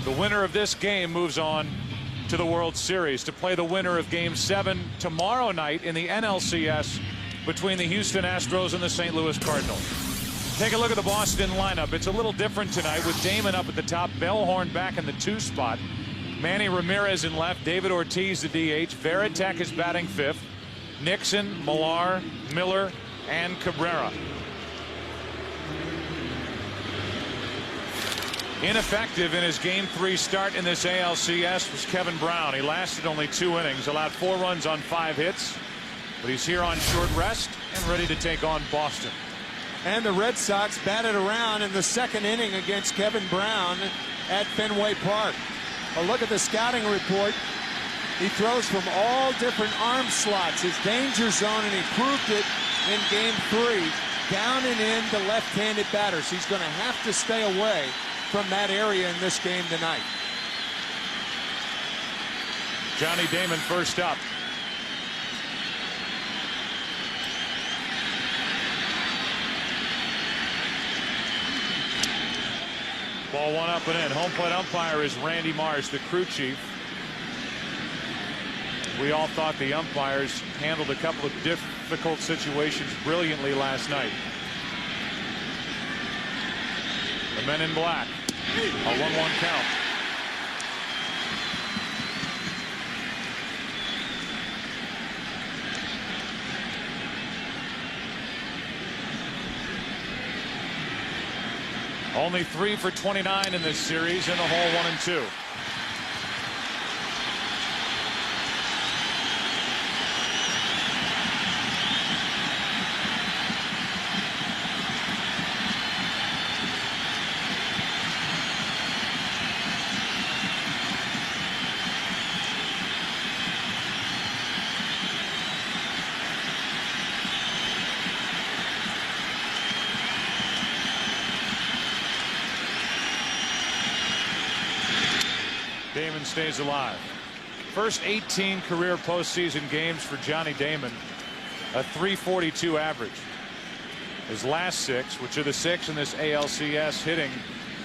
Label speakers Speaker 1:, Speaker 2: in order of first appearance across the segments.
Speaker 1: The winner of this game moves on to the World Series to play the winner of Game 7 tomorrow night in the NLCS between the Houston Astros and the St. Louis Cardinals. Take a look at the Boston lineup. It's a little different tonight with Damon up at the top, Bellhorn back in the 2 spot, Manny Ramirez in left, David Ortiz the DH, Varitek is batting 5th, Nixon, Millar, Miller, and Cabrera. Ineffective in his Game 3 start in this ALCS was Kevin Brown. He lasted only 2 innings, allowed 4 runs on 5 hits, but he's here on short rest and ready to take on Boston.
Speaker 2: And the Red Sox batted around in the 2nd inning against Kevin Brown at Fenway Park. A look at the scouting report. He throws from all different arm slots, his danger zone, and he proved it in Game 3. Down and in the left-handed batters. He's going to have to stay away from that area in this game tonight.
Speaker 1: Johnny Damon first up. Ball 1 up and in. Home plate umpire is Randy Marsh, the crew chief. We all thought the umpires handled a couple of difficult situations brilliantly last night. The men in black. A 1-1 count. Only 3 for 29 in this series in the hole 1 and 2. Damon stays alive. First 18 career postseason games for Johnny Damon, a .342 average. His last 6, which are the 6 in this ALCS, hitting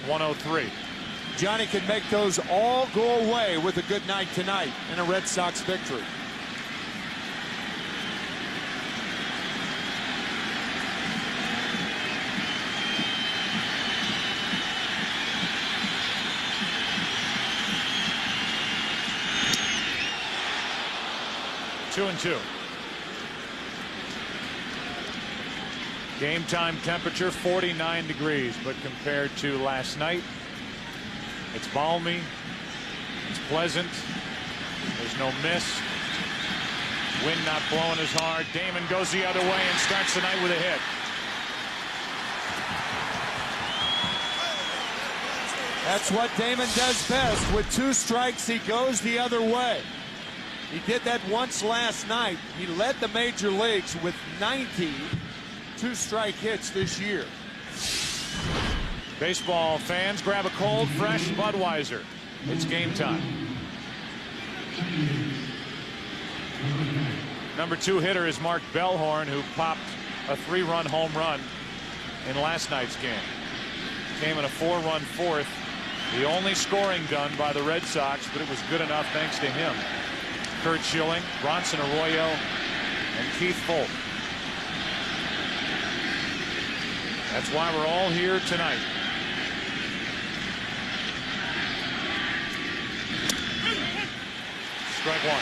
Speaker 1: .103.
Speaker 2: Johnny can make those all go away with a good night tonight and a Red Sox victory.
Speaker 1: Two and 2. Game time temperature 49 degrees, but compared to last night, it's balmy, it's pleasant, there's no mist, wind not blowing as hard. Damon goes the other way and starts the night with a hit.
Speaker 2: That's what Damon does best. With 2 strikes, he goes the other way. He did that once last night. He led the major leagues with 90 2-strike hits this year.
Speaker 1: Baseball fans, grab a cold, fresh Budweiser. It's game time. Number 2 hitter is Mark Bellhorn, who popped a 3-run home run in last night's game. Came in a 4-run 4th. The only scoring done by the Red Sox, but it was good enough thanks to him. Kurt Schilling, Bronson Arroyo, and Keith Folt. That's why we're all here tonight. Strike 1.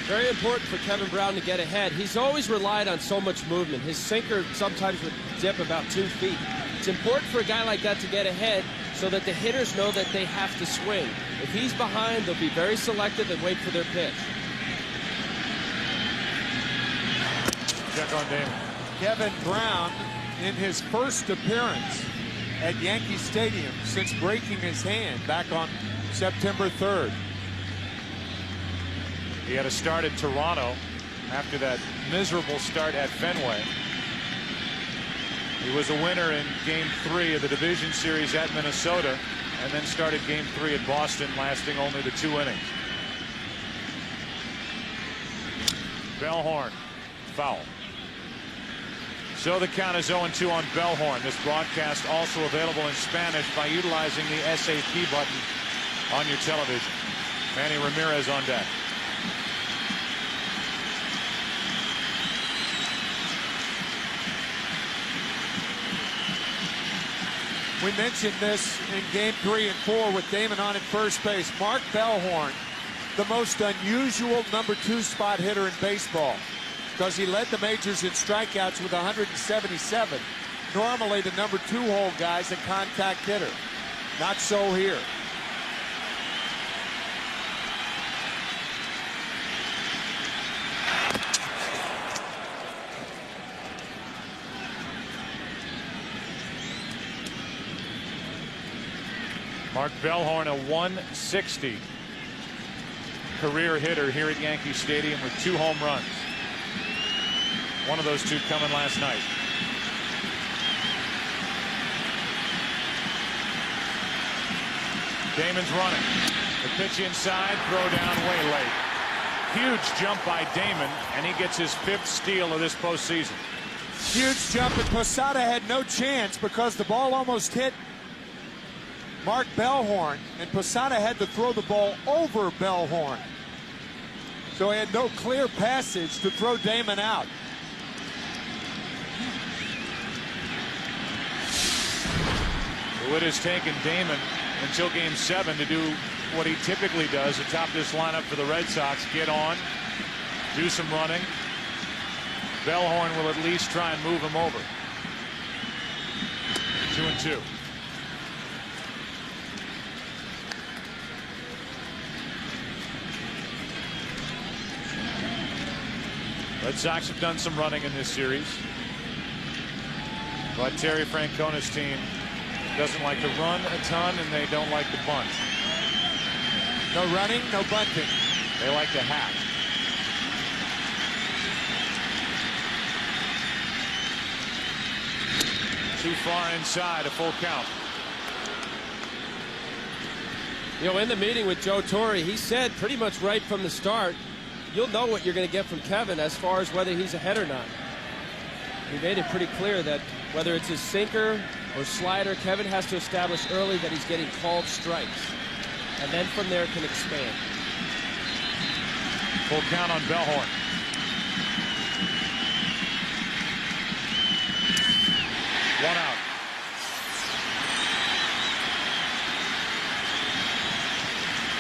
Speaker 3: Very important for Kevin Brown to get ahead. He's always relied on so much movement. His sinker sometimes would dip about 2 feet. It's important for a guy like that to get ahead so that the hitters know that they have to swing. If he's behind, they'll be very selective and wait for their pitch.
Speaker 1: Check on Damon.
Speaker 2: Kevin Brown, in his first appearance at Yankee Stadium since breaking his hand back on September 3rd.
Speaker 1: He had a start at Toronto after that miserable start at Fenway. He was a winner in Game 3 of the division series at Minnesota, and then started Game 3 at Boston, lasting only the 2 innings. Bellhorn, foul. So the count is 0-2 on Bellhorn. This broadcast also available in Spanish by utilizing the SAP button on your television. Manny Ramirez on deck.
Speaker 2: We mentioned this in game 3 and 4 with Damon on at first base. Mark Bellhorn, the most unusual number 2 spot hitter in baseball, because he led the majors in strikeouts with 177. Normally the number 2 hole guy's a contact hitter. Not so here.
Speaker 1: Mark Bellhorn, a 160 career hitter here at Yankee Stadium with 2 home runs. One of those 2 coming last night. Damon's running. The pitch inside, throw down way late. Huge jump by Damon, and he gets his 5th steal of this postseason.
Speaker 2: Huge jump, and Posada had no chance because the ball almost hit Mark Bellhorn, and Posada had to throw the ball over Bellhorn. So he had no clear passage to throw Damon out.
Speaker 1: It has taken Damon until game 7 to do what he typically does atop this lineup for the Red Sox. Get on, do some running. Bellhorn will at least try and move him over. 2-2. Red Sox have done some running in this series, but Terry Francona's team doesn't like to run a ton, and they don't like to bunt.
Speaker 2: No running, no bunting.
Speaker 1: They like to hack. Too far inside, a full count.
Speaker 3: You know, in the meeting with Joe Torre, he said pretty much right from the start, you'll know what you're going to get from Kevin as far as whether he's ahead or not. He made it pretty clear that whether it's his sinker or slider, Kevin has to establish early that he's getting called strikes, and then from there can expand.
Speaker 1: Full count on Bellhorn. One out.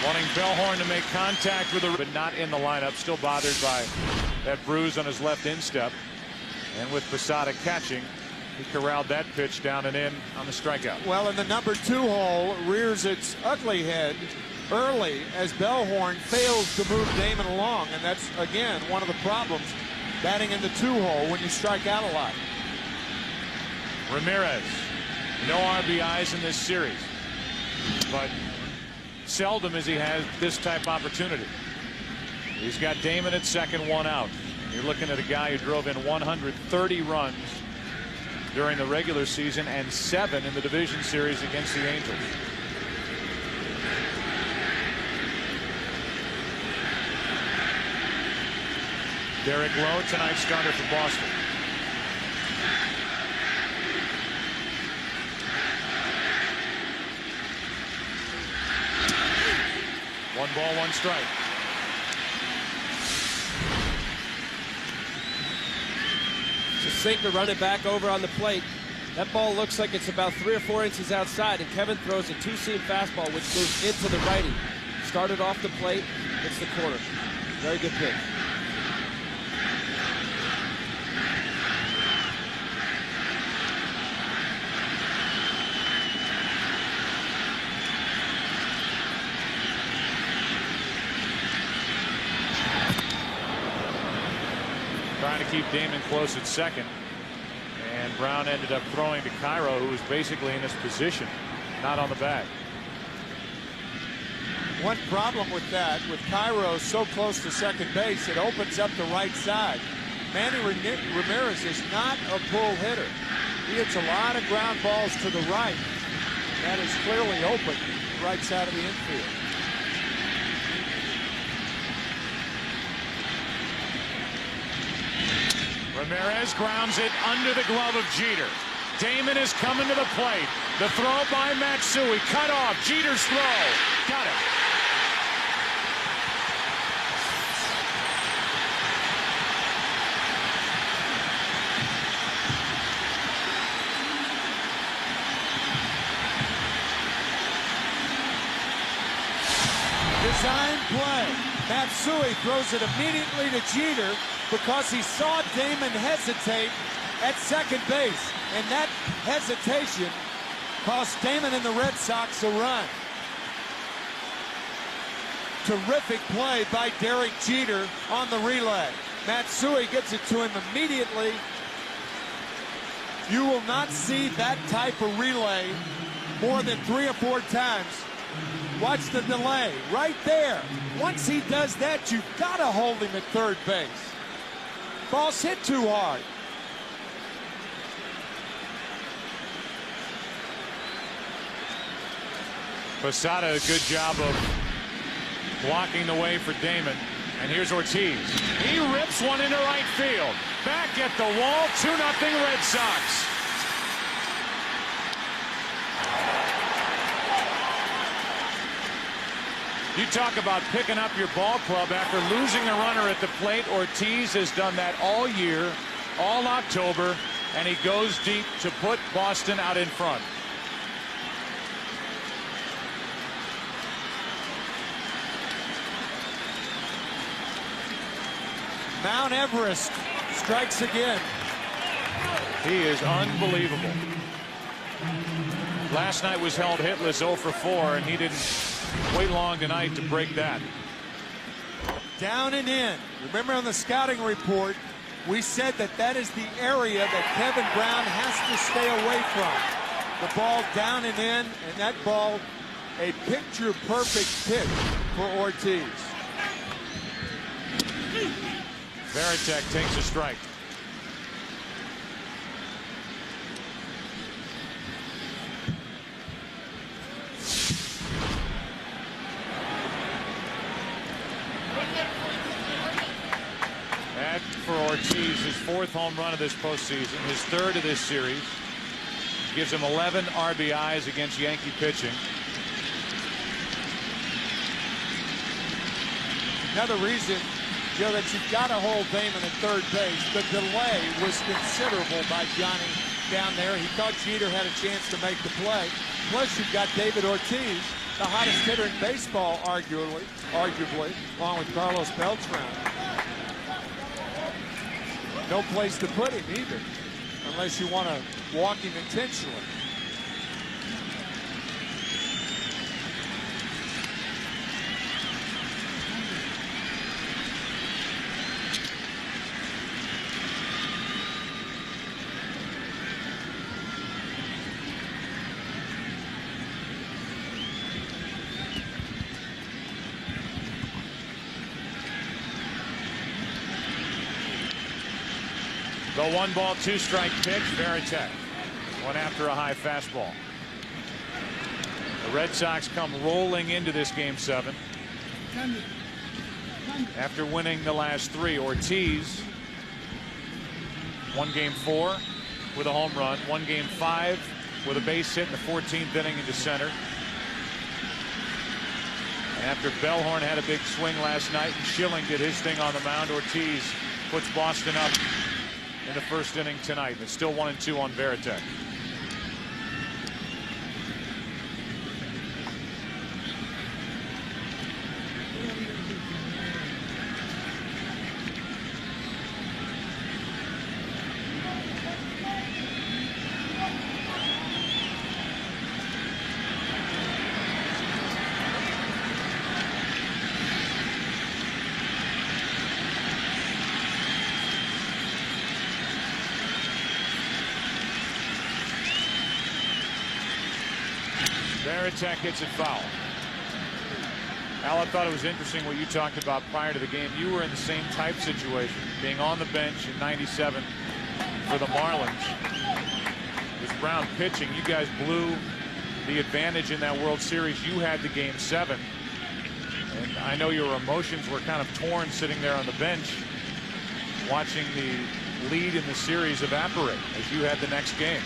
Speaker 1: Wanting Bellhorn to make contact with the, but not in the lineup. Still bothered by that bruise on his left instep. And with Posada catching, he corralled that pitch down and in on the strikeout.
Speaker 2: Well, and the number 2 hole rears its ugly head early as Bellhorn fails to move Damon along. And that's, again, one of the problems batting in the 2 hole when you strike out a lot.
Speaker 1: Ramirez, no RBIs in this series, but seldom as he has this type of opportunity. He's got Damon at second, 1 out. You're looking at a guy who drove in 130 runs during the regular season and 7 in the division series against the Angels. Derek Lowe, tonight's starter for Boston. One ball, 1 strike.
Speaker 3: It's a sinker running back over on the plate. That ball looks like it's about 3 or 4 inches outside, and Kevin throws a 2-seam fastball which moves into the righty. Started off the plate, hits the corner. Very good pitch.
Speaker 1: Trying to keep Damon close at second, and Brown ended up throwing to Cairo, who was basically in his position, not on the bag.
Speaker 2: One problem with that, with Cairo so close to second base, it opens up the right side. Manny Ramirez is not a pull hitter. He hits a lot of ground balls to the right. That is clearly open, the right side of the infield.
Speaker 1: Ramirez grounds it under the glove of Jeter. Damon is coming to the plate. The throw by Matsui. Cut off. Jeter's throw. Got it.
Speaker 2: Design play. Matsui throws it immediately to Jeter because he saw Damon hesitate at second base. And that hesitation cost Damon and the Red Sox a run. Terrific play by Derek Jeter on the relay. Matsui gets it to him immediately. You will not see that type of relay more than 3 or 4 times. Watch the delay right there. Once he does that, you've got to hold him at third base. Ball's hit too hard.
Speaker 1: Posada, a good job of blocking the way for Damon. And here's Ortiz. He rips one into right field. Back at the wall, 2-0 Red Sox. You talk about picking up your ball club after losing a runner at the plate. Ortiz has done that all year, all October, and he goes deep to put Boston out in front.
Speaker 2: Mount Everest strikes again.
Speaker 1: He is unbelievable. Last night was held hitless 0 for 4, and he didn't wait long tonight to break that.
Speaker 2: Down and in. Remember on the scouting report, we said that that is the area that Kevin Brown has to stay away from. The ball down and in, and that ball a picture-perfect pitch for Ortiz.
Speaker 1: Varitek takes a strike. That for Ortiz, his 4th home run of this postseason, his 3rd of this series. Gives him 11 RBIs against Yankee pitching.
Speaker 2: Another reason, Joe, that you've got to hold Damon at third base. The delay was considerable by Johnny down there. He thought Jeter had a chance to make the play. Plus, you've got David Ortiz, the hottest hitter in baseball, arguably, along with Carlos Beltran. No place to put him either, unless you want to walk him intentionally.
Speaker 1: The 1-ball, 2-strike pitch. Varitek went after a high fastball. The Red Sox come rolling into this game 7 after winning the last 3. Ortiz won game 4 with a home run, won game 5 with a base hit in the 14th inning into center. And after Bellhorn had a big swing last night and Schilling did his thing on the mound, Ortiz puts Boston up in the 1st inning tonight. It's still 1-2 on Varitek. Varitek hits it foul. Al, I thought it was interesting what you talked about prior to the game. You were in the same type situation, being on the bench in '97 for the Marlins. With Brown pitching, you guys blew the advantage in that World Series. You had the game 7. And I know your emotions were kind of torn sitting there on the bench, watching the lead in the series evaporate as you had the next game.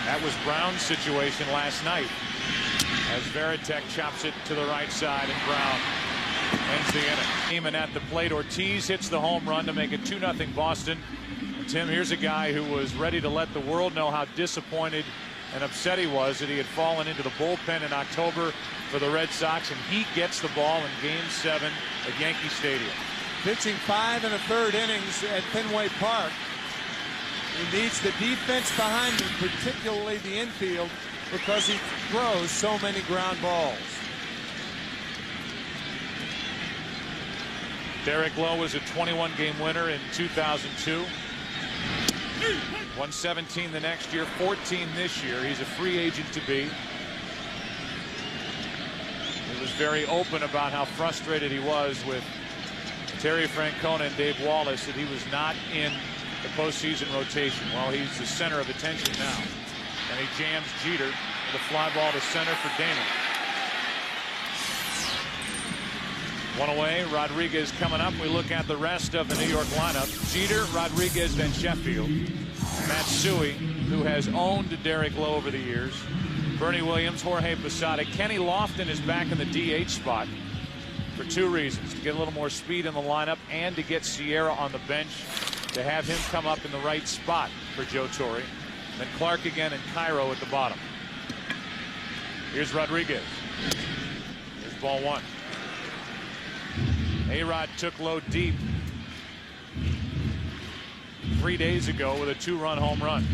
Speaker 1: That was Brown's situation last night as Varitek chops it to the right side and Brown ends the inning. And at the plate, Ortiz hits the home run to make it 2-0 Boston. And Tim, here's a guy who was ready to let the world know how disappointed and upset he was that he had fallen into the bullpen in October for the Red Sox, and he gets the ball in Game 7 at Yankee Stadium.
Speaker 2: Pitching 5 1/3 innings at Fenway Park. He needs the defense behind him, particularly the infield, because he throws so many ground balls.
Speaker 1: Derek Lowe was a 21-game winner in 2002. 117 the next year, 14 this year. He's a free agent to be. He was very open about how frustrated he was with Terry Francona and Dave Wallace that he was not in the postseason rotation. Well, he's the center of attention now. And he jams Jeter with a fly ball to center for Damon. One away, Rodriguez coming up. We look at the rest of the New York lineup. Jeter, Rodriguez, then Sheffield. Matsui, who has owned Derek Lowe over the years. Bernie Williams, Jorge Posada. Kenny Lofton is back in the DH spot for 2 reasons: to get a little more speed in the lineup and to get Sierra on the bench, to have him come up in the right spot for Joe Torre. Then Clark again and Cairo at the bottom. Here's Rodriguez. Here's ball 1. A-Rod took Lowe deep 3 days ago with a 2-run home run.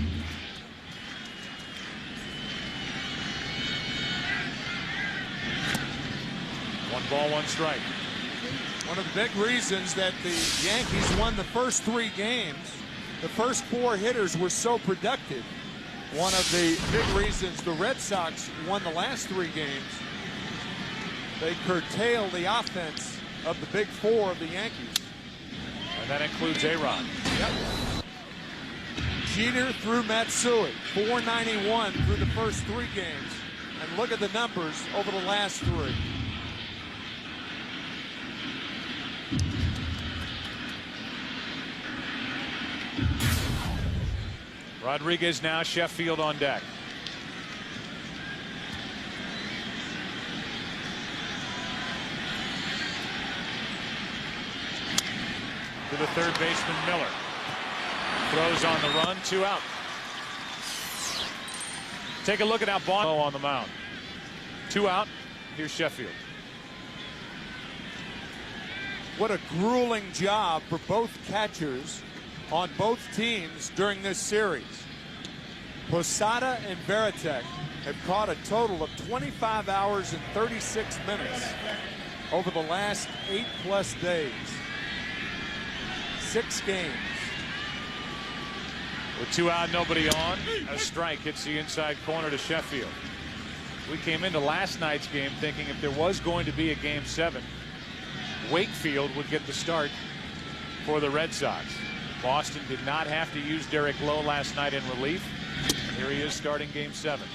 Speaker 1: One ball, 1 strike.
Speaker 2: One of the big reasons that the Yankees won the first 3 games, the first 4 hitters were so productive. One of the big reasons the Red Sox won the last 3 games, they curtailed the offense of the big 4 of the Yankees.
Speaker 1: And that includes A-Rod.
Speaker 2: Yep. Jeter through Matsui, 491 through the first 3 games. And look at the numbers over the last 3.
Speaker 1: Rodriguez now, Sheffield on deck. To the third baseman, Miller. Throws on the run, 2 out. Take a look at how Boston on the mound. 2 out. Here's Sheffield.
Speaker 2: What a grueling job for both catchers on both teams during this series. Posada and Varitek have caught a total of 25 hours and 36 minutes over the last 8+ days. 6 games.
Speaker 1: With 2 out, nobody on. A strike hits the inside corner to Sheffield. We came into last night's game thinking if there was going to be a Game 7, Wakefield would get the start for the Red Sox. Boston did not have to use Derek Lowe last night in relief. Here he is starting Game 7.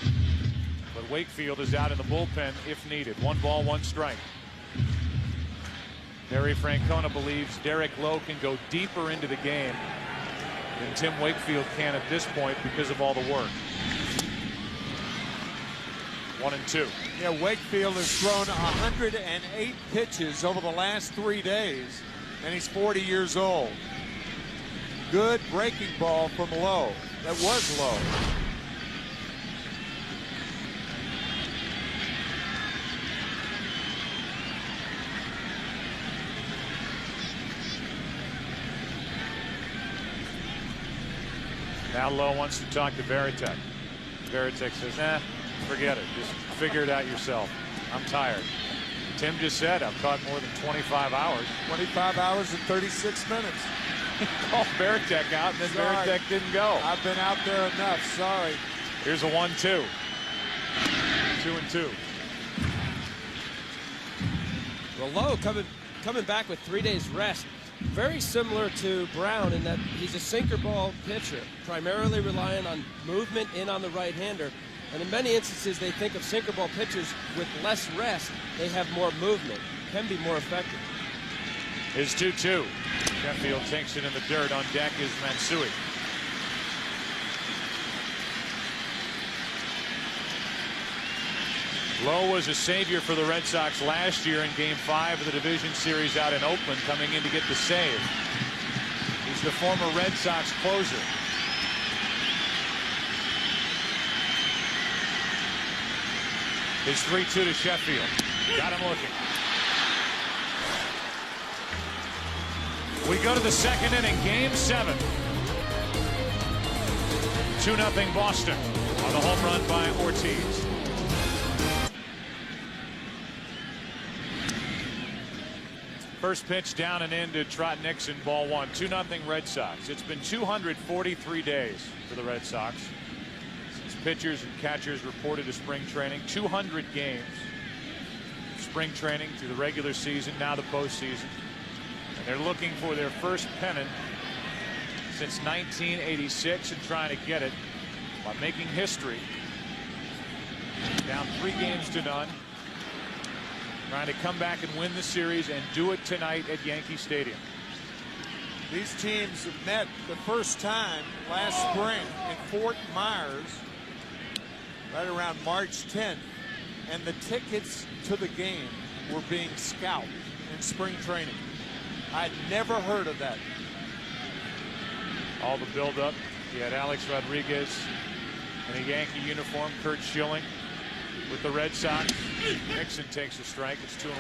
Speaker 1: But Wakefield is out in the bullpen if needed. 1 ball, 1 strike. Terry Francona believes Derek Lowe can go deeper into the game than Tim Wakefield can at this point because of all the work. 1 and 2.
Speaker 2: Yeah, Wakefield has thrown 108 pitches over the last 3 days, and he's 40 years old. Good breaking ball from Lowe. That was Lowe.
Speaker 1: Now Lowe wants to talk to Varitek. Varitek says, nah, forget it. Just figure it out yourself. I'm tired. Tim just said I've caught more than 25 hours.
Speaker 2: 25 hours and 36 minutes.
Speaker 1: He called Varitek out, and then Varitek didn't go.
Speaker 2: I've been out there enough. Sorry.
Speaker 1: Here's a 1-2. 2 and 2.
Speaker 3: Well, Lowe coming back with 3 days rest. Very similar to Brown in that he's a sinker ball pitcher, primarily relying on movement in on the right-hander. And in many instances, they think of sinker ball pitchers with less rest. They have more movement, can be more effective.
Speaker 1: is 2-2. Sheffield takes it in the dirt. On deck is Matsui. Lowe was a savior for the Red Sox last year in Game 5 of the division series out in Oakland, coming in to get the save. He's the former Red Sox closer. His 3-2 to Sheffield. Got him looking. We go to the second inning, Game 7. 2-0 Boston on the home run by Ortiz. First pitch down and in to Trot Nixon, ball 1. 2-0 Red Sox. It's been 243 days for the Red Sox since pitchers and catchers reported to spring training. 200 games. Spring training through the regular season, now the postseason. And they're looking for their first pennant since 1986 and trying to get it by making history. Down 3-0. Trying to come back and win the series and do it tonight at Yankee Stadium.
Speaker 2: These teams have met the first time last spring in Fort Myers, right around March 10th, and the tickets to the game were being scalped in spring training. I'd never heard of that.
Speaker 1: All the buildup. You had Alex Rodriguez in a Yankee uniform, Kurt Schilling with the Red Sox. Nixon takes a strike. It's 2-1.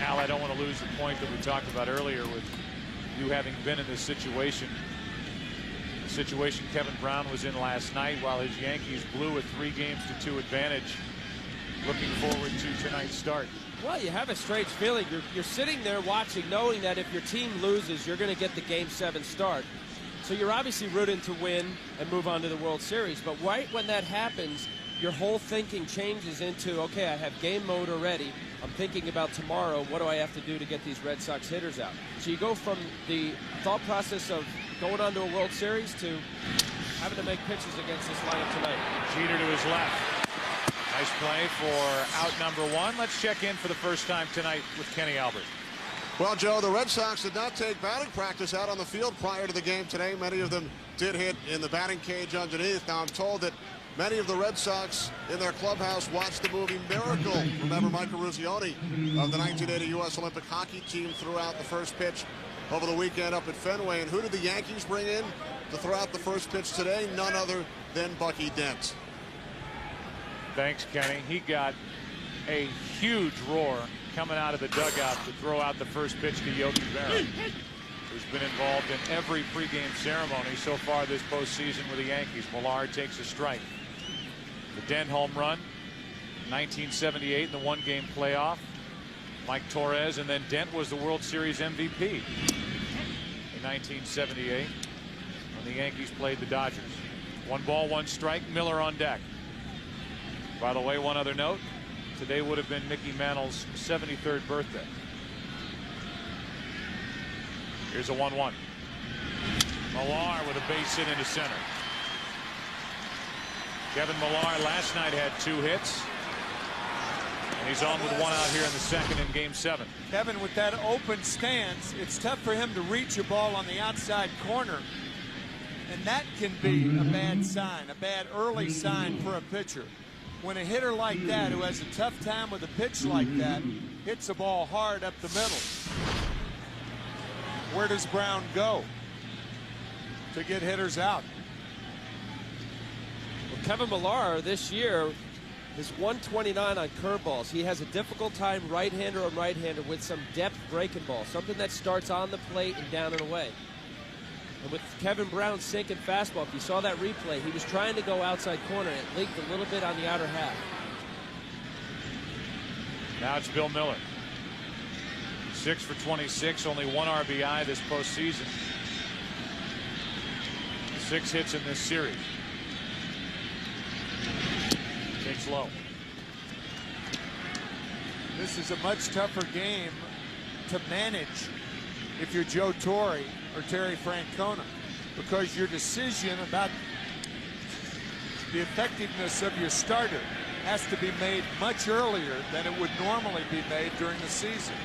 Speaker 1: Al, I don't want to lose the point that we talked about earlier with you having been in this situation. The situation Kevin Brown was in last night while his Yankees blew a 3-2 advantage. Looking forward to tonight's start.
Speaker 3: Well, you have a strange feeling. You're sitting there watching, knowing that if your team loses, you're going to get the Game 7 start. So you're obviously rooting to win and move on to the World Series. But right when that happens, your whole thinking changes into, okay, I have game mode already. I'm thinking about tomorrow. What do I have to do to get these Red Sox hitters out? So you go from the thought process of going on to a World Series to having to make pitches against this lineup tonight.
Speaker 1: Jeter to his left. Nice play for out number 1. Let's check in for the first time tonight with Kenny Albert.
Speaker 4: Well, Joe, the Red Sox did not take batting practice out on the field prior to the game today. Many of them did hit in the batting cage underneath. Now, I'm told that many of the Red Sox in their clubhouse watched the movie Miracle. Remember Michael Ruzioni of the 1980 U.S. Olympic hockey team threw out the first pitch over the weekend up at Fenway. And who did the Yankees bring in to throw out the first pitch today? None other than Bucky Dent.
Speaker 1: Thanks, Kenny. He got a huge roar coming out of the dugout to throw out the first pitch to Yogi Berra, who's been involved in every pregame ceremony so far this postseason with the Yankees. Millard takes a strike. The Dent home run, 1978 in the one-game playoff. Mike Torres, and then Dent was the World Series MVP in 1978 when the Yankees played the Dodgers. 1-1 Miller on deck. By the way, one other note. Today would have been Mickey Mantle's 73rd birthday. Here's a 1-1. Millar with a base hit into center. Kevin Millar last night had 2 hits. And he's on with 1 out here in the second in Game 7.
Speaker 2: Kevin, with that open stance, it's tough for him to reach a ball on the outside corner. And that can be a bad sign, a bad early sign for a pitcher. When a hitter like that, who has a tough time with a pitch like that, hits a ball hard up the middle, where does Brown go to get hitters out?
Speaker 3: Well, Kevin Millar this year is 129 on curveballs. He has a difficult time right-hander on right-hander with some depth breaking ball, something that starts on the plate and down and away. And with Kevin Brown's sinking fastball, if you saw that replay, he was trying to go outside corner. It leaked a little bit on the outer half.
Speaker 1: Now it's Bill Miller. 6 for 26, only 1 RBI this postseason. 6 hits in this series. Takes low.
Speaker 2: This is a much tougher game to manage if you're Joe Torre or Terry Francona, because your decision about the effectiveness of your starter has to be made much earlier than it would normally be made during the season.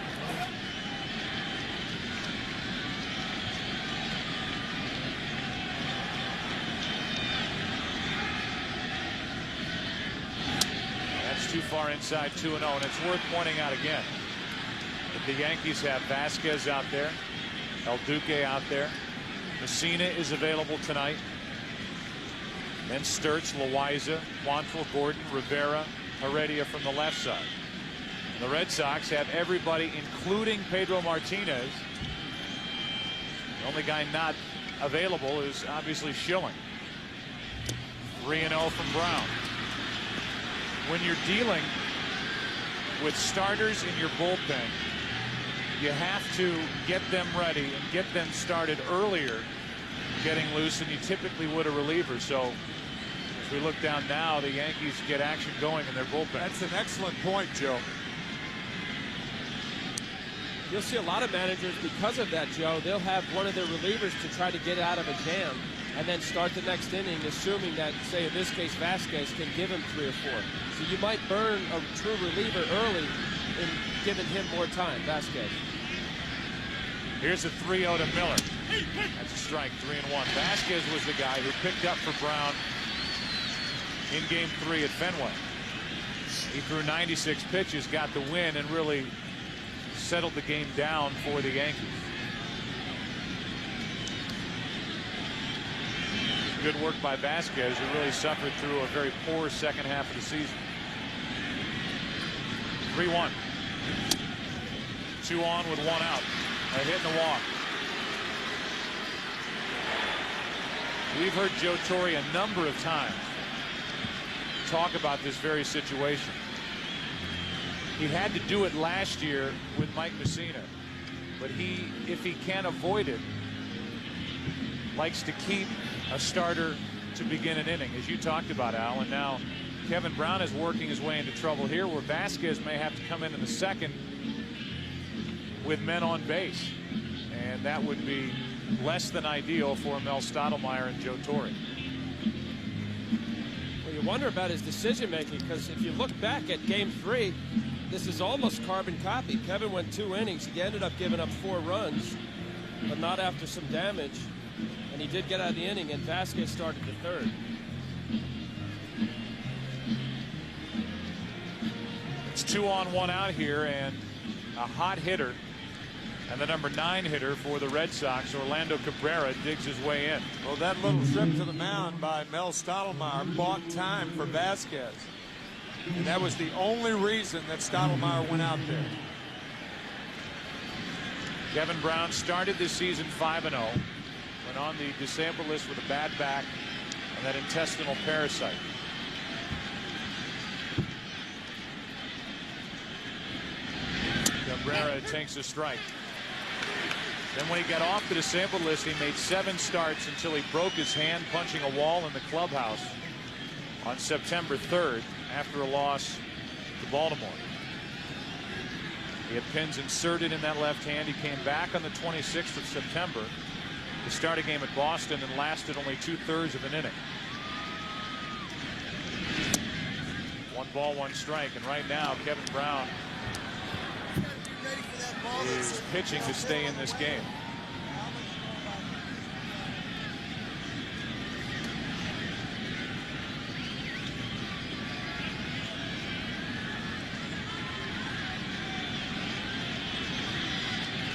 Speaker 1: That's too far inside 2-0, and it's worth pointing out again that the Yankees have Vasquez out there, El Duque out there. Messina is available tonight. Then Sturts, Loaiza, Quantrill, Gordon, Rivera, Heredia from the left side. The Red Sox have everybody, including Pedro Martinez. The only guy not available is obviously Schilling. 3-0 from Brown. When you're dealing with starters in your bullpen, you have to get them ready and get them started earlier, getting loose than you typically would a reliever. So as we look down now, the Yankees get action going in their bullpen.
Speaker 2: That's an excellent point, Joe.
Speaker 3: You'll see a lot of managers, because of that, Joe, they'll have one of their relievers to try to get out of a jam and then start the next inning, assuming that, say, in this case, Vasquez can give him 3 or 4. So you might burn a true reliever early in giving him more time, Vasquez.
Speaker 1: Here's a 3-0 to Miller. That's a strike, 3-1. Vasquez was the guy who picked up for Brown in Game 3 at Fenway. He threw 96 pitches, got the win, and really settled the game down for the Yankees. Good work by Vasquez, who really suffered through a very poor second half of the season. 3-1. 2 on with 1 out. A hit and a walk. We've heard Joe Torre a number of times talk about this very situation. He had to do it last year with Mike Messina, but he, if he can't avoid it, likes to keep a starter to begin an inning, as you talked about, Al. And now Kevin Brown is working his way into trouble here, where Vasquez may have to come in the second with men on base, and that would be less than ideal for Mel Stottlemyre and Joe Torre.
Speaker 3: Well, you wonder about his decision making, because if you look back at Game 3, this is almost carbon copy. Kevin went 2 innings. He ended up giving up 4 runs, but not after some damage, and he did get out of the inning, and Vasquez started the 3rd.
Speaker 1: It's 2 on 1 out here, and a hot hitter, and the number 9 hitter for the Red Sox, Orlando Cabrera, digs his way in.
Speaker 2: Well, that little trip to the mound by Mel Stottlemyre bought time for Vasquez, and that was the only reason that Stottlemyre went out there.
Speaker 1: Kevin Brown started this season 5-0, went on the disabled list with a bad back and that intestinal parasite. Cabrera takes a strike. Then when he got off the disabled list, he made 7 starts until he broke his hand punching a wall in the clubhouse on September 3rd after a loss to Baltimore. He had pins inserted in that left hand. He came back on the 26th of September to start a game at Boston and lasted only 2/3 of an inning. 1 ball, 1 strike, and right now Kevin Brown is pitching to stay in this game.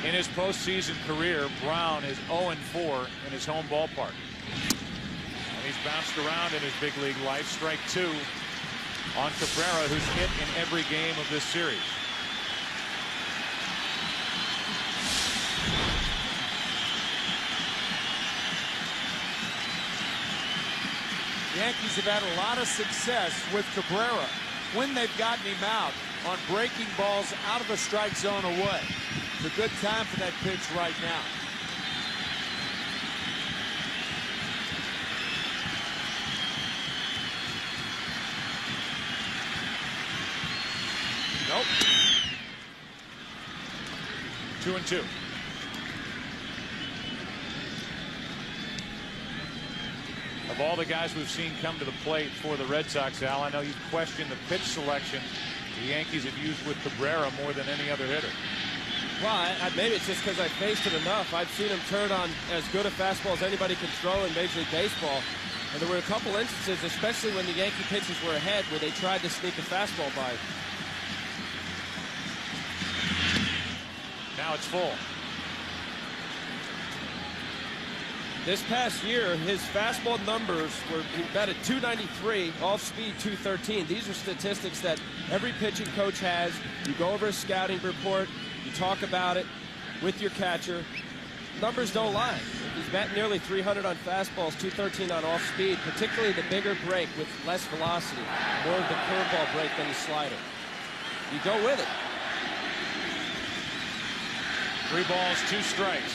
Speaker 1: In his postseason career, Brown is 0-4 in his home ballpark. And he's bounced around in his big league life. Strike 2 on Cabrera, who's hit in every game of this series.
Speaker 2: The Yankees have had a lot of success with Cabrera when they've gotten him out on breaking balls out of the strike zone away. It's a good time for that pitch right now. Nope.
Speaker 1: 2-2. A Of all the guys we've seen come to the plate for the Red Sox, Al, I know you've questioned the pitch selection the Yankees have used with Cabrera more than any other hitter.
Speaker 3: Well, maybe it's just because I faced it enough. I've seen him turn on as good a fastball as anybody can throw in Major League Baseball. And there were a couple instances, especially when the Yankee pitchers were ahead, where they tried to sneak a fastball by.
Speaker 1: Now it's full.
Speaker 3: This past year, his fastball numbers were batted .293, off speed .213. These are statistics that every pitching coach has. You go over a scouting report, you talk about it with your catcher. Numbers don't lie. He's batting nearly 300 on fastballs, .213 on off speed, particularly the bigger break with less velocity, more of the curveball break than his slider. You go with it.
Speaker 1: 3 balls, 2 strikes.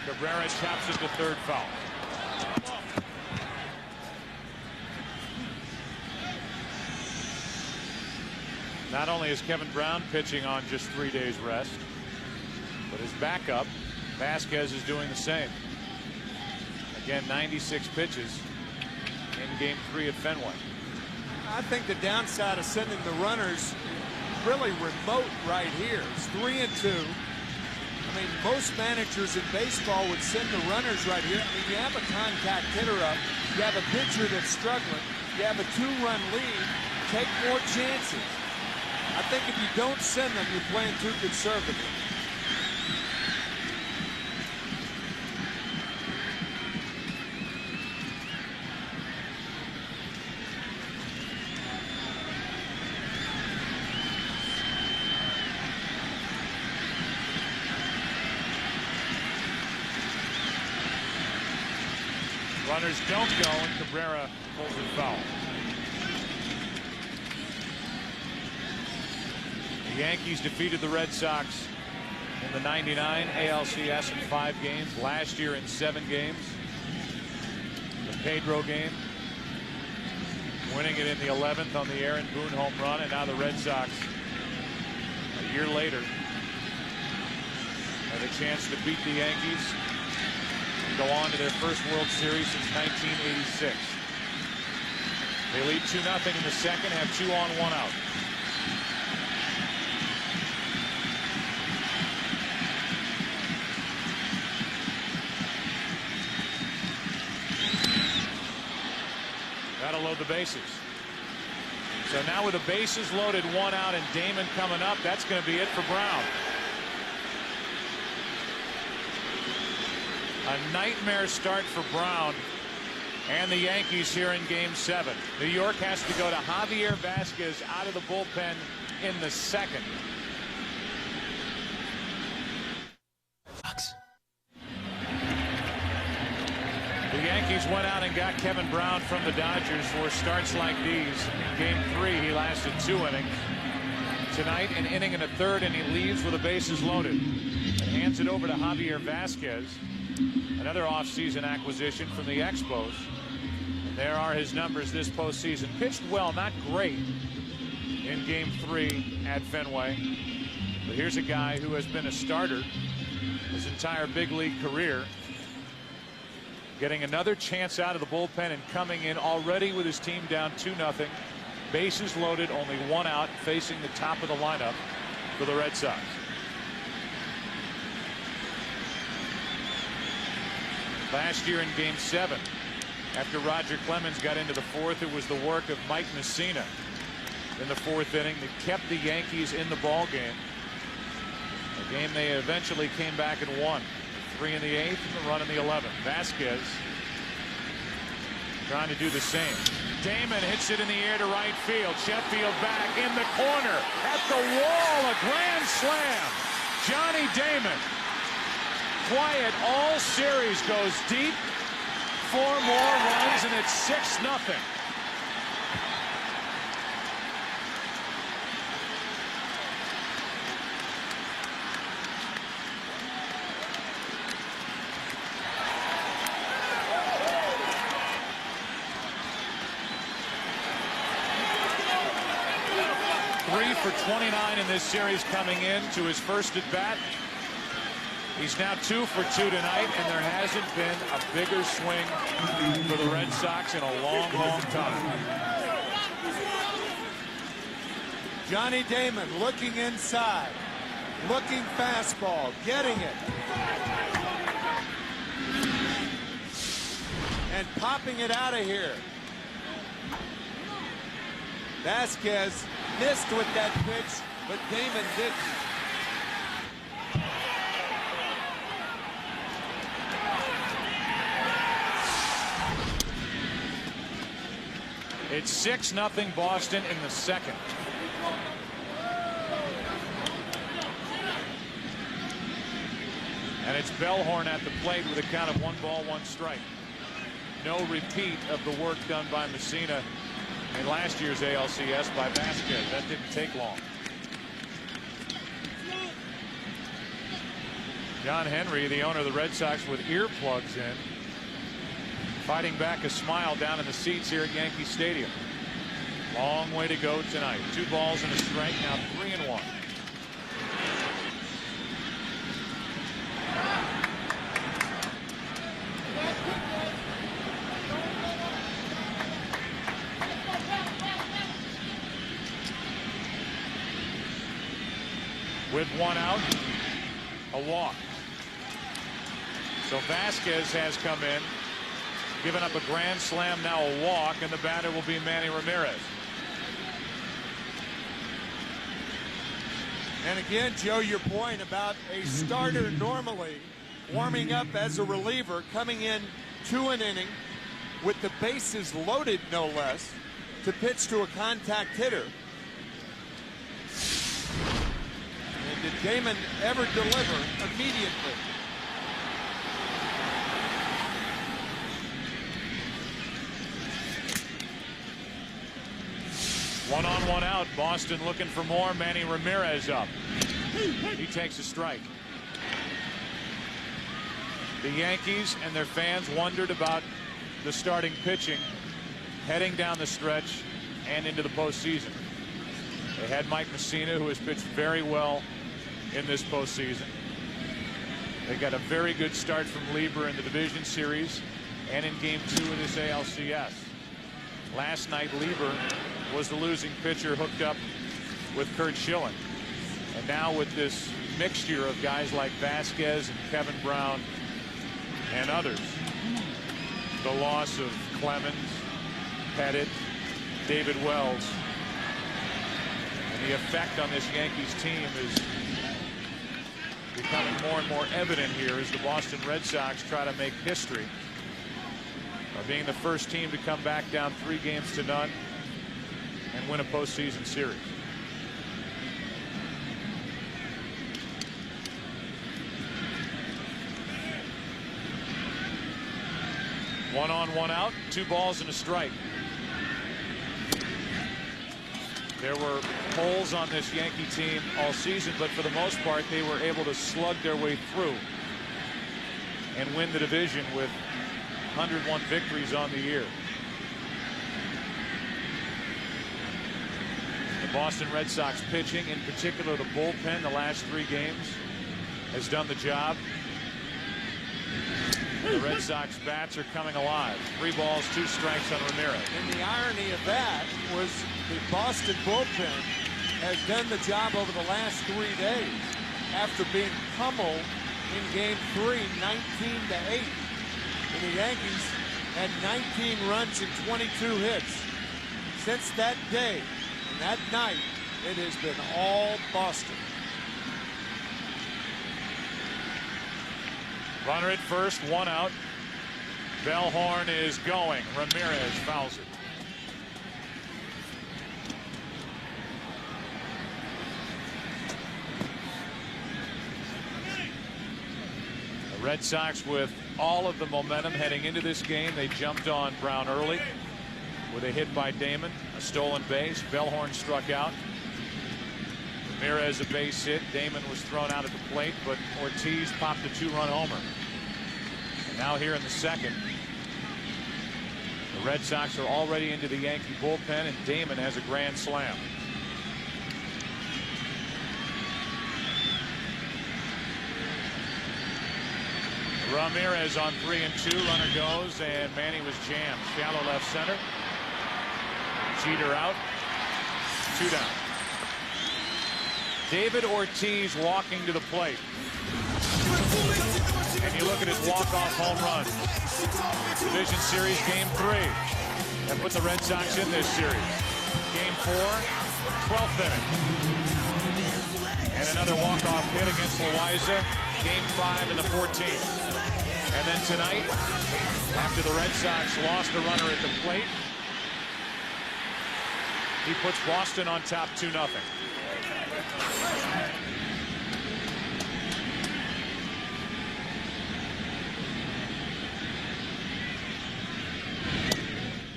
Speaker 1: Cabrera taps it to third foul. Not only is Kevin Brown pitching on just 3 days rest, but his backup, Vasquez, is doing the same. Again, 96 pitches in Game 3 at Fenway.
Speaker 2: I think the downside of sending the runners really remote right here. It's 3-2. I mean, most managers in baseball would send the runners right here. I mean, you have a contact hitter up. You have a pitcher that's struggling. You have a 2-run lead. Take more chances. I think if you don't send them, you're playing too conservative.
Speaker 1: Runners don't go, and Cabrera pulls it foul. The Yankees defeated the Red Sox in the '99 ALCS in 5 games. Last year in 7 games. The Pedro game, winning it in the 11th on the Aaron Boone home run, and now the Red Sox, a year later, have a chance to beat the Yankees and go on to their first World Series since 1986. They lead 2-0 in the second, have 2 on, 1 out. That'll load the bases. So now with the bases loaded, 1 out, and Damon coming up, that's going to be it for Brown. A nightmare start for Brown and the Yankees here in Game 7. New York has to go to Javier Vasquez out of the bullpen in the second. The Yankees went out and got Kevin Brown from the Dodgers for starts like these. In Game 3, he lasted 2 innings. Tonight, an inning and a third, and he leaves with the bases loaded. And hands it over to Javier Vasquez, another offseason acquisition from the Expos. And there are his numbers this postseason. Pitched well, not great in Game 3 at Fenway. But here's a guy who has been a starter his entire big league career, getting another chance out of the bullpen and coming in already with his team down 2-0. Bases loaded, only 1 out, facing the top of the lineup for the Red Sox. Last year in Game 7, after Roger Clemens got into the 4th, it was the work of Mike Messina in the 4th inning that kept the Yankees in the ball game. A game they eventually came back and won. 3 in the 8th and the run in the 11th. Vasquez trying to do the same. Damon hits it in the air to right field. Sheffield back in the corner at the wall. A grand slam. Johnny Damon, quiet all series, goes deep. 4 more runs and it's 6-0. 29 in this series coming in to his first at bat. He's now 2 for 2 tonight, and there hasn't been a bigger swing for the Red Sox in a long, long time.
Speaker 2: Johnny Damon looking inside, looking fastball, getting it, and popping it out of here. Vasquez missed with that pitch, but Damon didn't.
Speaker 1: It's 6-0 Boston in the second. And it's Bellhorn at the plate with a count of 1 ball, 1 strike. No repeat of the work done by Messina in last year's ALCS by Vasquez. That didn't take long. John Henry, the owner of the Red Sox, with earplugs in, fighting back a smile down in the seats here at Yankee Stadium. Long way to go tonight. 2 balls and a strike, now 3-1. With 1 out, a walk. So Vasquez has come in, given up a grand slam, now a walk, and the batter will be Manny Ramirez.
Speaker 2: And again, Joe, your point about a starter normally warming up as a reliever, coming in to an inning with the bases loaded, no less, to pitch to a contact hitter. And did Damon ever deliver immediately?
Speaker 1: One on, 1 out. Boston looking for more. Manny Ramirez up. He takes a strike. The Yankees and their fans wondered about the starting pitching heading down the stretch and into the postseason. They had Mike Messina, who has pitched very well in this postseason. They got a very good start from Lieber in the division series and in game 2 of this ALCS. Last night, Lieber was the losing pitcher hooked up with Kurt Schilling. And now with this mixture of guys like Vasquez and Kevin Brown and others, the loss of Clemens, Pettit, David Wells, and the effect on this Yankees team is becoming more and more evident here as the Boston Red Sox try to make history by being the first team to come back down 3-0 and win a postseason series. One on, 1 out, 2 balls and a strike. There were holes on this Yankee team all season, but for the most part, they were able to slug their way through and win the division with 101 victories on the year. The Boston Red Sox pitching, in particular the bullpen, the last 3 games, has done the job. The Red Sox bats are coming alive. 3 balls, 2 strikes on Ramirez.
Speaker 2: And the irony of that was the Boston bullpen has done the job over the last 3 days after being pummeled in game 3, 19-8. And the Yankees had 19 runs and 22 hits. Since that day and that night, it has been all Boston.
Speaker 1: Runner at first, 1 out. Bellhorn is going. Ramirez fouls it. The Red Sox with all of the momentum heading into this game. They jumped on Brown early with a hit by Damon, a stolen base. Bellhorn struck out. Ramirez a base hit. Damon was thrown out at the plate, but Ortiz popped a 2-run homer. And now here in the second, the Red Sox are already into the Yankee bullpen, and Damon has a grand slam. Ramirez on 3-2. Runner goes, and Manny was jammed. Shallow left center. Jeter out. 2 down. David Ortiz walking to the plate. And you look at his walk-off home run. Division Series Game 3. That put the Red Sox in this series. Game 4, 12th inning. And another walk-off hit against Loaiza. Game 5 in the 14th. And then tonight, after the Red Sox lost a runner at the plate, he puts Boston on top 2-0.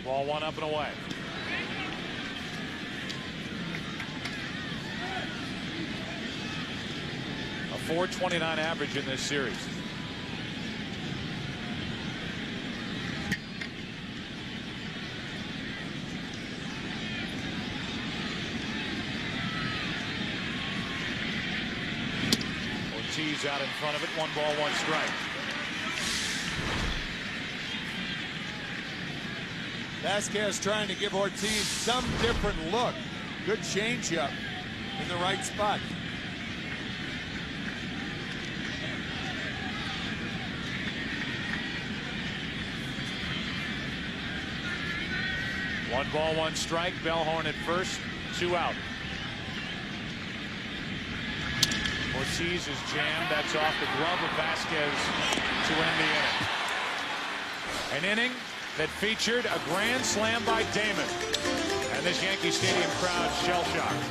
Speaker 1: Ball 1 up and away. A .429 average in this series. Ortiz out in front of it. 1 ball, 1 strike.
Speaker 2: Vasquez trying to give Ortiz some different look. Good changeup in the right spot.
Speaker 1: One ball, 1 strike. Bellhorn at first. 2 out. Ortiz is jammed. That's off the glove of Vasquez to end the inning. An inning that featured a grand slam by Damon. And this Yankee Stadium crowd shell-shocked.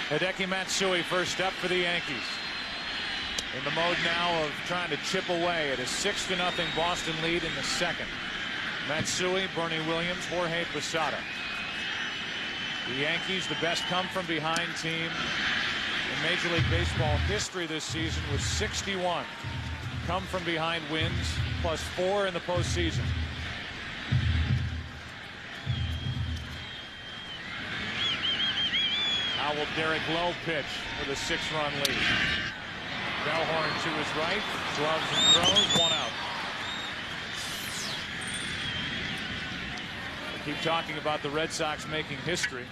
Speaker 1: Hideki Matsui first up for the Yankees. In the mode now of trying to chip away at a 6-0 Boston lead in the second. Matsui, Bernie Williams, Jorge Posada. The Yankees, the best come-from-behind team in Major League Baseball history this season, with 61 come-from-behind wins, plus 4 in the postseason. How will Derek Lowe pitch with a 6-run lead? Bellhorn to his right, gloves and throws, 1 out. Keep talking about the Red Sox making history.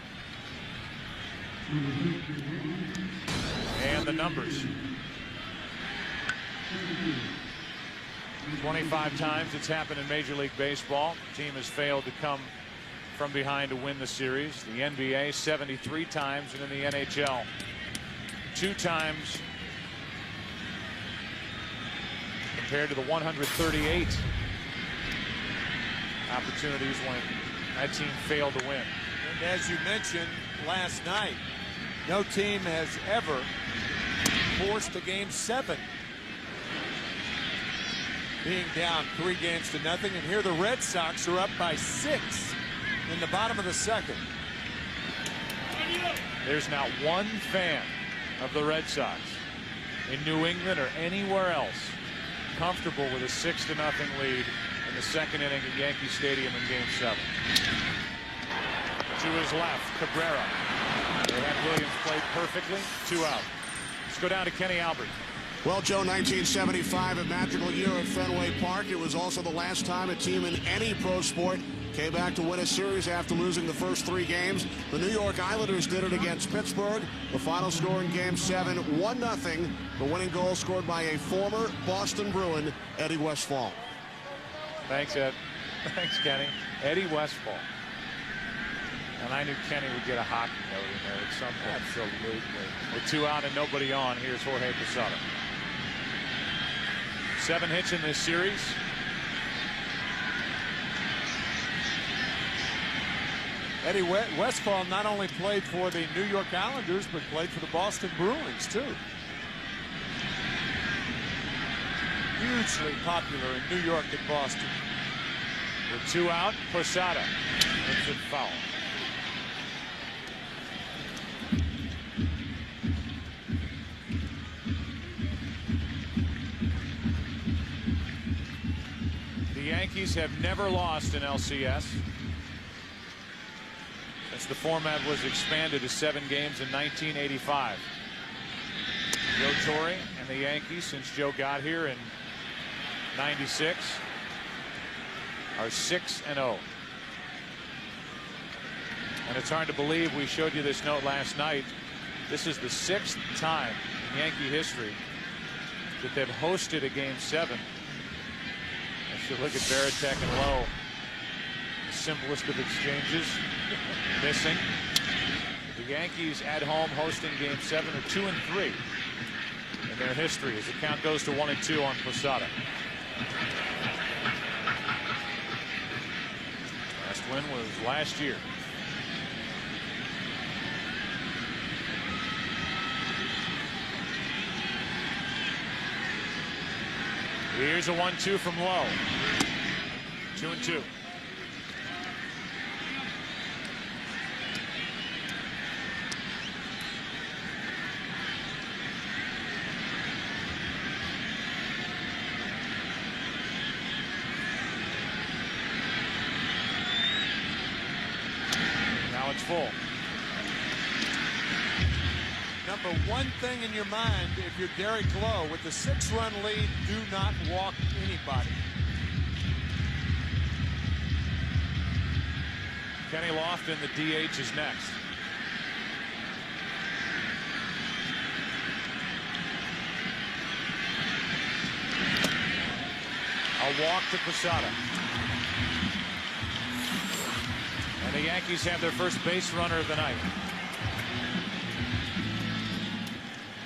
Speaker 1: And the numbers. 25 times it's happened in Major League Baseball. The team has failed to come from behind to win the series. The NBA 73 times, and in the NHL 2 times, compared to the 138 opportunities when that team failed to win.
Speaker 2: And as you mentioned last night, no team has ever forced a Game 7 being down 3-0. And here the Red Sox are up by 6 in the bottom of the second.
Speaker 1: There's not one fan of the Red Sox in New England or anywhere else comfortable with a 6-0 lead in the second inning at Yankee Stadium in Game 7. To his left, Cabrera. They had Williams played perfectly. 2 out. Let's go down to Kenny Albert.
Speaker 4: Well, Joe, 1975, a magical year at Fenway Park. It was also the last time a team in any pro sport came back to win a series after losing the first 3 games. The New York Islanders did it against Pittsburgh. The final score in Game 7, 1-0. The winning goal scored by a former Boston Bruin, Eddie Westfall.
Speaker 1: Thanks, Ed. Thanks, Kenny. Eddie Westfall. And I knew Kenny would get a hockey note in there at some point.
Speaker 2: Absolutely.
Speaker 1: With 2 out and nobody on, here's Jorge Posada. 7 hits in this series.
Speaker 2: Eddie Westfall not only played for the New York Islanders, but played for the Boston Bruins, too. Hugely popular in New York and Boston.
Speaker 1: With 2 out, Posada hits it foul. The Yankees have never lost in LCS. as the format was expanded to 7 games in 1985. Joe Torre and the Yankees, since Joe got here in '96, are 6-0. And it's hard to believe we showed you this note last night. This is the 6th time in Yankee history that they've hosted a Game 7. I should look at Varitek and Lowe. The simplest of exchanges. Missing. The Yankees at home hosting Game 7 are 2-3 in their history as the count goes to 1-2 on Posada. Last win was last year. Here's a 1-2 from Lowe. 2-2. Now it's full.
Speaker 2: Number one thing in your mind, if you're Derek Lowe, with the 6-run lead, do not walk anybody.
Speaker 1: Kenny Lofton, the DH, is next. A walk to Posada. And the Yankees have their first base runner of the night.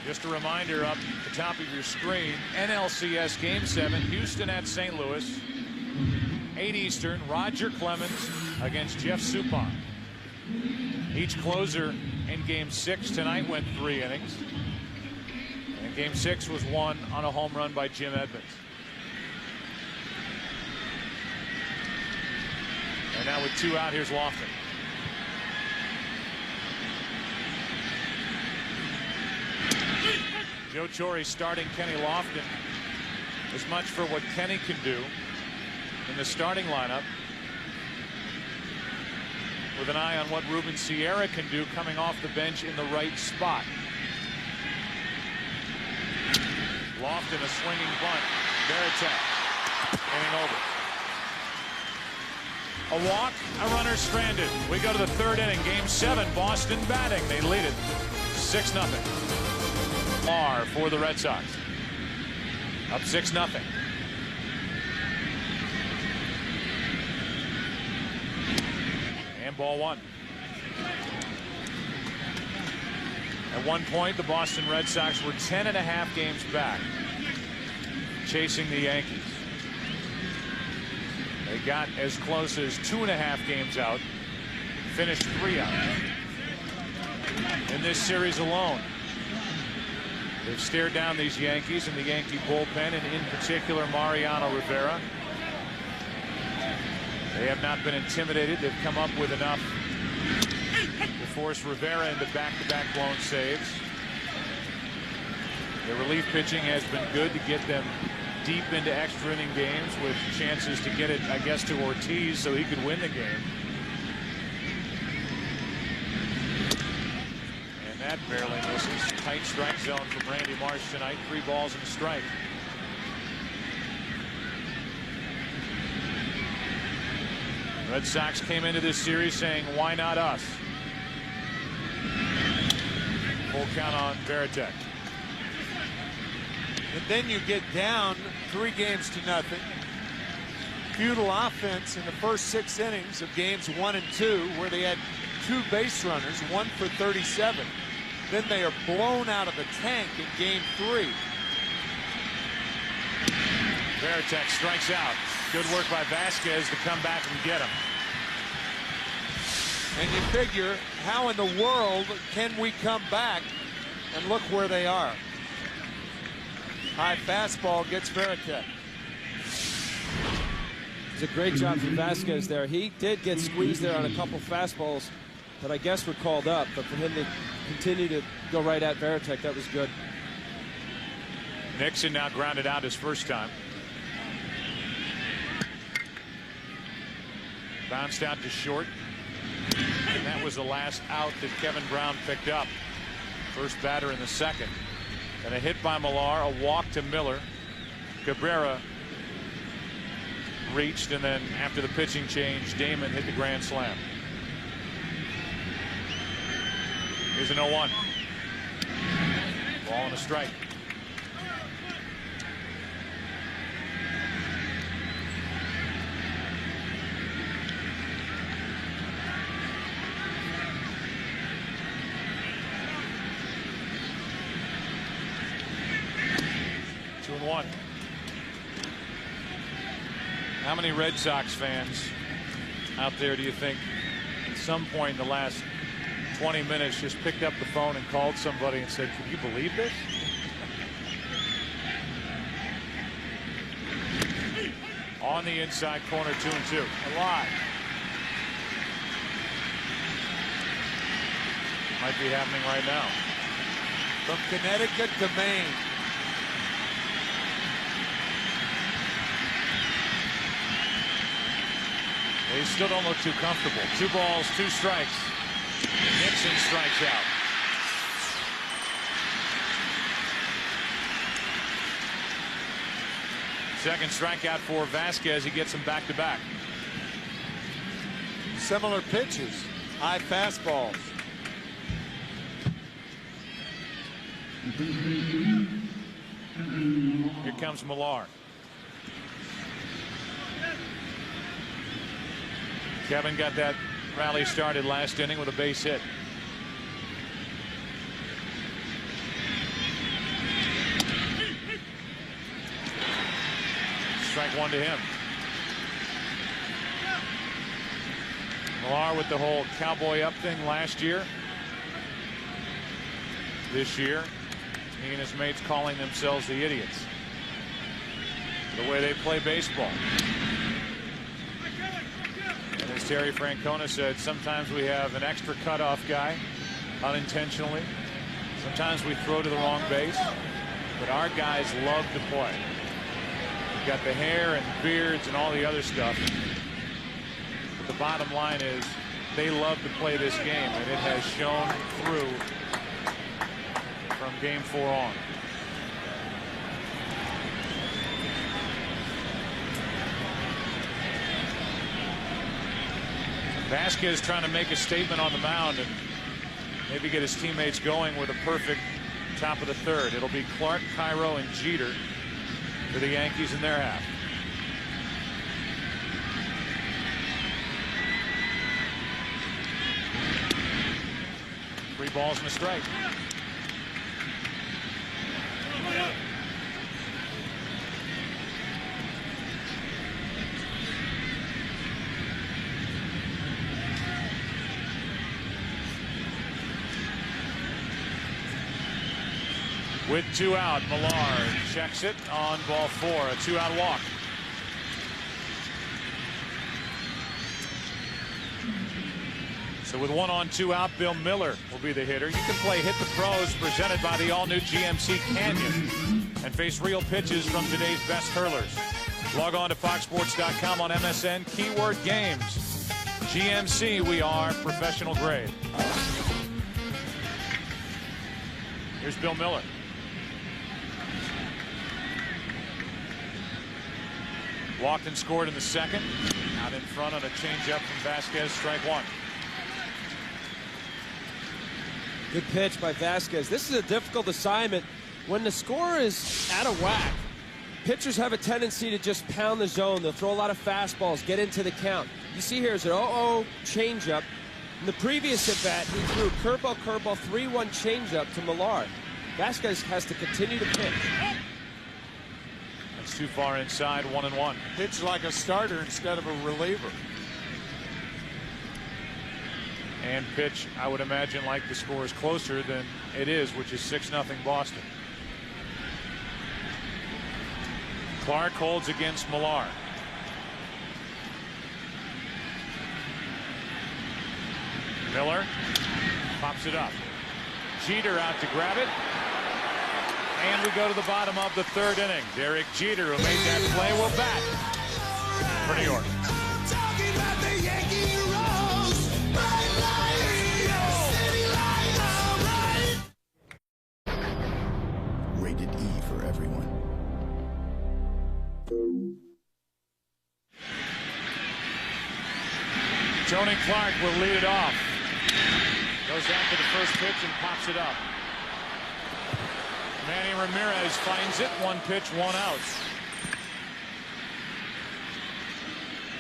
Speaker 1: Just a reminder up at the top of your screen, NLCS Game 7, Houston at St. Louis, 8 Eastern, Roger Clemens against Jeff Suppan. Each closer in Game 6 tonight went 3 innings. And Game 6 was won on a home run by Jim Edmonds. And now with 2 out, here's Lofton. Joe Torre starting Kenny Lofton. As much for what Kenny can do in the starting lineup, with an eye on what Ruben Sierra can do coming off the bench in the right spot. Lofton, a swinging bunt. Varitek inning over. A walk, a runner stranded. We go to the 3rd inning. Game 7, Boston batting. They lead it 6-0. R for the Red Sox. Up 6-0. And ball 1. At one point, the Boston Red Sox were 10.5 games back, chasing the Yankees. They got as close as 2.5 games out, finished 3 out. In this series alone, they've stared down these Yankees and the Yankee bullpen, and in particular Mariano Rivera. They have not been intimidated. They've come up with enough to force Rivera into back-to-back blown saves. Their relief pitching has been good to get them deep into extra inning games with chances to get it, I guess, to Ortiz so he could win the game. That barely misses. Tight strike zone from Randy Marsh tonight. 3 balls and a strike. Red Sox came into this series saying, why not us? Full count on Varitek.
Speaker 2: And then you get down 3 games to nothing. Futile offense in the first 6 innings of games 1 and 2, where they had 2 base runners, 1 for 37. Then they are blown out of the tank in Game 3.
Speaker 1: Varitek strikes out. Good work by Vasquez to come back and get him.
Speaker 2: And you figure, how in the world can we come back? And look where they are. High fastball gets Varitek.
Speaker 3: It's a great job from Vasquez there. He did get squeezed there on a couple fastballs that I guess were called up, but for him to continue to go right at Varitek, that was good.
Speaker 1: Nixon now grounded out his first time. Bounced out to short. And that was the last out that Kevin Brown picked up. First batter in the second. And a hit by Millar, a walk to Miller. Cabrera reached, and then after the pitching change, Damon hit the grand slam. Here's an 0-1. Ball and a strike. Two and one. How many Red Sox fans out there do you think at some point in the last 20 minutes just picked up the phone and called somebody and said, "Can you believe this?" On the inside corner, 2-2. A lot. Might be happening right now.
Speaker 2: From Connecticut to Maine.
Speaker 1: They still don't look too comfortable. 2 balls, 2 strikes. Nixon strikes out. Second strikeout for Vasquez. He gets him back to back.
Speaker 2: Similar pitches. High fastballs.
Speaker 1: Here comes Millar. Kevin got that rally started last inning with a base hit. Strike 1 to him. Millar with the whole cowboy up thing last year. This year, he and his mates calling themselves the idiots. The way they play baseball. And as Terry Francona said, sometimes we have an extra cutoff guy unintentionally. Sometimes we throw to the wrong base. But our guys love to play. We've got the hair and beards and all the other stuff. But the bottom line is they love to play this game, and it has shown through from game 4 on. Vasquez trying to make a statement on the mound and maybe get his teammates going with a perfect top of the third. It'll be Clark, Cairo, and Jeter for the Yankees in their half. Three balls and a strike. With 2 out, Millar checks it on ball 4, a 2-out walk. So with 1 on, 2 out, Bill Miller will be the hitter. You can play Hit the Pros, presented by the all-new GMC Canyon, and face real pitches from today's best hurlers. Log on to foxsports.com on MSN, keyword games. GMC, we are professional grade. Here's Bill Miller. Walked and scored in the second. Out in front on a changeup from Vasquez, strike 1.
Speaker 3: Good pitch by Vasquez. This is a difficult assignment. When the score is out of whack, pitchers have a tendency to just pound the zone. They'll throw a lot of fastballs, get into the count. You see here is an 0-0 changeup. In the previous at bat, he threw curveball, 3-1 changeup to Millar. Vasquez has to continue to pitch.
Speaker 1: That's too far inside, 1-1.
Speaker 2: Pitch like a starter instead of a reliever.
Speaker 1: And pitch, I would imagine, like the score is closer than it is, which is 6-0 Boston. Clark holds against Millar. Miller pops it up. Jeter out to grab it. And we go to the bottom of the 3rd inning. Derek Jeter, who made that play, will bat for New York. Tony Clark will lead it off. Goes after the first pitch and pops it up. Manny Ramirez finds it. 1 pitch, 1 out.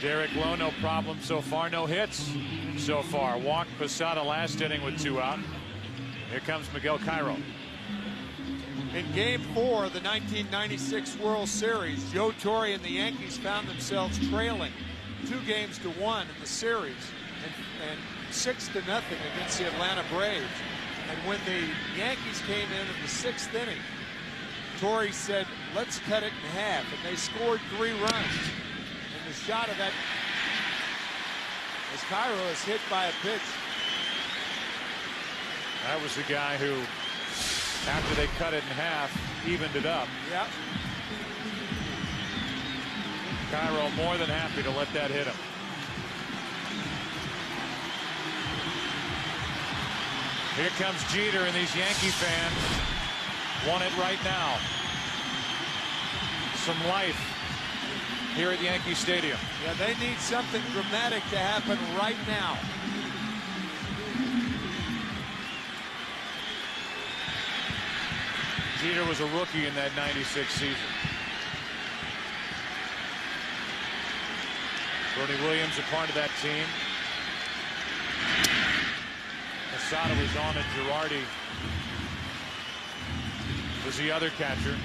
Speaker 1: Derek Lowe, no problem so far. No hits so far. Walked Posada last inning with 2 out. Here comes Miguel Cairo.
Speaker 2: In Game 4 of the 1996 World Series, Joe Torre and the Yankees found themselves trailing 2-1 in the series and 6-0 against the Atlanta Braves. And when the Yankees came in the 6th inning, Torre said, let's cut it in half. And they scored 3 runs. And the shot of that, as Cairo is hit by a pitch.
Speaker 1: That was the guy who, after they cut it in half, evened it up.
Speaker 2: Yep.
Speaker 1: Cairo more than happy to let that hit him. Here comes Jeter, and these Yankee fans want it right now. Some life here at Yankee Stadium.
Speaker 2: Yeah, they need something dramatic to happen right now.
Speaker 1: Jeter was a rookie in that '96 season. Bernie Williams a part of that team. Posada was on it. Girardi was the other catcher.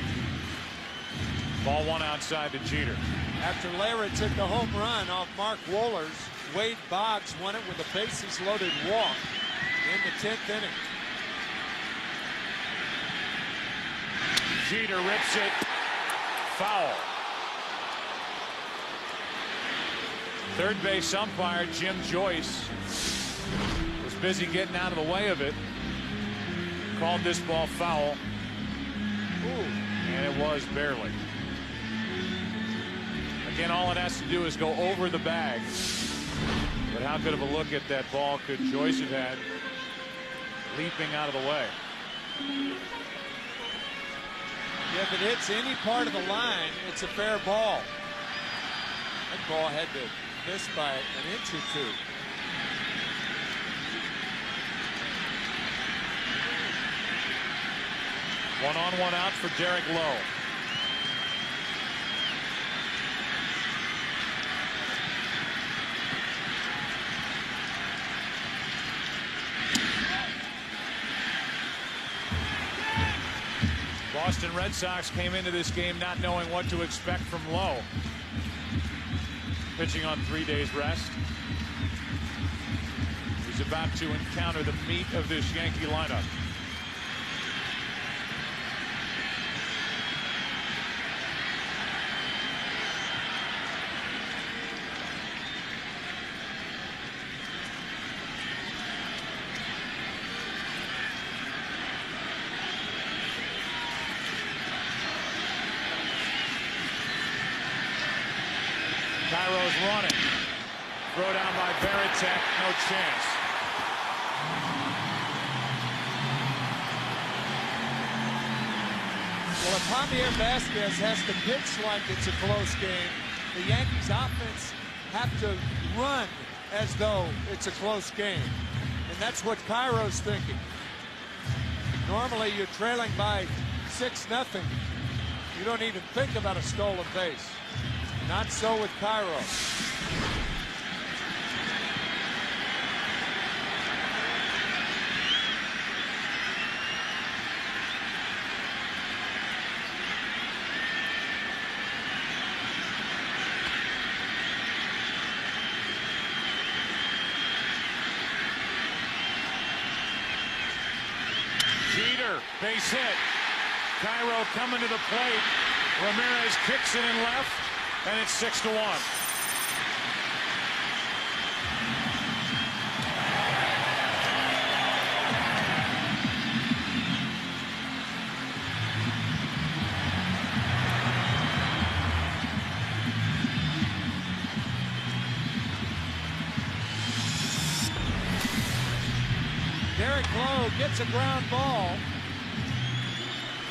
Speaker 1: Ball 1 outside to Jeter.
Speaker 2: After Lara took the home run off Mark Wohlers, Wade Boggs won it with a bases loaded walk in the 10th inning.
Speaker 1: Jeter rips it. Foul. Third base umpire Jim Joyce was busy getting out of the way of it. Called this ball foul. Ooh. And it was barely. Again, all it has to do is go over the bag. But how good of a look at that ball could Joyce have had leaping out of the way?
Speaker 2: Yeah, if it hits any part of the line, it's a fair ball. That ball had to miss by 1 inch or 2.
Speaker 1: One on, 1 out for Derek Lowe. Boston Red Sox came into this game not knowing what to expect from Lowe. Pitching on 3 days rest. He's about to encounter the meat of this Yankee lineup. Cairo's running. Throw down by Varitek. No chance.
Speaker 2: Well, if Javier Vasquez has to pitch like it's a close game, the Yankees offense have to run as though it's a close game. And that's what Cairo's thinking. Normally you're trailing by 6-0. You don't even think about a stolen base. Not so with Cairo.
Speaker 1: Jeter, base hit. Cairo coming to the plate. Ramirez kicks it in left. And it's 6-1.
Speaker 2: Derek Lowe gets a ground ball,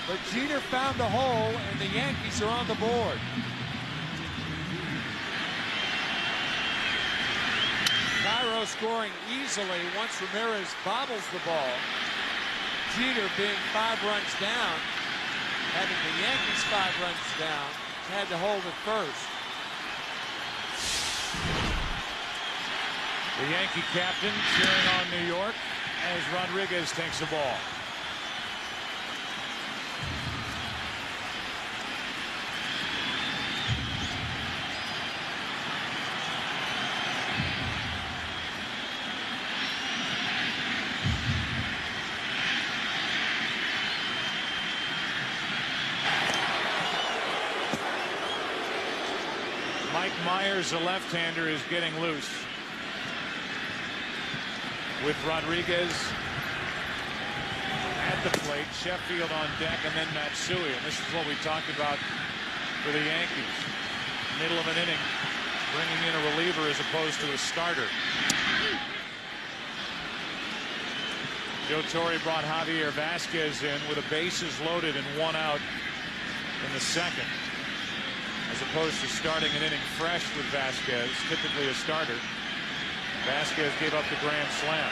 Speaker 2: but Jeter found a hole, and the Yankees are on the board. Cairo scoring easily once Ramirez bobbles the ball. Jeter being 5 runs down, having the Yankees 5 runs down, had to hold it first.
Speaker 1: The Yankee captain cheering on New York as Rodriguez takes the ball. Mike Myers, the left-hander, is getting loose with Rodriguez at the plate, Sheffield on deck, and then Matsui. And this is what we talked about for the Yankees. Middle of an inning, bringing in a reliever as opposed to a starter. Joe Torre brought Javier Vasquez in with the bases loaded and 1 out in the second, as opposed to starting an inning fresh with Vasquez, typically a starter. Vasquez gave up the grand slam.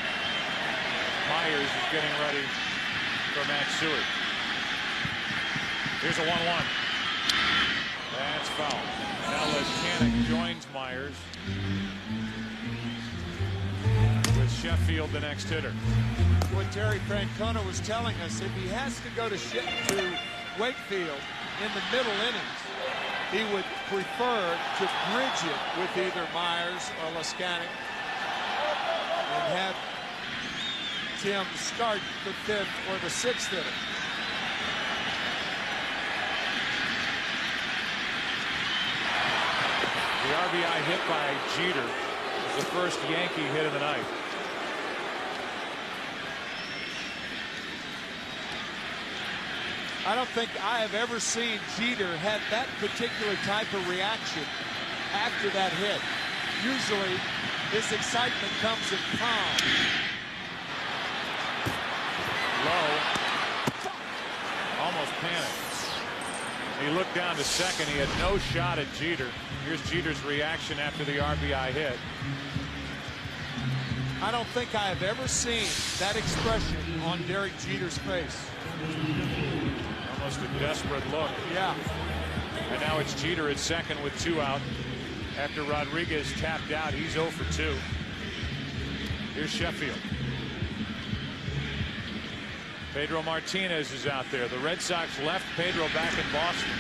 Speaker 1: Myers is getting ready for Matsui. Here's a 1-1. That's foul. Now Leskanic joins Myers with Sheffield, the next hitter.
Speaker 2: What Terry Francona was telling us, if he has to go to Wakefield in the middle innings, he would prefer to bridge it with either Myers or Leskanic and have Tim start the 5th or the 6th inning.
Speaker 1: The RBI hit by Jeter is the first Yankee hit of the night.
Speaker 2: I don't think I have ever seen Jeter have that particular type of reaction after that hit. Usually his excitement comes in calm.
Speaker 1: Low. Almost panicked. He looked down to second. He had no shot at Jeter. Here's Jeter's reaction after the RBI hit.
Speaker 2: I don't think I have ever seen that expression on Derek Jeter's face.
Speaker 1: Almost a desperate look.
Speaker 2: Yeah.
Speaker 1: And now it's Jeter at second with 2 out. After Rodriguez tapped out, he's 0 for 2. Here's Sheffield. Pedro Martinez is out there. The Red Sox left Pedro back in Boston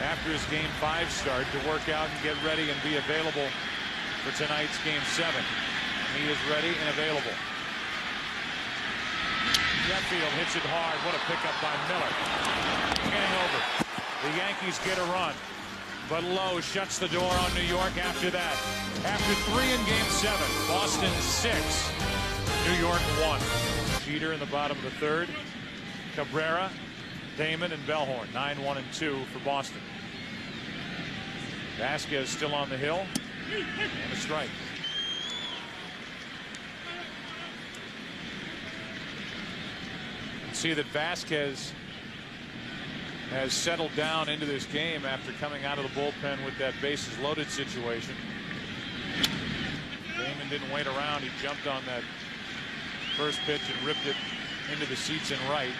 Speaker 1: after his Game 5 start to work out and get ready and be available for tonight's Game 7. He is ready and available. Sheffield hits it hard. What a pickup by Miller. Getting over. The Yankees get a run, but Lowe shuts the door on New York after that. After 3 in Game 7, Boston 6, New York 1. Jeter in the bottom of the 3rd. Cabrera, Damon, and Bellhorn. 9-1 and 2 for Boston. Vasquez still on the hill, and a strike. See that Vasquez has settled down into this game after coming out of the bullpen with that bases loaded situation. Damon didn't wait around. He jumped on that first pitch and ripped it into the seats in right.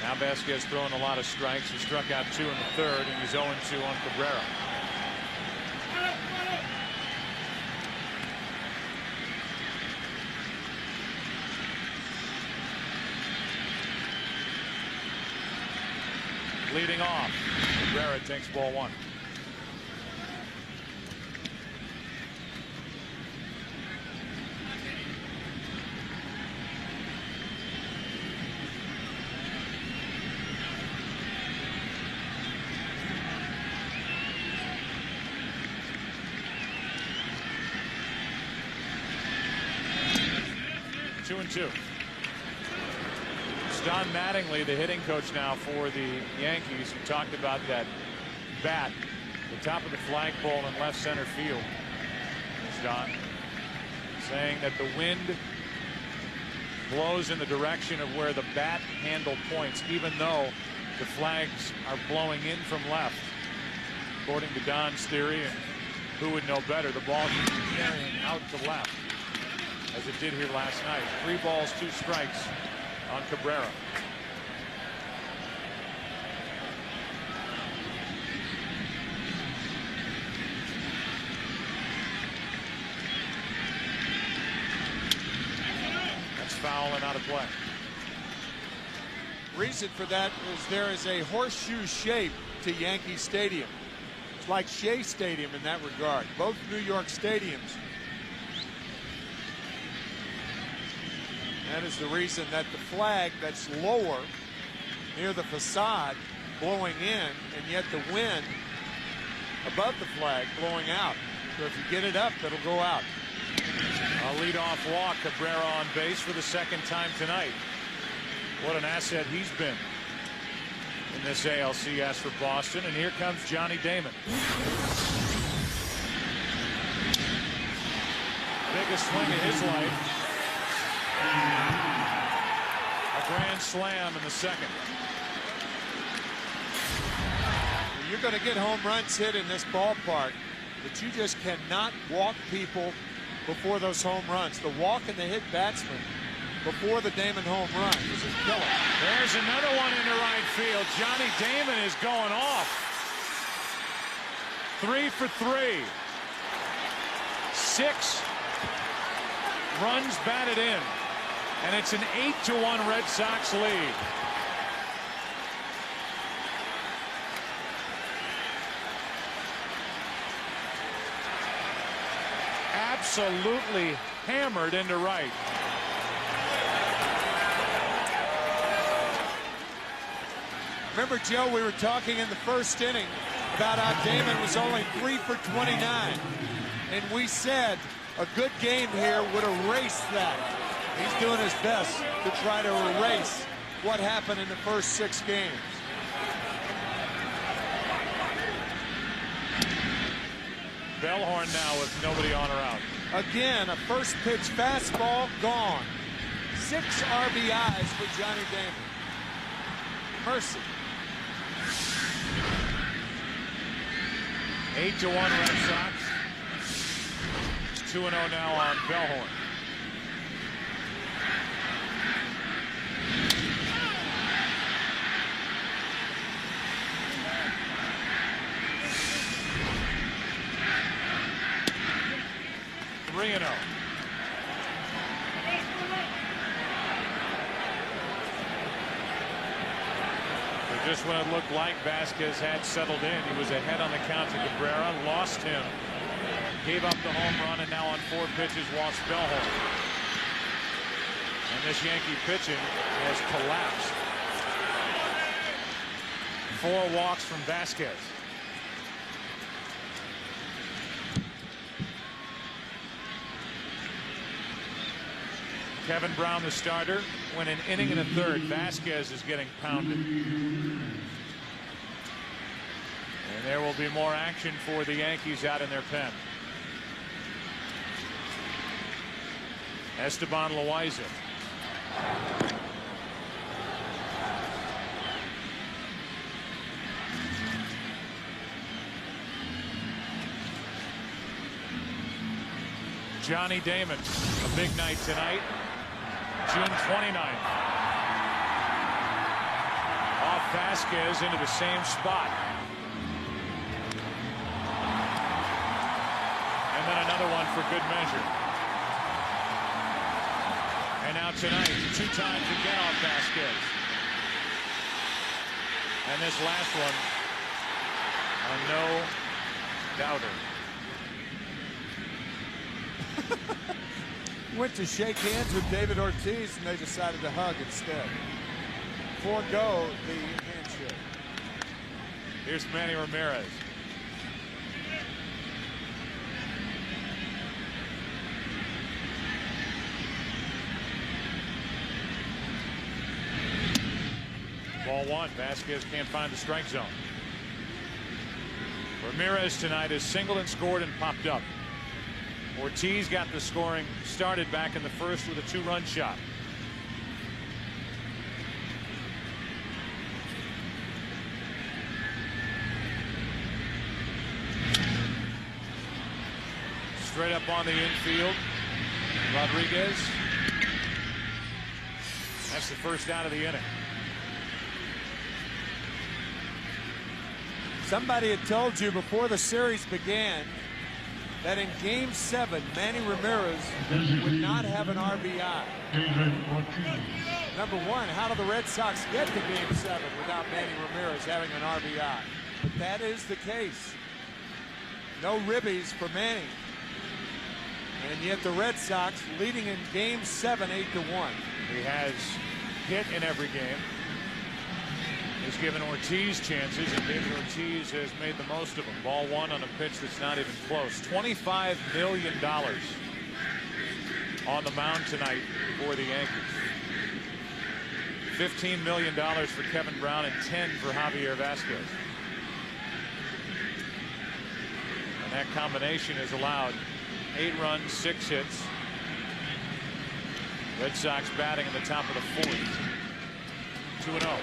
Speaker 1: Now Vasquez throwing a lot of strikes. He struck out 2 in the 3rd, and he's 0-2 on Cabrera. Leading off, Cabrera takes ball 1. Two and 2. Don Mattingly, the hitting coach now for the Yankees, who talked about that bat, the top of the flagpole in left center field. It's Don saying that the wind blows in the direction of where the bat handle points, even though the flags are blowing in from left, according to Don's theory. And who would know better? The ball keeps carrying out to left, as it did here last night. 3 balls, 2 strikes on Cabrera. That's foul and out of play.
Speaker 2: Reason for that is there is a horseshoe shape to Yankee Stadium. It's like Shea Stadium in that regard. Both New York stadiums. That is the reason that the flag that's lower near the facade blowing in, and yet the wind above the flag blowing out. So if you get it up, it'll go out.
Speaker 1: A leadoff walk. Cabrera on base for the 2nd time tonight. What an asset he's been in this ALCS for Boston. And here comes Johnny Damon. Biggest swing of his life. A grand slam in the 2nd.
Speaker 2: You're going to get home runs hit in this ballpark, but you just cannot walk people before those home runs. The walk and the hit batsman before the Damon home run is a killer.
Speaker 1: There's another one into right field. Johnny Damon is going off. 3 for 3. 6 runs batted in, and it's an 8-1 Red Sox lead. Absolutely hammered into right.
Speaker 2: Remember, Joe, we were talking in the 1st inning about how Damon was only 3 for 29. And we said a good game here would erase that. He's doing his best to try to erase what happened in the first 6 games.
Speaker 1: Bellhorn now with nobody on or out.
Speaker 2: Again, a first pitch fastball gone. 6 RBIs for Johnny Damon. Mercy.
Speaker 1: 8-1 Red Sox. 2-0 now on Bellhorn. Just when it looked like Vasquez had settled in, he was ahead on the count to Cabrera, lost him, gave up the home run, and now on 4 pitches walks Bellhorn. And this Yankee pitching has collapsed. 4 walks from Vasquez. Kevin Brown, the starter, went an inning and a third. Vasquez is getting pounded. And there will be more action for the Yankees out in their pen. Esteban Loaiza. Johnny Damon, a big night tonight. June 29th. Off Vasquez into the same spot. And then another one for good measure. And now tonight, 2 times again off Vasquez. And this last one, a no-doubter.
Speaker 2: Went to shake hands with David Ortiz, and they decided to hug instead. Forego the handshake.
Speaker 1: Here's Manny Ramirez. Ball 1. Vasquez can't find the strike zone. Ramirez tonight has singled and scored and popped up. Ortiz got the scoring started back in the first with a 2-run shot. Straight up on the infield. Rodriguez. That's the first out of the inning.
Speaker 2: Somebody had told you before the series began that in Game 7, Manny Ramirez would not have an RBI. Number one, how do the Red Sox get to Game 7 without Manny Ramirez having an RBI? But that is the case. No ribbies for Manny. And yet the Red Sox leading in Game 7, 8-1.
Speaker 1: He has hit in every game. He's given Ortiz chances, and David Ortiz has made the most of them. Ball one on a pitch that's not even close. $25 million on the mound tonight for the Yankees. $15 million for Kevin Brown and $10 for Javier Vasquez. And that combination has allowed 8 runs, 6 hits. Red Sox batting in the top of the 4th. 2-0.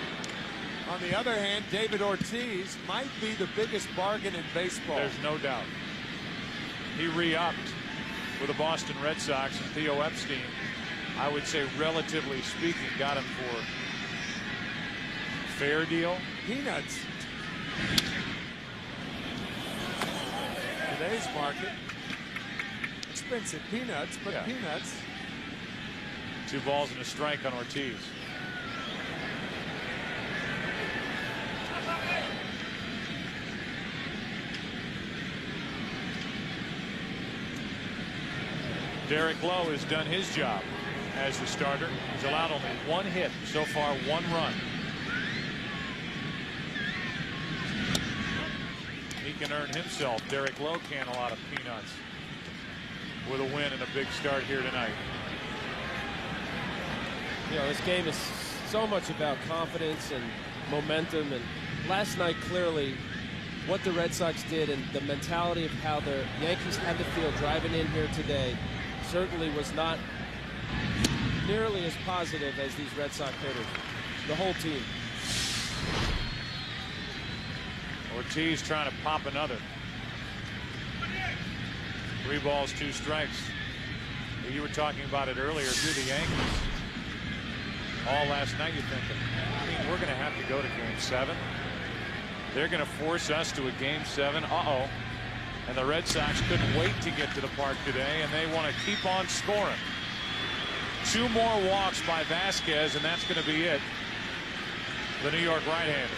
Speaker 2: On the other hand, David Ortiz might be the biggest bargain in baseball.
Speaker 1: There's no doubt. He re-upped with the Boston Red Sox, and Theo Epstein, I would say, relatively speaking, got him for a fair deal.
Speaker 2: Peanuts. Today's market. Expensive peanuts, but
Speaker 1: yeah.
Speaker 2: Peanuts.
Speaker 1: 2 balls and a strike on Ortiz. Derek Lowe has done his job as the starter. He's allowed only 1 hit so far, 1 run. He can earn himself, Derek Lowe can, a lot of peanuts with a win and a big start here tonight.
Speaker 3: You know, this game is so much about confidence and momentum, and last night clearly what the Red Sox did and the mentality of how the Yankees had to feel driving in here today certainly was not nearly as positive as these Red Sox hitters. The whole team.
Speaker 1: Ortiz trying to pop another. 3 balls, 2 strikes. You were talking about it earlier too, the Yankees. All last night you're thinking, I mean, we're going to have to go to Game 7. They're going to force us to a Game 7. Uh-oh. And the Red Sox couldn't wait to get to the park today, and they want to keep on scoring. 2 more walks by Vasquez, and that's going to be it. The New York right-hander.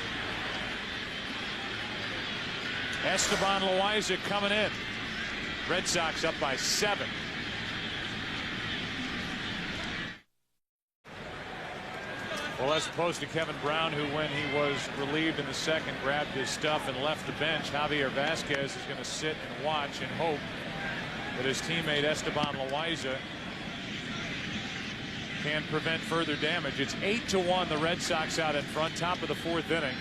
Speaker 1: Esteban Loaiza coming in. Red Sox up by 7. Well, as opposed to Kevin Brown, who, when he was relieved in the second, grabbed his stuff and left the bench, Javier Vasquez is going to sit and watch and hope that his teammate Esteban Loaiza can prevent further damage. It's 8-1, the Red Sox out in front, top of the 4th inning.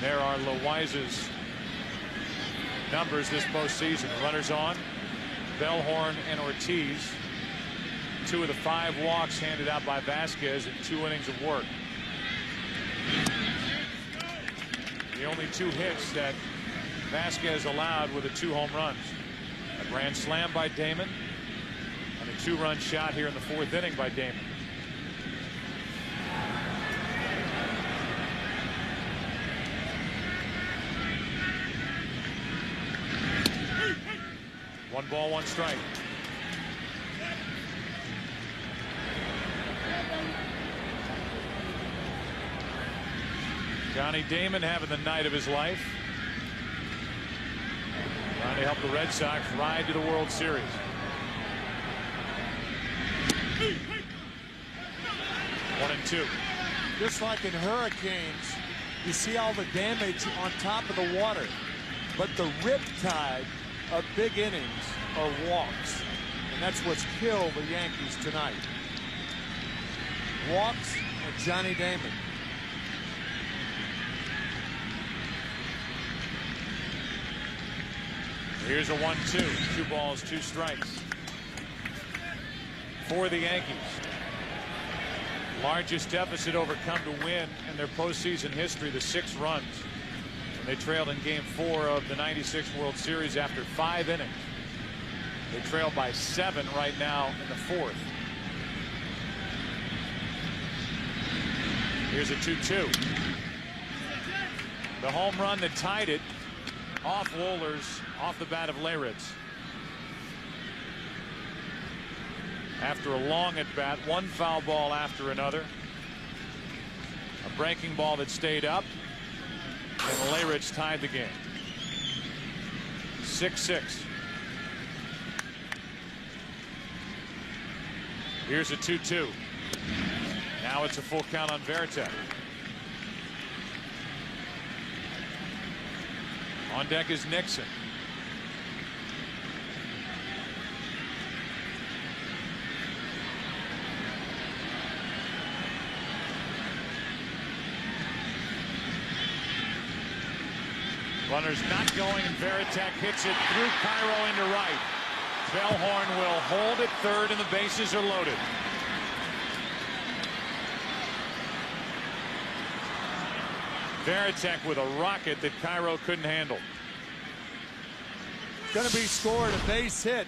Speaker 1: There are Loaiza's numbers this postseason. Runners on, Bellhorn and Ortiz. 2 of the 5 walks handed out by Vasquez in 2 innings of work. The only 2 hits that Vasquez allowed were the 2 home runs. A grand slam by Damon and a 2-run shot here in the 4th inning by Damon. One ball, 1 strike. Johnny Damon having the night of his life. Trying to help the Red Sox ride to the World Series. One and 2.
Speaker 2: Just like in hurricanes, you see all the damage on top of the water. But the riptide of big innings are walks. And that's what's killed the Yankees tonight. Walks and Johnny Damon.
Speaker 1: Here's a 1-2. 2 balls, 2 strikes for the Yankees. Largest deficit overcome to win in their postseason history, the 6 runs. And they trailed in Game 4 of the '96 World Series after 5 innings. They trail by 7 right now in the 4th. Here's a 2-2. The home run that tied it off Wohlers, off the bat of Leyritz. After a long at bat, one foul ball after another. A breaking ball that stayed up, and Leyritz tied the game. 6-6. Here's a 2-2. Now it's a full count on Veritek. On deck is Nixon. Runner's not going, and Veritek hits it through Cairo into right. Bellhorn will hold at third, and the bases are loaded. Veritek with a rocket that Cairo couldn't handle.
Speaker 2: Going to be scored, a base hit.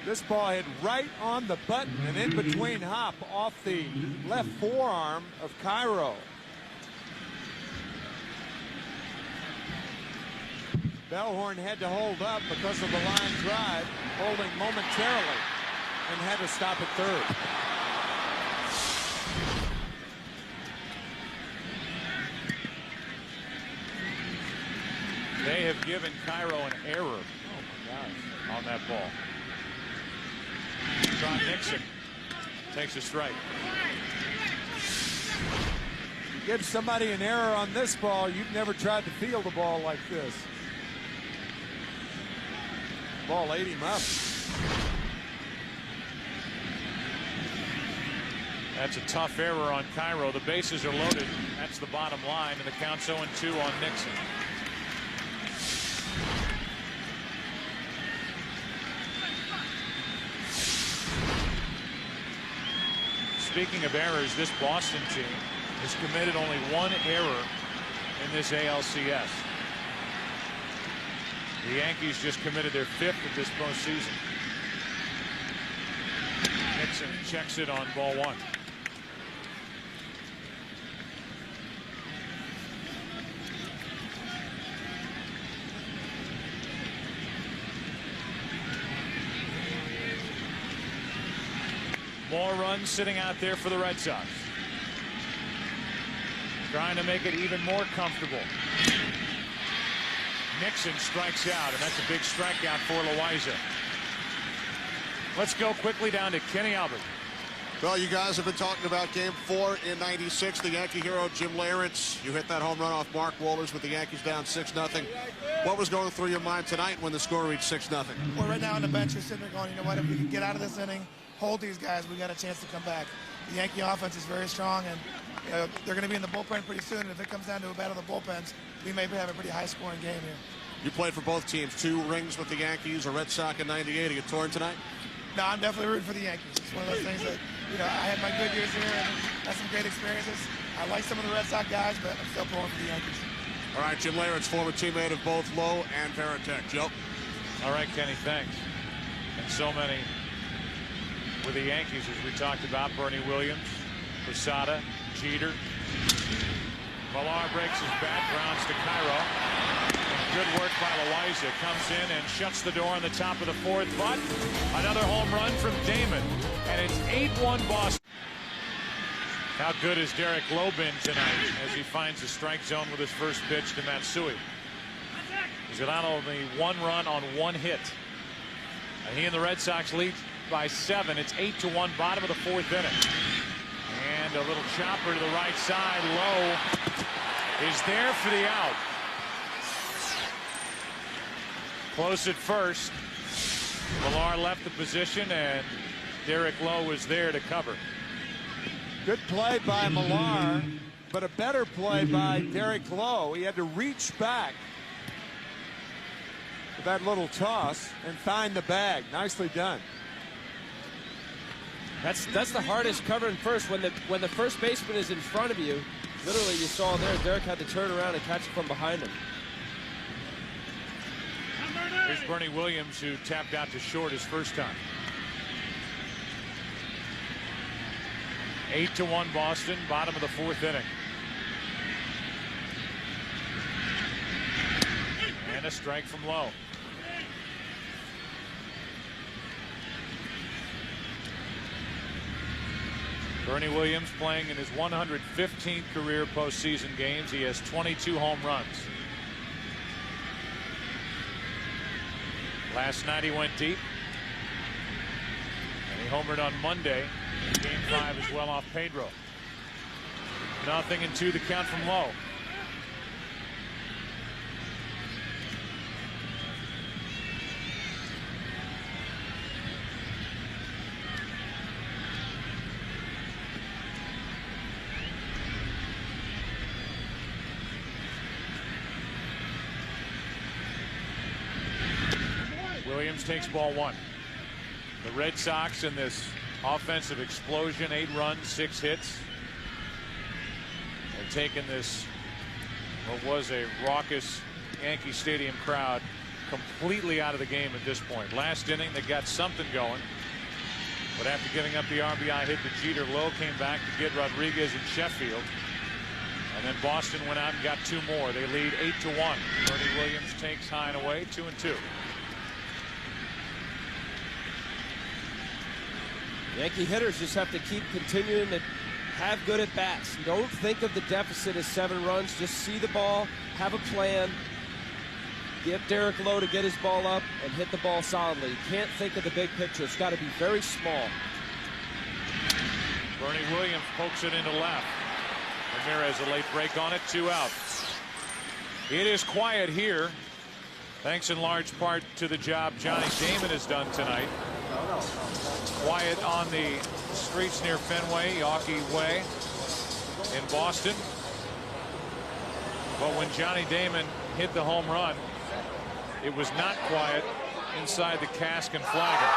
Speaker 2: This ball hit right on the button and in between hop off the left forearm of Cairo. Bellhorn had to hold up because of the line drive, holding momentarily, and had to stop at third.
Speaker 1: They have given Cairo an error. Oh my gosh, on that ball. John Nixon takes a strike.
Speaker 2: You give somebody an error on this ball, you've never tried to field a ball like this. Ball ate him up.
Speaker 1: That's a tough error on Cairo. The bases are loaded. That's the bottom line, and the count's 0-2 on Nixon. Speaking of errors, this Boston team has committed only one error in this ALCS. The Yankees just committed their 5th at this postseason. Nixon checks it on ball 1. More runs sitting out there for the Red Sox. Trying to make it even more comfortable. Nixon strikes out, and that's a big strikeout for Loaiza. Let's go quickly down to Kenny Albert.
Speaker 4: Well, you guys have been talking about Game 4 in '96. The Yankee hero Jim Leyritz. You hit that home run off Mark Wohlers with the Yankees down 6-0. What was going through your mind tonight when the score reached 6-0?
Speaker 5: Well, right now on the bench, you're sitting there going, you know what, if we can get out of this inning, hold these guys, we got a chance to come back. The Yankee offense is very strong, and they're going to be in the bullpen pretty soon. And if it comes down to a battle of the bullpens, we may have a pretty high-scoring game here.
Speaker 4: You played for both teams, 2 rings with the Yankees, a Red Sox in '98. Are you torn tonight?
Speaker 5: No, I'm definitely rooting for the Yankees. It's one of those things that, I had my good years here and had some great experiences. I like some of the Red Sox guys, but I'm still pulling for the Yankees.
Speaker 4: All right, Jim Leyritz, former teammate of both Lowe and Veritek. Joe. All
Speaker 1: right, Kenny, thanks. And so many with the Yankees, as we talked about. Bernie Williams, Posada, Jeter. Millar breaks his bat, grounds to Cairo. Good work by Loaiza. Comes in and shuts the door on the top of the 4th. But another home run from Damon, and it's 8-1 Boston. How good has Derek Lowe been tonight as he finds the strike zone with his first pitch to Matsui? He's got only 1 run on 1 hit. And he and the Red Sox lead by 7. It's 8-1, bottom of the 4th inning. And a little chopper to the right side. Lowe is there for the out. Close at first. Millar left the position, and Derek Lowe was there to cover.
Speaker 2: Good play by Millar, but a better play by Derek Lowe. He had to reach back with that little toss and find the bag. Nicely done.
Speaker 3: That's the hardest covering first. When the first baseman is in front of you, literally you saw there, Derek had to turn around and catch it from behind him.
Speaker 1: Here's Bernie Williams, who tapped out to short his first time. 8-1 Boston, bottom of the fourth inning. And a strike from Lowe. Bernie Williams playing in his 115th career postseason games. He has 22 home runs. Last night he went deep. And he homered on Monday in Game 5 as well off Pedro. 0-2 the count from Lowe. Williams takes ball one. The Red Sox in this offensive explosion, 8 runs, 6 hits. They've taken this, what was a raucous Yankee Stadium crowd, completely out of the game at this point. Last inning, they got something going. But after giving up the RBI hit to Jeter, Lowe came back to get Rodriguez and Sheffield. And then Boston went out and got 2 more. They lead 8-1. Bernie Williams takes high and away, 2-2.
Speaker 3: Yankee hitters just have to keep continuing to have good at bats. Don't think of the deficit as 7 runs. Just see the ball, have a plan, get Derek Lowe to get his ball up and hit the ball solidly. You can't think of the big picture. It's got to be very small.
Speaker 1: Bernie Williams pokes it into left. Ramirez a late break on it, 2 out. It is quiet here, thanks in large part to the job Johnny Damon has done tonight. Quiet on the streets near Fenway, Yawkey Way in Boston. But when Johnny Damon hit the home run, it was not quiet inside the cask and flagon.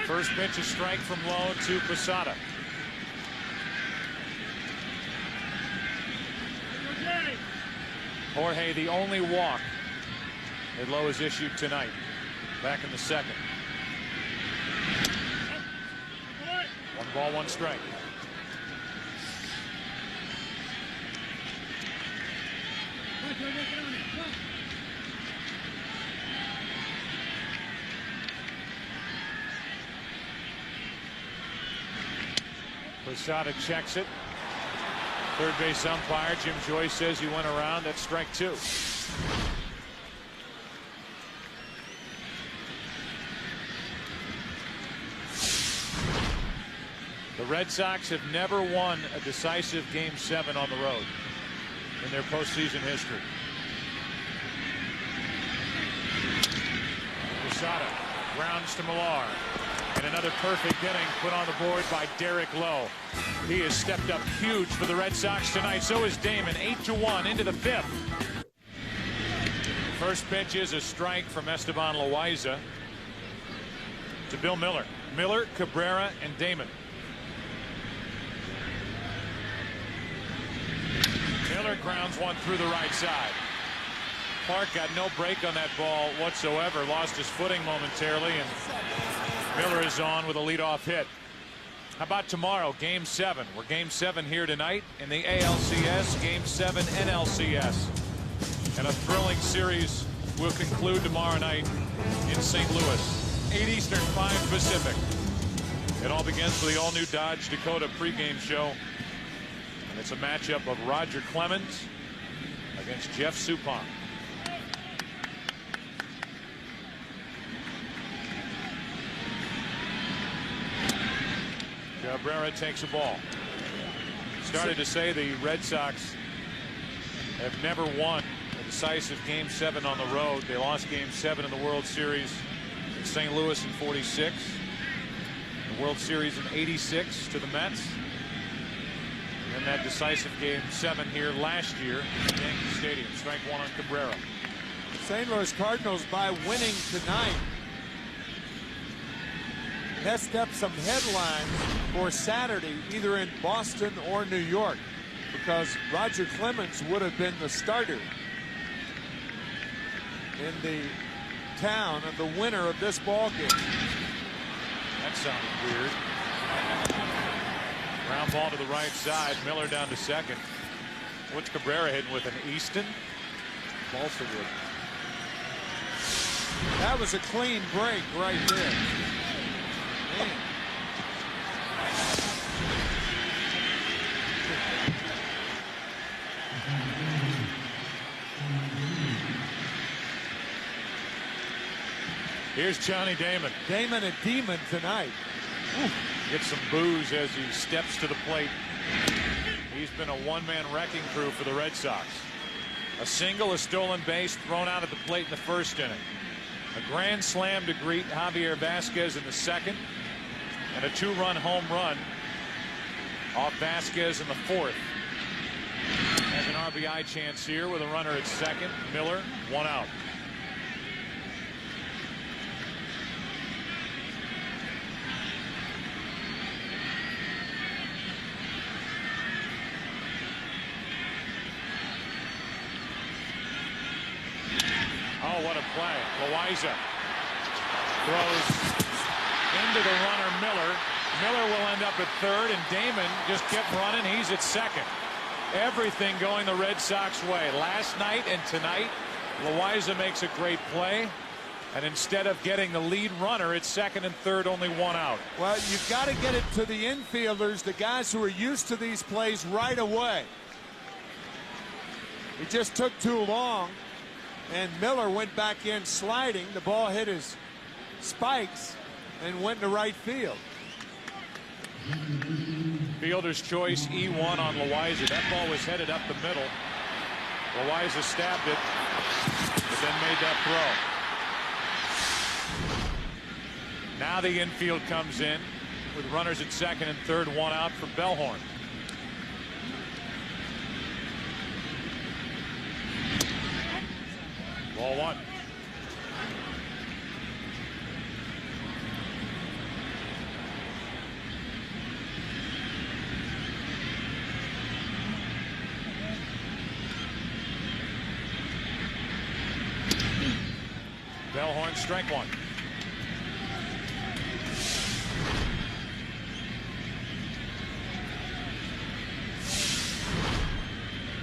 Speaker 1: First pitch, a strike from Lowe to Posada. Jorge, the only walk that Lowe has issued tonight, back in the second. 1 ball, 1 strike. Posada checks it. Third base umpire Jim Joyce says he went around. That's strike 2. The Red Sox have never won a decisive Game 7 on the road in their postseason history. Posada grounds to Millar. And another perfect inning put on the board by Derek Lowe. He has stepped up huge for the Red Sox tonight. So is Damon. 8-1 into the 5th. First pitch is a strike from Esteban Loaiza to Bill Miller. Miller, Cabrera, and Damon. Miller grounds one through the right side. Park got no break on that ball whatsoever. Lost his footing momentarily, and Miller is on with a leadoff hit. How about tomorrow, Game 7? We're Game 7 here tonight in the ALCS, Game 7 NLCS. And a thrilling series will conclude tomorrow night in St. Louis. 8 Eastern, 5 Pacific. It all begins with the all-new Dodge Dakota pregame show. And it's a matchup of Roger Clemens against Jeff Suppan. Cabrera takes a ball. Started to say the Red Sox have never won a decisive Game 7 on the road. They lost Game 7 in the World Series in St. Louis in '46. The World Series in '86 to the Mets. And then that decisive Game 7 here last year at Yankee Stadium. Strike 1 on Cabrera.
Speaker 2: The St. Louis Cardinals, by winning tonight, messed up some headlines for Saturday, either in Boston or New York, because Roger Clemens would have been the starter in the town of the winner of this ball game.
Speaker 1: That sounded weird. Ground ball to the right side. Miller down to second. What's Cabrera hitting with, an Easton? Balsawood.
Speaker 2: That was a clean break right there. Man.
Speaker 1: Here's Johnny Damon.
Speaker 2: Damon a demon tonight.
Speaker 1: Ooh. Gets some boos as he steps to the plate. He's been a one-man wrecking crew for the Red Sox. A single, a stolen base thrown out at the plate in the first inning. A grand slam to greet Javier Vasquez in the second. And a two-run home run off Vasquez in the fourth. Has an RBI chance here with a runner at second. Miller, one out. Oh, what a play. Loaiza throws into the runner Miller. Miller will end up at third, and Damon just kept running. He's at second. Everything going the Red Sox way. Last night and tonight, Loaiza makes a great play. And instead of getting the lead runner at second and third, only one out.
Speaker 2: Well, you've got to get it to the infielders, the guys who are used to these plays, right away. It just took too long. And Miller went back in sliding. The ball hit his spikes and went to right field.
Speaker 1: Fielder's choice, E1 on Loaiza. That ball was headed up the middle. Loaiza stabbed it, but then made that throw. Now the infield comes in with runners at second and third, one out for Bellhorn. Ball one. Bellhorn, strike one.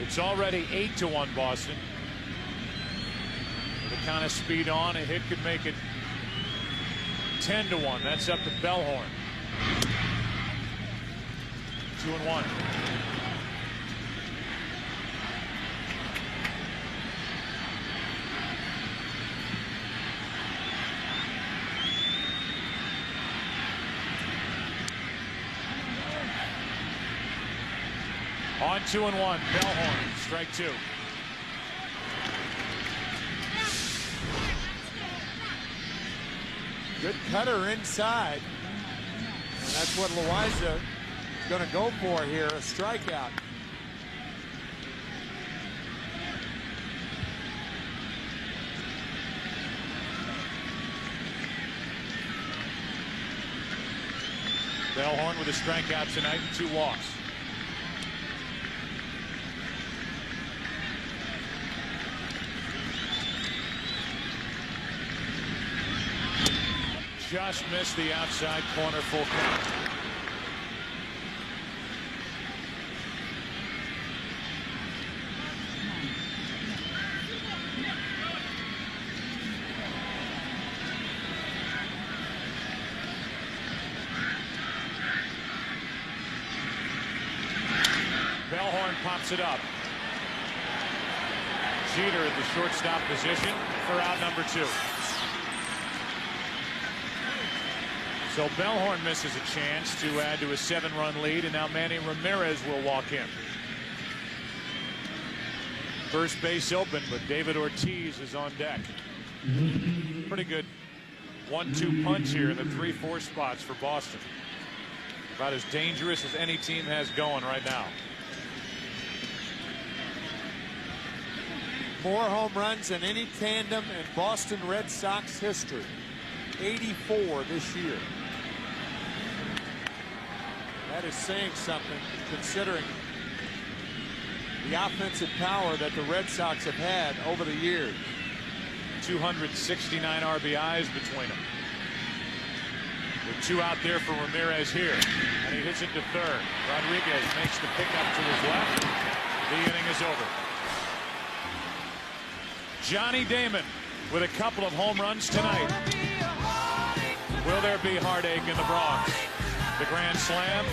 Speaker 1: It's already 8-1 Boston. With the kind of speed on, a hit could make it 10-1. That's up to Bellhorn. 2-1. On 2-1, Bellhorn, strike two.
Speaker 2: Good cutter inside. And that's what Loaiza is going to go for here, a strikeout.
Speaker 1: Bellhorn with a strikeout tonight and 2 walks. Just missed the outside corner, full count. Bellhorn pops it up. Jeter at the shortstop position for out number 2. So Bellhorn misses a chance to add to a 7-run lead, and now Manny Ramirez will walk in. First base open, but David Ortiz is on deck. Pretty good 1-2 punch here in the 3-4 spots for Boston. About as dangerous as any team has going right now.
Speaker 2: More home runs than any tandem in Boston Red Sox history. 84 this year. That is saying something, considering the offensive power that the Red Sox have had over the years.
Speaker 1: 269 RBIs between them. With 2 out there for Ramirez here, and he hits it to third. Rodriguez makes the pickup to his left. The inning is over. Johnny Damon with a couple of home runs tonight. Will there be heartache in the Bronx? The grand slam,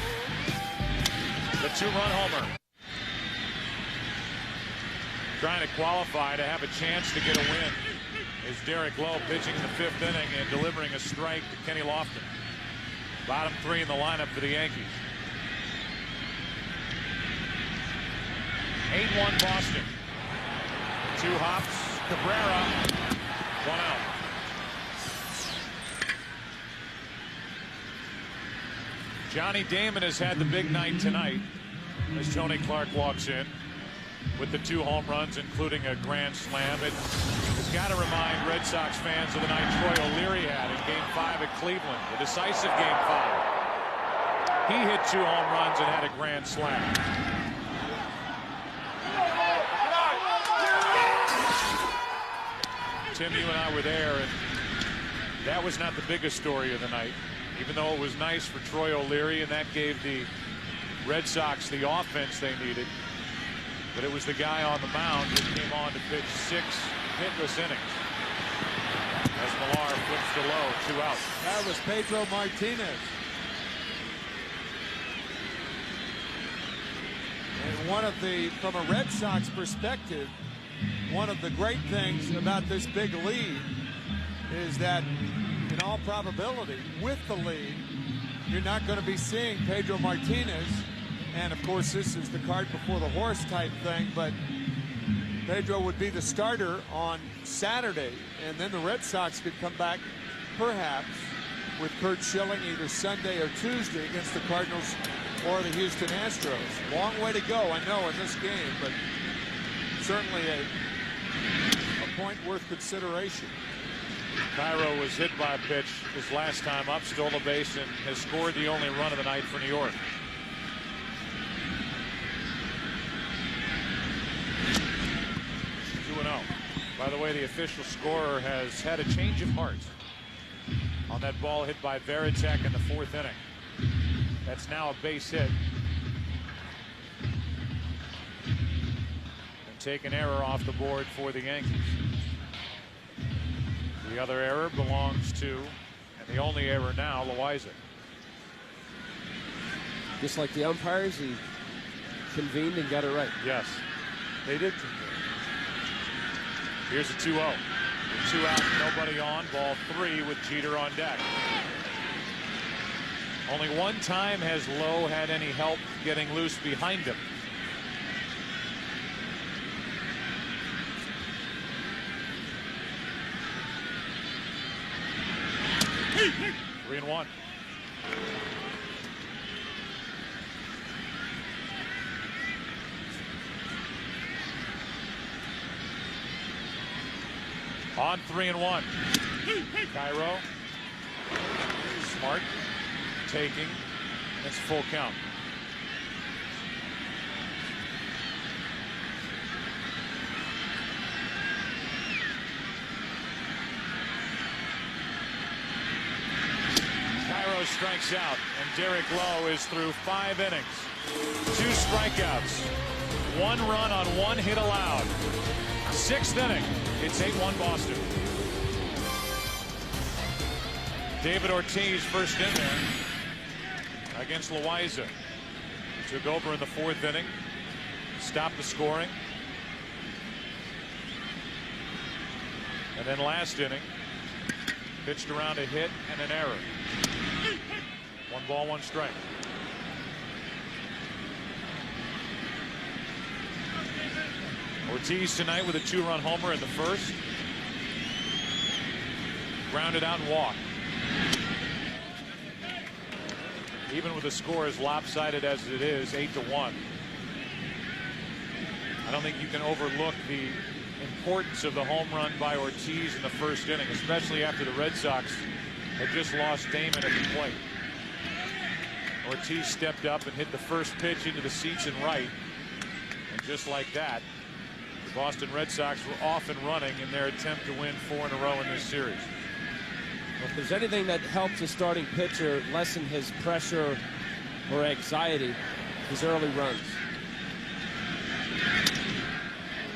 Speaker 1: the 2-run homer. Trying to qualify to have a chance to get a win is Derek Lowe, pitching in the 5th inning and delivering a strike to Kenny Lofton. Bottom 3 in the lineup for the Yankees. 8-1 Boston. 2 hops. Cabrera. 1 out. Johnny Damon has had the big night tonight as Tony Clark walks in with the 2 home runs, including a grand slam. It's got to remind Red Sox fans of the night Troy O'Leary had in Game 5 at Cleveland, the decisive Game 5. He hit 2 home runs and had a grand slam. Tim, you and I were there, and that was not the biggest story of the night, even though it was nice for Troy O'Leary, and that gave the Red Sox the offense they needed. But it was the guy on the mound who came on to pitch 6 hitless innings. As Millar flips to Lowe, 2 outs.
Speaker 2: That was Pedro Martinez. And from a Red Sox perspective, one of the great things about this big lead is that, in all probability, with the lead, you're not going to be seeing Pedro Martinez. And of course, this is the cart before the horse type thing, but Pedro would be the starter on Saturday, and then the Red Sox could come back perhaps with Curt Schilling either Sunday or Tuesday against the Cardinals or the Houston Astros. Long way to go, I know, in this game, but certainly a point worth consideration.
Speaker 1: Cairo was hit by a pitch his last time up, stole a base, and has scored the only run of the night for New York. 2-0. By the way, the official scorer has had a change of heart on that ball hit by Varitek in the 4th inning. That's now a base hit. And take an error off the board for the Yankees. The other error belongs to, and the only error now, Loaiza.
Speaker 3: Just like the umpires, he convened and got it right.
Speaker 1: Yes, they did convene. Here's a 2-0. 2 out, nobody on. Ball 3 with Jeter on deck. Only one time has Lowe had any help getting loose behind him. Three and one. On 3-1. Cairo. Smart. Taking. It's full count. Cairo strikes out, and Derek Lowe is through 5 innings. 2 strikeouts. 1 run on 1 hit allowed. 6th inning. It's 8-1 Boston. David Ortiz first in there against Loaiza. Took over in the 4th inning. Stopped the scoring. And then last inning, pitched around a hit and an error. 1 ball, 1 strike. Ortiz tonight with a 2-run homer in the 1st. Grounded out and walked. Even with the score as lopsided as it is, 8-1. I don't think you can overlook the importance of the home run by Ortiz in the 1st inning, especially after the Red Sox had just lost Damon at the plate. Ortiz stepped up and hit the first pitch into the seats and right. And just like that, the Boston Red Sox were off and running in their attempt to win 4 in a row in this series.
Speaker 3: Well, if there's anything that helps a starting pitcher lessen his pressure or anxiety, his early runs.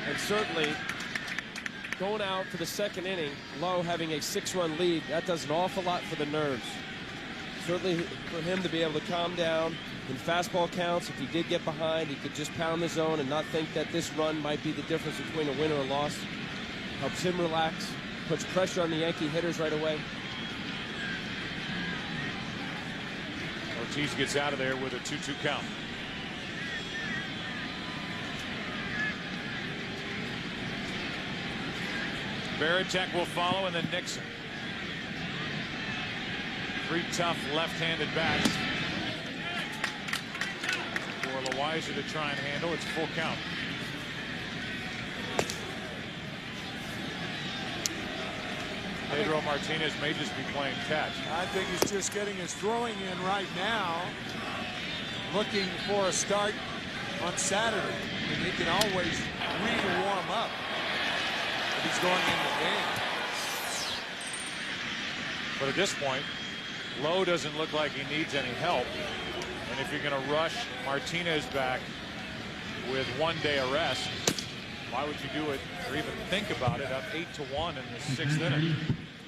Speaker 3: And certainly, going out for the second inning, Lowe having a 6-run lead, that does an awful lot for the nerves. Certainly for him to be able to calm down in fastball counts. If he did get behind, he could just pound the zone and not think that this run might be the difference between a win or a loss. Helps him relax, puts pressure on the Yankee hitters right away.
Speaker 1: Ortiz gets out of there with a 2-2 count. Veritek will follow, and then Nixon. 3 tough left-handed bats for Loaiza to try and handle. It's full count. Pedro Martinez may just be playing catch.
Speaker 2: I think he's just getting his throwing in right now, looking for a start on Saturday. And he can always re-warm up if he's going in the game.
Speaker 1: But at this point, Lowe doesn't look like he needs any help. And if you're going to rush Martinez back with 1-day arrest, why would you do it or even think about it up 8-1 in the 6th inning?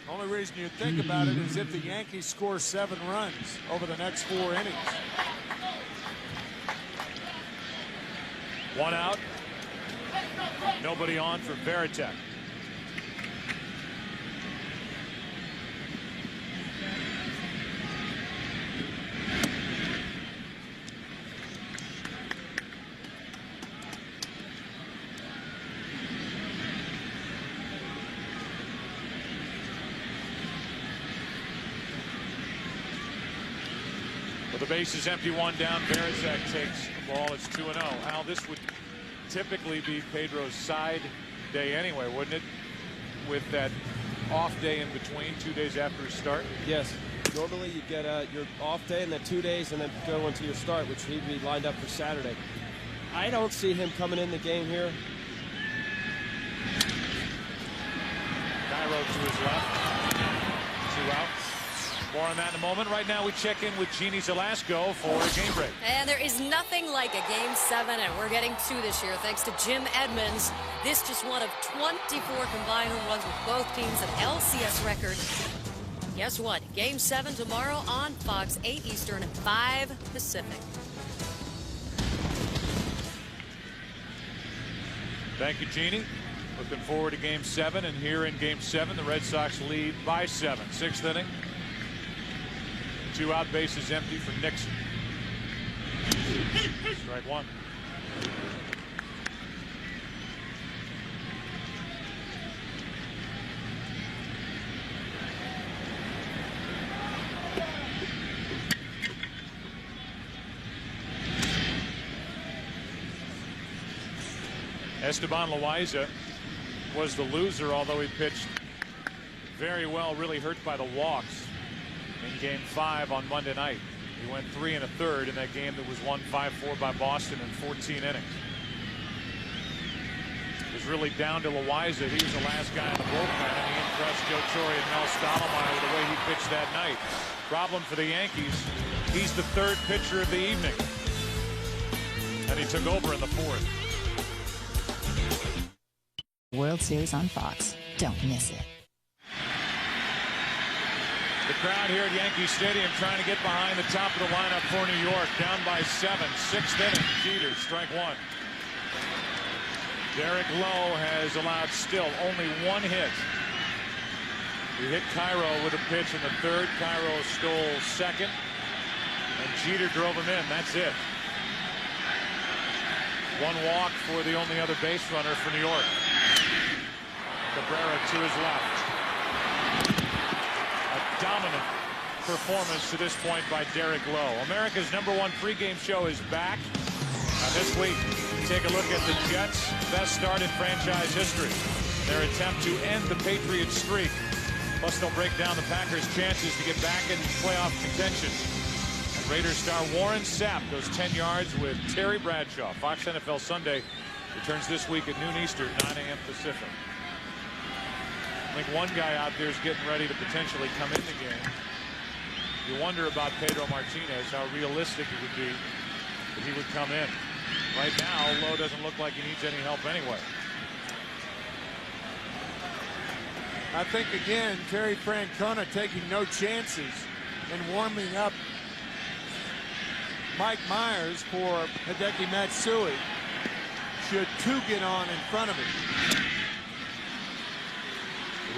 Speaker 2: Only reason you think about it is if the Yankees score 7 runs over the next 4 innings.
Speaker 1: 1 out. Nobody on for Veritek. With the bases empty, 1 down, Veritek takes the ball. It's 2-0. Al, this would typically be Pedro's side day anyway, wouldn't it? With that off day in between, 2 days after his start.
Speaker 3: Yes. Normally you get your off day and then 2 days and then go into your start, which he'd be lined up for Saturday. I don't see him coming in the game here.
Speaker 1: Cairo to his left. 2 out. More on that in a moment. Right now we check in with Jeannie Zelasco for a game break.
Speaker 6: And there is nothing like a Game 7, and we're getting 2 this year thanks to Jim Edmonds. This just one of 24 combined home runs with both teams, an LCS record. Guess what? Game 7 tomorrow on Fox, 8 Eastern, 5 Pacific.
Speaker 1: Thank you, Jeannie. Looking forward to Game 7, and here in Game 7, the Red Sox lead by 7. 6th inning. 2 out, bases empty for Nixon. Strike 1. Esteban Loaiza was the loser, although he pitched very well, really hurt by the walks in Game 5 on Monday night. He went 3 1/3 in that game that was won 5-4 by Boston in 14 innings. It was really down to Loaiza. He was the last guy in the bullpen, and he impressed Joe Torre and Mel Stottlemyre with the way he pitched that night. Problem for the Yankees, he's the 3rd pitcher of the evening, and he took over in the 4th.
Speaker 7: World Series on Fox. Don't miss it.
Speaker 1: The crowd here at Yankee Stadium trying to get behind the top of the lineup for New York. Down by 7. 6th inning. Jeter, strike 1. Derek Lowe has allowed still only 1 hit. He hit Cairo with a pitch in the 3rd. Cairo stole 2nd. And Jeter drove him in. That's it. 1 walk for the only other base runner for New York. Cabrera to his left. A dominant performance to this point by Derek Lowe. America's #1 pregame show is back. This week, take a look at the Jets' best start in franchise history. Their attempt to end the Patriots streak. Plus, they'll break down the Packers' chances to get back in playoff contention. And Raiders star Warren Sapp goes 10 yards with Terry Bradshaw. Fox NFL Sunday returns this week at noon Eastern, 9 a.m. Pacific. I think one guy out there is getting ready to potentially come in the game. You wonder about Pedro Martinez, how realistic it would be that he would come in. Right now, Lowe doesn't look like he needs any help anyway.
Speaker 2: I think, again, Terry Francona taking no chances and warming up Mike Myers for Hideki Matsui. Should two get on in front of him.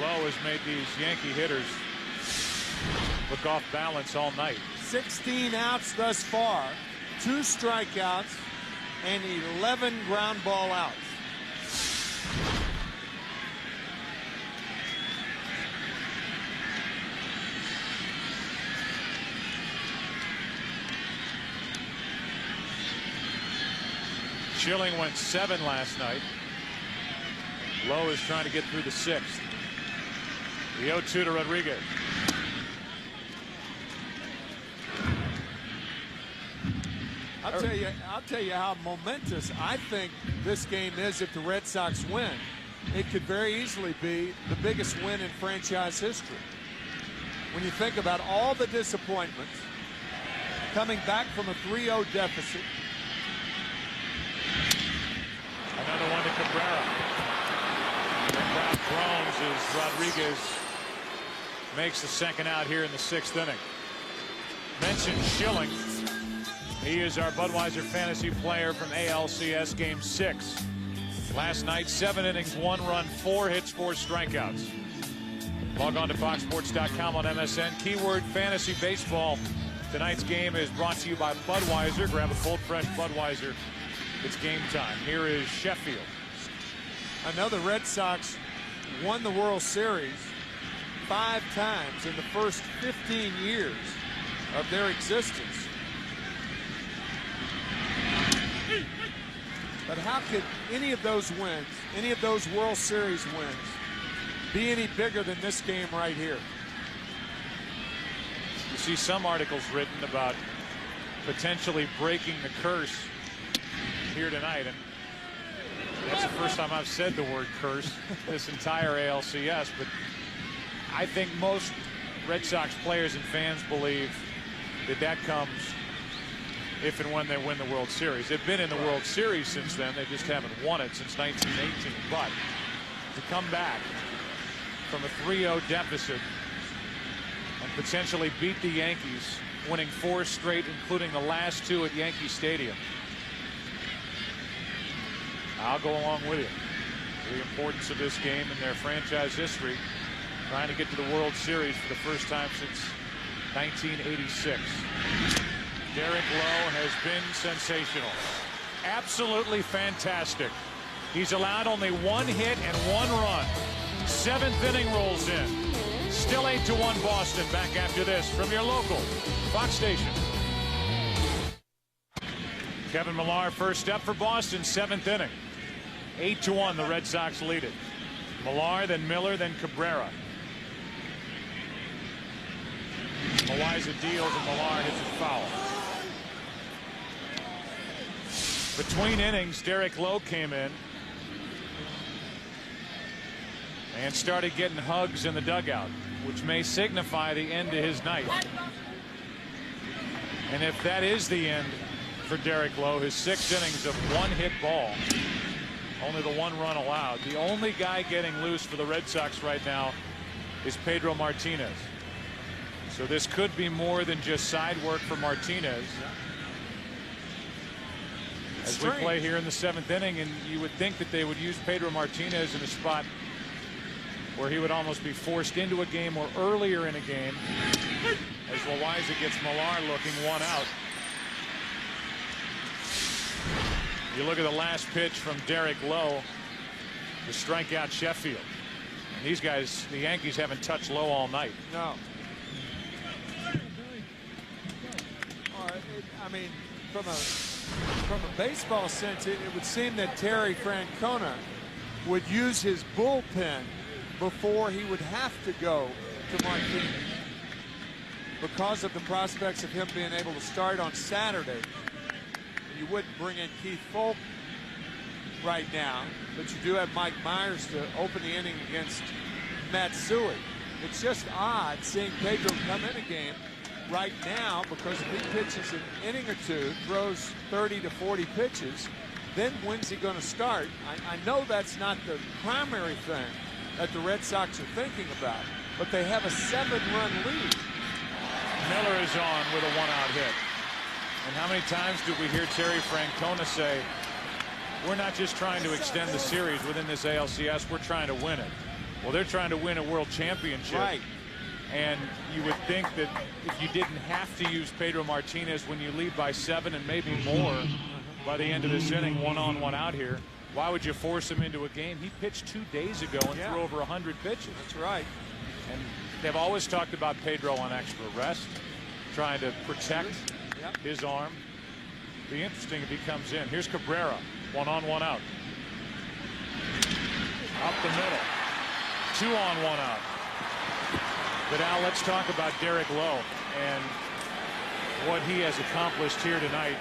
Speaker 1: Lowe has made these Yankee hitters look off balance all night.
Speaker 2: 16 outs thus far, 2 strikeouts, and 11 ground ball outs.
Speaker 1: Schilling went 7 last night. Lowe is trying to get through the 6th. The 0-2 to Rodriguez.
Speaker 2: I'll tell you how momentous I think this game is if the Red Sox win. It could very easily be the biggest win in franchise history. When you think about all the disappointments, coming back from a 3-0 deficit.
Speaker 1: Another one to Cabrera. The crowd groans as Rodriguez makes the second out here in the 6th inning. Mentioned Schilling. He is our Budweiser fantasy player from ALCS Game 6. Last night, 7 innings, 1 run, 4 hits, 4 strikeouts. Log on to foxsports.com on MSN. Keyword fantasy baseball. Tonight's game is brought to you by Budweiser. Grab a cold, fresh Budweiser. It's game time. Here is Sheffield.
Speaker 2: I know the Red Sox won the World Series 5 times in the first 15 years of their existence. But how could any of those wins, any of those World Series wins, be any bigger than this game right here?
Speaker 1: You see some articles written about potentially breaking the curse here tonight, and that's the first time I've said the word curse this entire ALCS, but I think most Red Sox players and fans believe that that comes if and when they win the World Series. They've been in the World Series since then. They just haven't won it since 1918. But to come back from a 3-0 deficit and potentially beat the Yankees, winning 4 straight, including the last 2 at Yankee Stadium, I'll go along with you. The importance of this game in their franchise history, trying to get to the World Series for the first time since 1986. Derek Lowe has been sensational. Absolutely fantastic. He's allowed only 1 hit and 1 run. 7th inning rolls in. Still 8-1 Boston. Back after this from your local Fox station. Kevin Millar first up for Boston, 7th inning. 8-1, the Red Sox lead it. Millar, then Miller, then Cabrera. Loaiza deals and Millar hits a foul. Between innings, Derek Lowe came in and started getting hugs in the dugout, which may signify the end to his night. And if that is the end for Derek Lowe, his 6 innings of 1-hit ball, only the 1 run allowed. The only guy getting loose for the Red Sox right now is Pedro Martinez. So this could be more than just side work for Martinez. As we play here in the 7th inning, and you would think that they would use Pedro Martinez in a spot where he would almost be forced into a game or earlier in a game, as Loaiza gets Millar looking, 1 out. You look at the last pitch from Derek Lowe to strike out Sheffield. And these guys, the Yankees, haven't touched Lowe all night.
Speaker 2: No. I mean, from a baseball sense, it would seem that Terry Francona would use his bullpen before he would have to go to Martinez. because of the prospects of him being able to start on Saturday. You wouldn't bring in Keith Folk right now, but you do have Mike Myers to open the inning against Matsui. It's just odd seeing Pedro come in a game right now, because if he pitches an inning or two, throws 30 to 40 pitches, then when's he going to start? I know that's not the primary thing that the Red Sox are thinking about, but they have a 7-run lead.
Speaker 1: Miller is on with a 1-out hit. And how many times do we hear Terry Francona say, we're not just trying to extend the series within this ALCS, we're trying to win it. Well, they're trying to win a world championship.
Speaker 2: Right.
Speaker 1: And you would think that if you didn't have to use Pedro Martinez when you lead by 7 and maybe more by the end of this inning, 1 on 1 out here, why would you force him into a game? He pitched 2 days ago and threw over 100 pitches.
Speaker 2: That's right.
Speaker 1: And they've always talked about Pedro on extra rest, trying to protect his arm. Be interesting if he comes in. Here's Cabrera, 1 on 1 out. Up the middle, 2 on 1 out. But now let's talk about Derek Lowe and what he has accomplished here tonight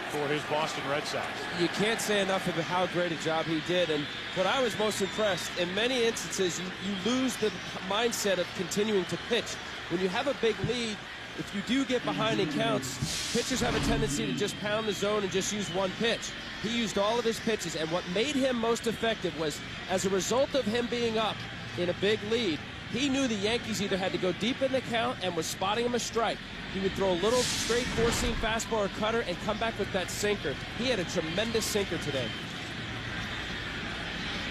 Speaker 1: for his Boston Red Sox.
Speaker 3: You can't say enough of how great a job he did. And what I was most impressed, in many instances, you lose the mindset of continuing to pitch. When you have a big lead, if you do get behind in counts, pitchers have a tendency to just pound the zone and just use one pitch. He used all of his pitches, and what made him most effective was, as a result of him being up in a big lead, he knew the Yankees either had to go deep in the count and was spotting him a strike. He would throw a little straight four-seam fastball or cutter and come back with that sinker. He had a tremendous sinker today.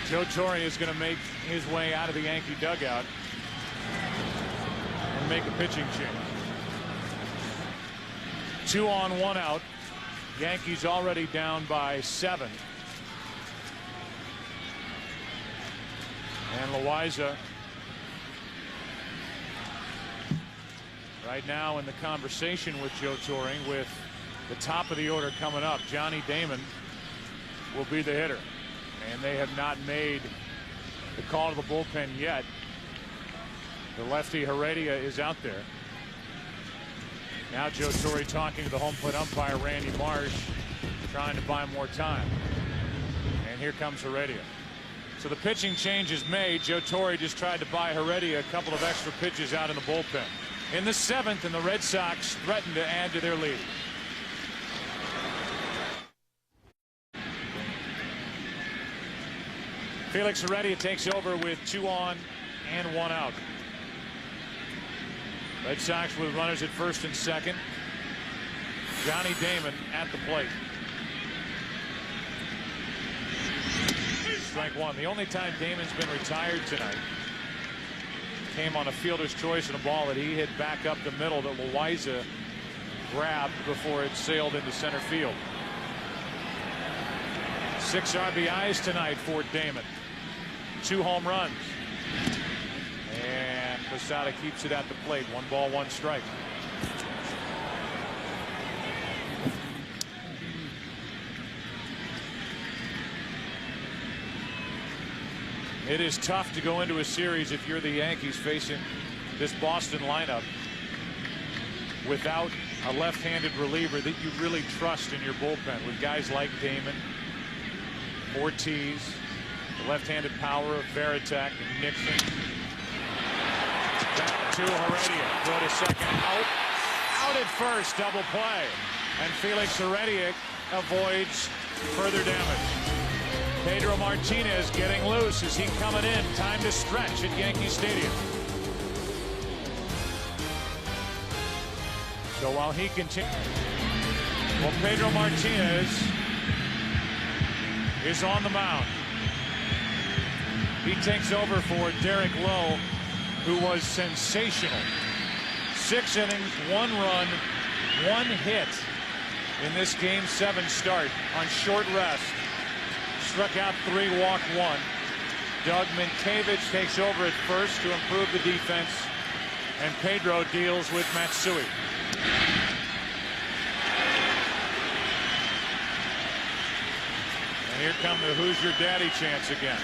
Speaker 1: Joe Torre is going to make his way out of the Yankee dugout and make a pitching change. 2 on 1 out. Yankees already down by 7. And Loaiza right now in the conversation with Joe Torre, with the top of the order coming up. Johnny Damon will be the hitter, and they have not made the call to the bullpen yet. The lefty Heredia is out there. Now Joe Torre talking to the home plate umpire Randy Marsh, trying to buy more time. And here comes Heredia. So the pitching change is made. Joe Torre just tried to buy Heredia a couple of extra pitches out in the bullpen. In the 7th, and the Red Sox threaten to add to their lead. Felix Heredia takes over with 2 on and 1 out. Red Sox with runners at first and second. Johnny Damon at the plate. Strike 1. The only time Damon's been retired tonight came on a fielder's choice and a ball that he hit back up the middle that Loaiza grabbed before it sailed into center field. 6 RBIs tonight for Damon. 2 home runs. And Posada keeps it at the plate. 1 ball, 1 strike. It is tough to go into a series if you're the Yankees facing this Boston lineup without a left-handed reliever that you really trust in your bullpen, with guys like Damon, Ortiz, the left-handed power of Veritek and Nixon. Back to Heredia. Throw to second. Out at first. Double play. And Felix Heredia avoids further damage. Pedro Martinez getting loose. Is he coming in? Time to stretch at Yankee Stadium. So while he continues, well, Pedro Martinez is on the mound. He takes over for Derek Lowe, who was sensational. 6 innings, 1 run, 1 hit in this Game 7 start on short rest. Struck out 3, walked 1. Doug Minkiewicz takes over at first to improve the defense, and Pedro deals with Matsui. And here come the Who's Your Daddy chants again.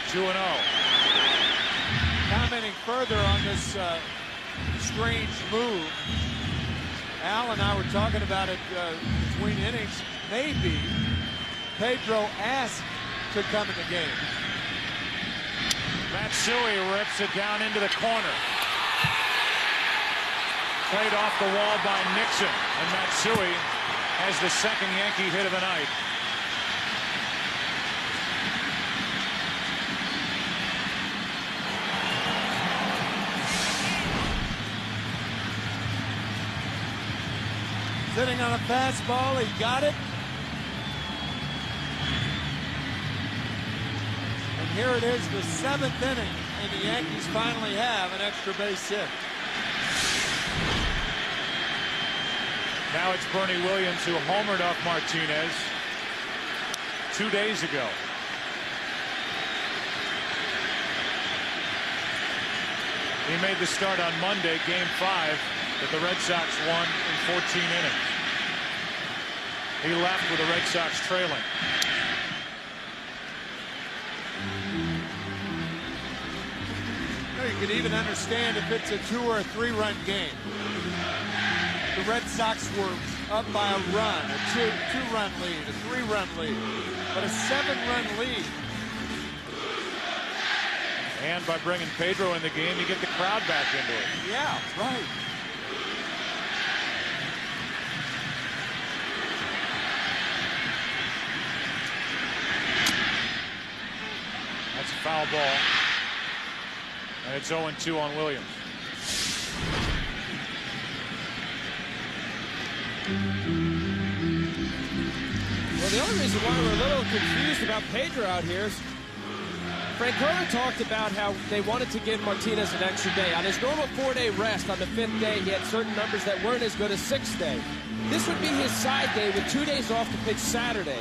Speaker 1: 2-0.
Speaker 2: Commenting further on this strange move, Al and I were talking about it between innings. Maybe Pedro asked to come in the game.
Speaker 1: Matsui rips it down into the corner. Played off the wall by Nixon, and Matsui has the second Yankee hit of the night.
Speaker 2: Sitting on a fastball, he got it. And here it is, the 7th inning, and the Yankees finally have an extra base hit.
Speaker 1: Now it's Bernie Williams who homered off Martinez 2 days ago. He made the start on Monday, Game 5, that the Red Sox won in 14 innings. He left with the Red Sox trailing.
Speaker 2: You could even understand if it's a 2 or a 3-run game. The Red Sox were up by a run, a two-run lead, a 3-run lead, but a 7-run lead.
Speaker 1: And by bringing Pedro in the game, you get the crowd back into it.
Speaker 2: Yeah, right.
Speaker 1: That's a foul ball. And it's 0-2 on Williams.
Speaker 3: Well, the only reason why we're a little confused about Pedro out here is Francona talked about how they wanted to give Martinez an extra day. On his normal 4-day rest on the 5th day, he had certain numbers that weren't as good as 6th day. This would be his side day with 2 days off to pitch Saturday.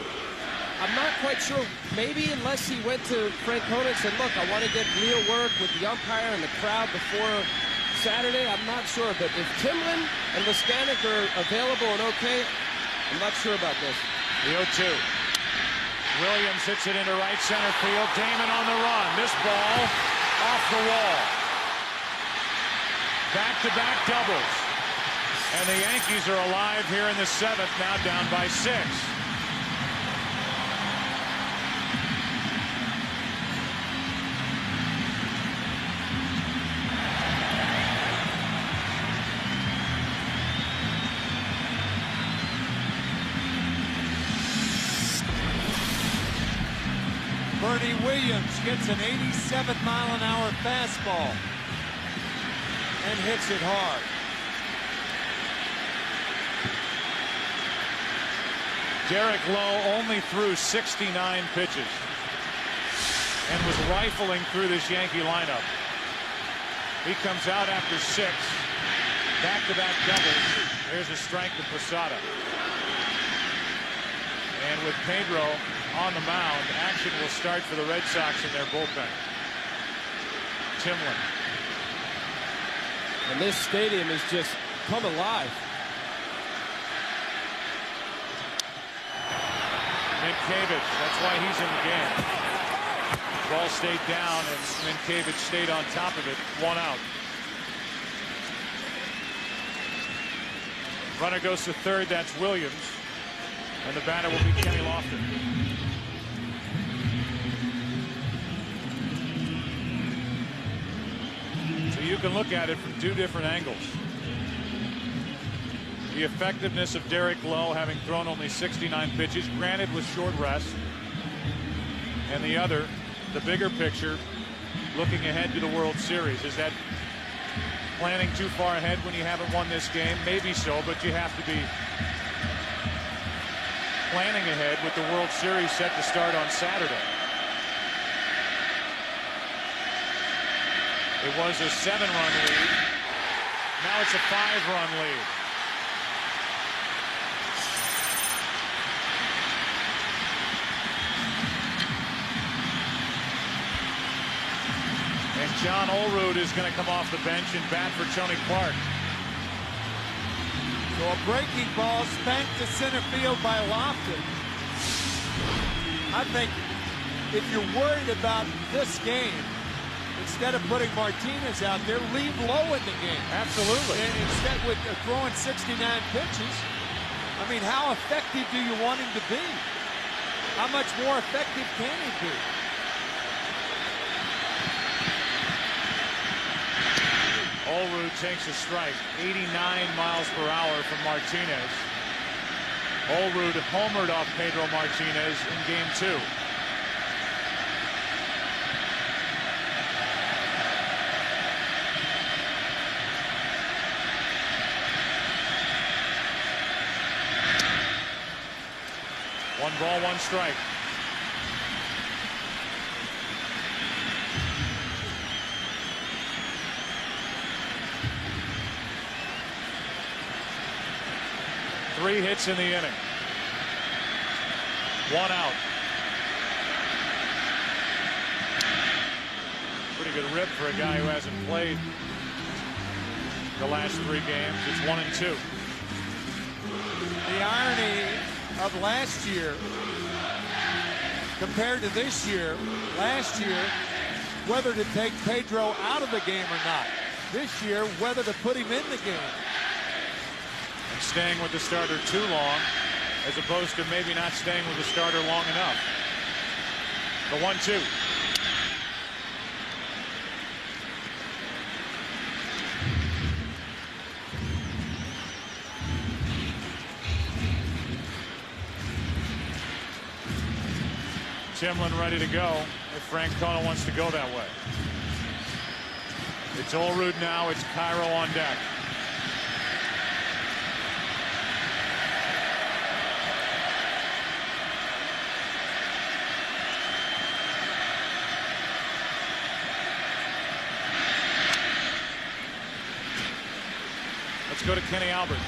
Speaker 3: I'm not quite sure. Maybe unless he went to Francona and said, look, I want to get real work with the umpire and the crowd before Saturday. I'm not sure. But if Timlin and Leskanic are available and okay, I'm not sure about this.
Speaker 1: The 0-2. Williams hits it into right center field. Damon on the run. This ball off the wall. Back-to-back doubles. And the Yankees are alive here in the 7th, now down by 6.
Speaker 2: Bernie Williams gets an 87-mile-an-hour fastball and hits it hard.
Speaker 1: Derek Lowe only threw 69 pitches and was rifling through this Yankee lineup. He comes out after 6. Back-to-back doubles. Here's a strike to Posada. And with Pedro on the mound, action will start for the Red Sox in their bullpen. Timlin.
Speaker 3: And this stadium is just come alive.
Speaker 1: Minkiewicz, that's why he's in the game. Ball stayed down, and Minkiewicz stayed on top of it. 1 out. Runner goes to third, that's Williams. And the batter will be Kenny Lofton. So you can look at it from 2 different angles. The effectiveness of Derek Lowe, having thrown only 69 pitches, granted with short rest. And the other, the bigger picture, looking ahead to the World Series. Is that planning too far ahead when you haven't won this game? Maybe so, but you have to be planning ahead with the World Series set to start on Saturday. It was a 7-run lead. Now it's a 5-run lead. And John Olerud is going to come off the bench and bat for Tony Clark.
Speaker 2: So a breaking ball spanked to center field by Lofton. I think if you're worried about this game, instead of putting Martinez out there, leave Lowe in the game.
Speaker 1: Absolutely.
Speaker 2: And instead with throwing 69 pitches, I mean, how effective do you want him to be? How much more effective can he be?
Speaker 1: Olerud takes a strike. 89 miles per hour from Martinez. Olerud homered off Pedro Martinez in game 2. One ball, one strike. Three hits in the inning. One out. Pretty good rip for a guy who hasn't played the last 3 games. It's 1-2.
Speaker 2: The irony of last year compared to this year, last year, whether to take Pedro out of the game or not. This year, whether to put him in the game.
Speaker 1: And staying with the starter too long, as opposed to maybe not staying with the starter long enough. The 1-2. Timlin ready to go if Francona wants to go that way. It's Olerud now. It's Cairo on deck. Let's go to Kenny Albert.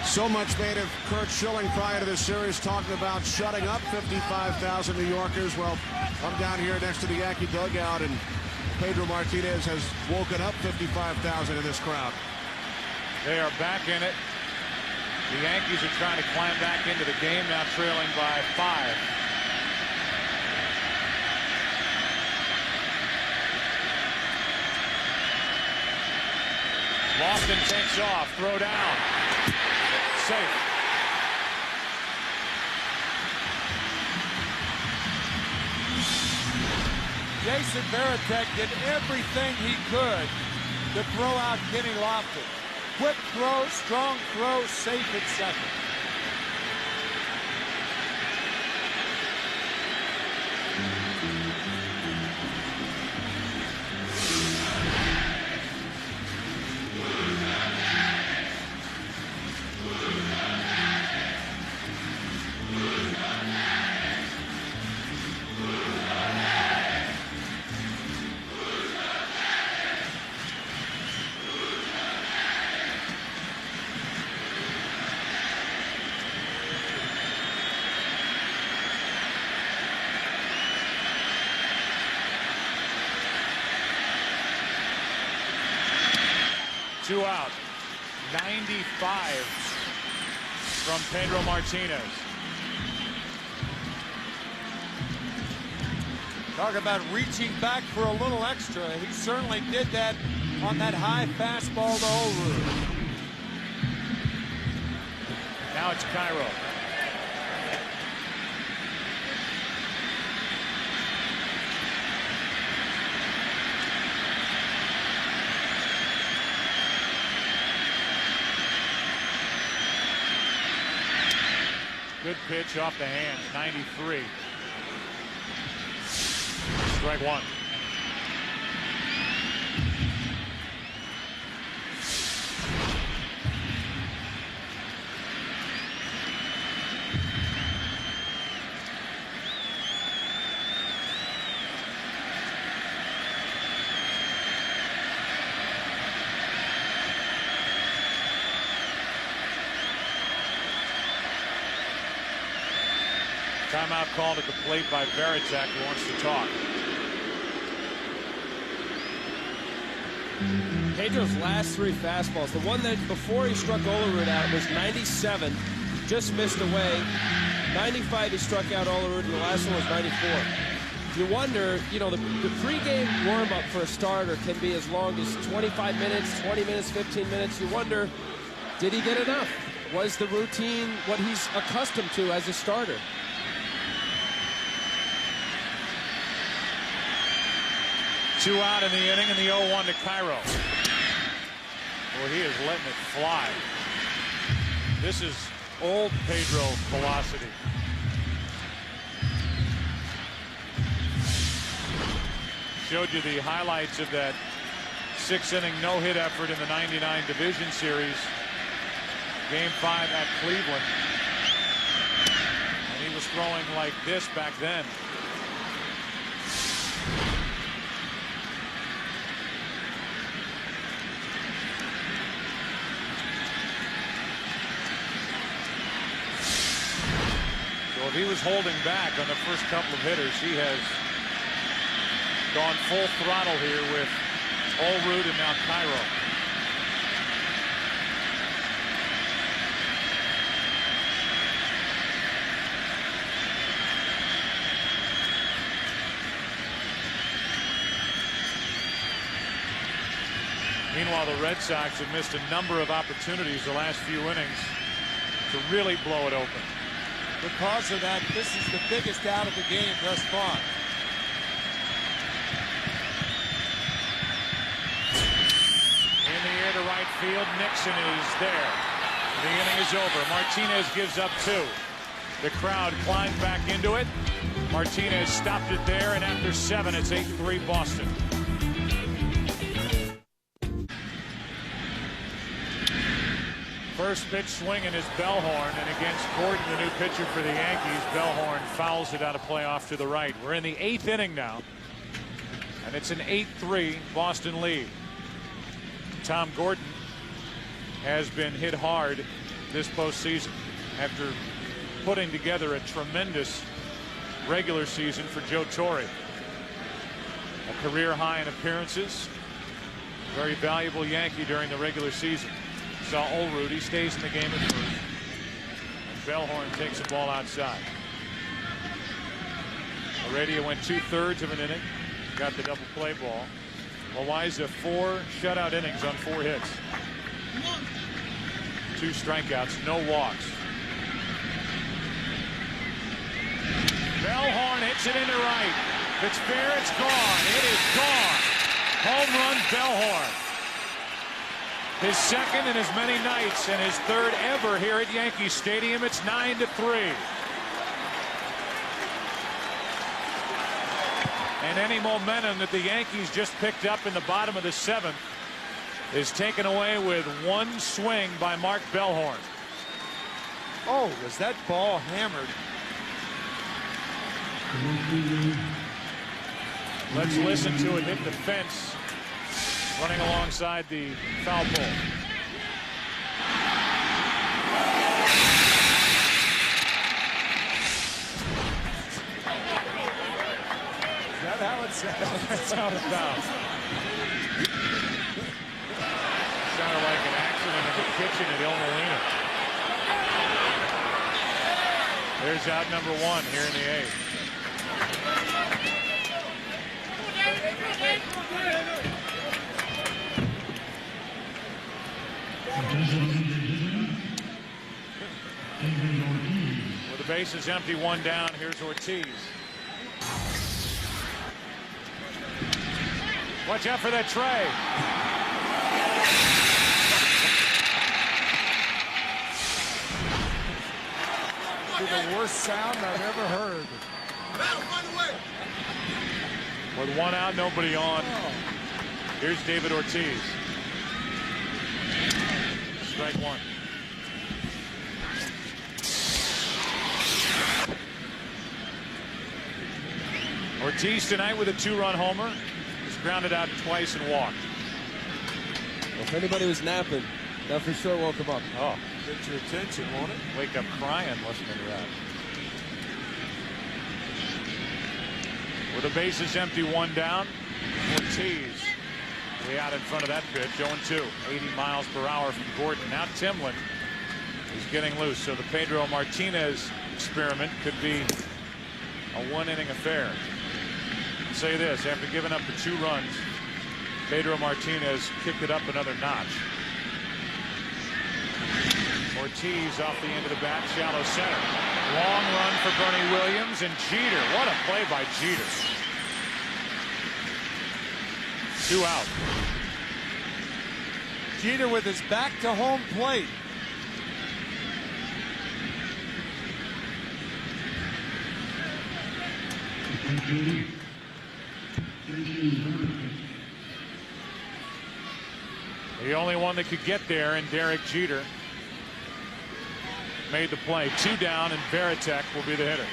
Speaker 4: So much made of Kurt Schilling prior to this series, talking about shutting up 55,000 New Yorkers. Well, I'm down here next to the Yankee dugout, and Pedro Martinez has woken up 55,000 in this crowd.
Speaker 1: They are back in it. The Yankees are trying to climb back into the game, now trailing by 5. Lofton takes off, throw down. Safe.
Speaker 2: Jason Varitek did everything he could to throw out Kenny Lofton. Quick throw, strong throw, safe at second.
Speaker 1: Two out. 95 from Pedro Martinez.
Speaker 2: Talk about reaching back for a little extra. He certainly did that on that high fastball to Olerud.
Speaker 1: Now it's Cairo. Good pitch off the hands. 93. Strike one. Timeout called at the plate by Varitek, who wants to talk.
Speaker 3: Pedro's last 3 fastballs, the one that before he struck Olerud out was 97, just missed away. 95 he struck out Olerud, and the last one was 94. You wonder, you know, the pregame warm-up for a starter can be as long as 25 minutes, 20 minutes, 15 minutes. You wonder, did he get enough? Was the routine what he's accustomed to as a starter?
Speaker 1: Two out in the inning, and the 0-1 to Cairo. Well, he is letting it fly. This is old Pedro velocity. Showed you the highlights of that 6-inning no-hit effort in the '99 Division Series. Game 5 at Cleveland. And he was throwing like this back then. So if he was holding back on the first couple of hitters, he has gone full throttle here with Allroot and now Cairo. Meanwhile, the Red Sox have missed a number of opportunities the last few innings to really blow it open.
Speaker 2: Because of that, this is the biggest out of the game thus far.
Speaker 1: In the air to right field, Nixon is there. The inning is over. Martinez gives up 2. The crowd climbed back into it. Martinez stopped it there, and after 7, it's 8-3 Boston. First pitch swinging is Bellhorn, and against Gordon, the new pitcher for the Yankees, Bellhorn fouls it out of play off to the right. We're in the 8th inning now, and it's an 8-3 Boston lead. Tom Gordon has been hit hard this postseason after putting together a tremendous regular season for Joe Torre. A career high in appearances. Very valuable Yankee during the regular season. Saw Allroot. He stays in the game at first. And Bellhorn takes the ball outside. Heredia went 2/3 of an inning. Got the double play ball. Loaiza 4 shutout innings on 4 hits. 2 strikeouts, no walks. Bellhorn hits it into right. If it's fair, it's gone. It is gone. Home run, Bellhorn. His second in as many nights and his 3rd ever here at Yankee Stadium. It's 9-3. And any momentum that the Yankees just picked up in the bottom of the 7th is taken away with 1 swing by Mark Bellhorn.
Speaker 2: Oh, was that ball hammered?
Speaker 1: Let's listen to it hit the fence, running alongside the foul pole.
Speaker 2: Is that how it sounds?
Speaker 1: That's how it sounds. Sounded like an accident in the kitchen at Il Molino. There's out number 1 here in the 8th. With the bases empty, 1 down, here's Ortiz. Watch out for that tray.
Speaker 2: It's the worst sound I've ever heard.
Speaker 1: With 1 out, nobody on. Here's David Ortiz. Strike 1. Ortiz tonight with a 2-run homer. He's grounded out twice and walked.
Speaker 3: Well, if anybody was napping, that for sure woke him up.
Speaker 1: Oh,
Speaker 2: Get your attention, won't it?
Speaker 1: wake up crying listening to that. With the bases empty, 1 down. Ortiz way out in front of that pitch. 0-2. 80 miles per hour from Gordon. Now Timlin is getting loose. So the Pedro Martinez experiment could be a 1-inning affair. say this: after giving up the 2 runs, Pedro Martinez kicked it up another notch. Ortiz off the end of the bat, shallow center. Long run for Bernie Williams, and Jeter. What a play by Jeter. 2 out.
Speaker 2: Jeter with his back to home plate.
Speaker 1: The only one that could get there, and Derek Jeter made the play. 2 down, and Varitek will be the hitter.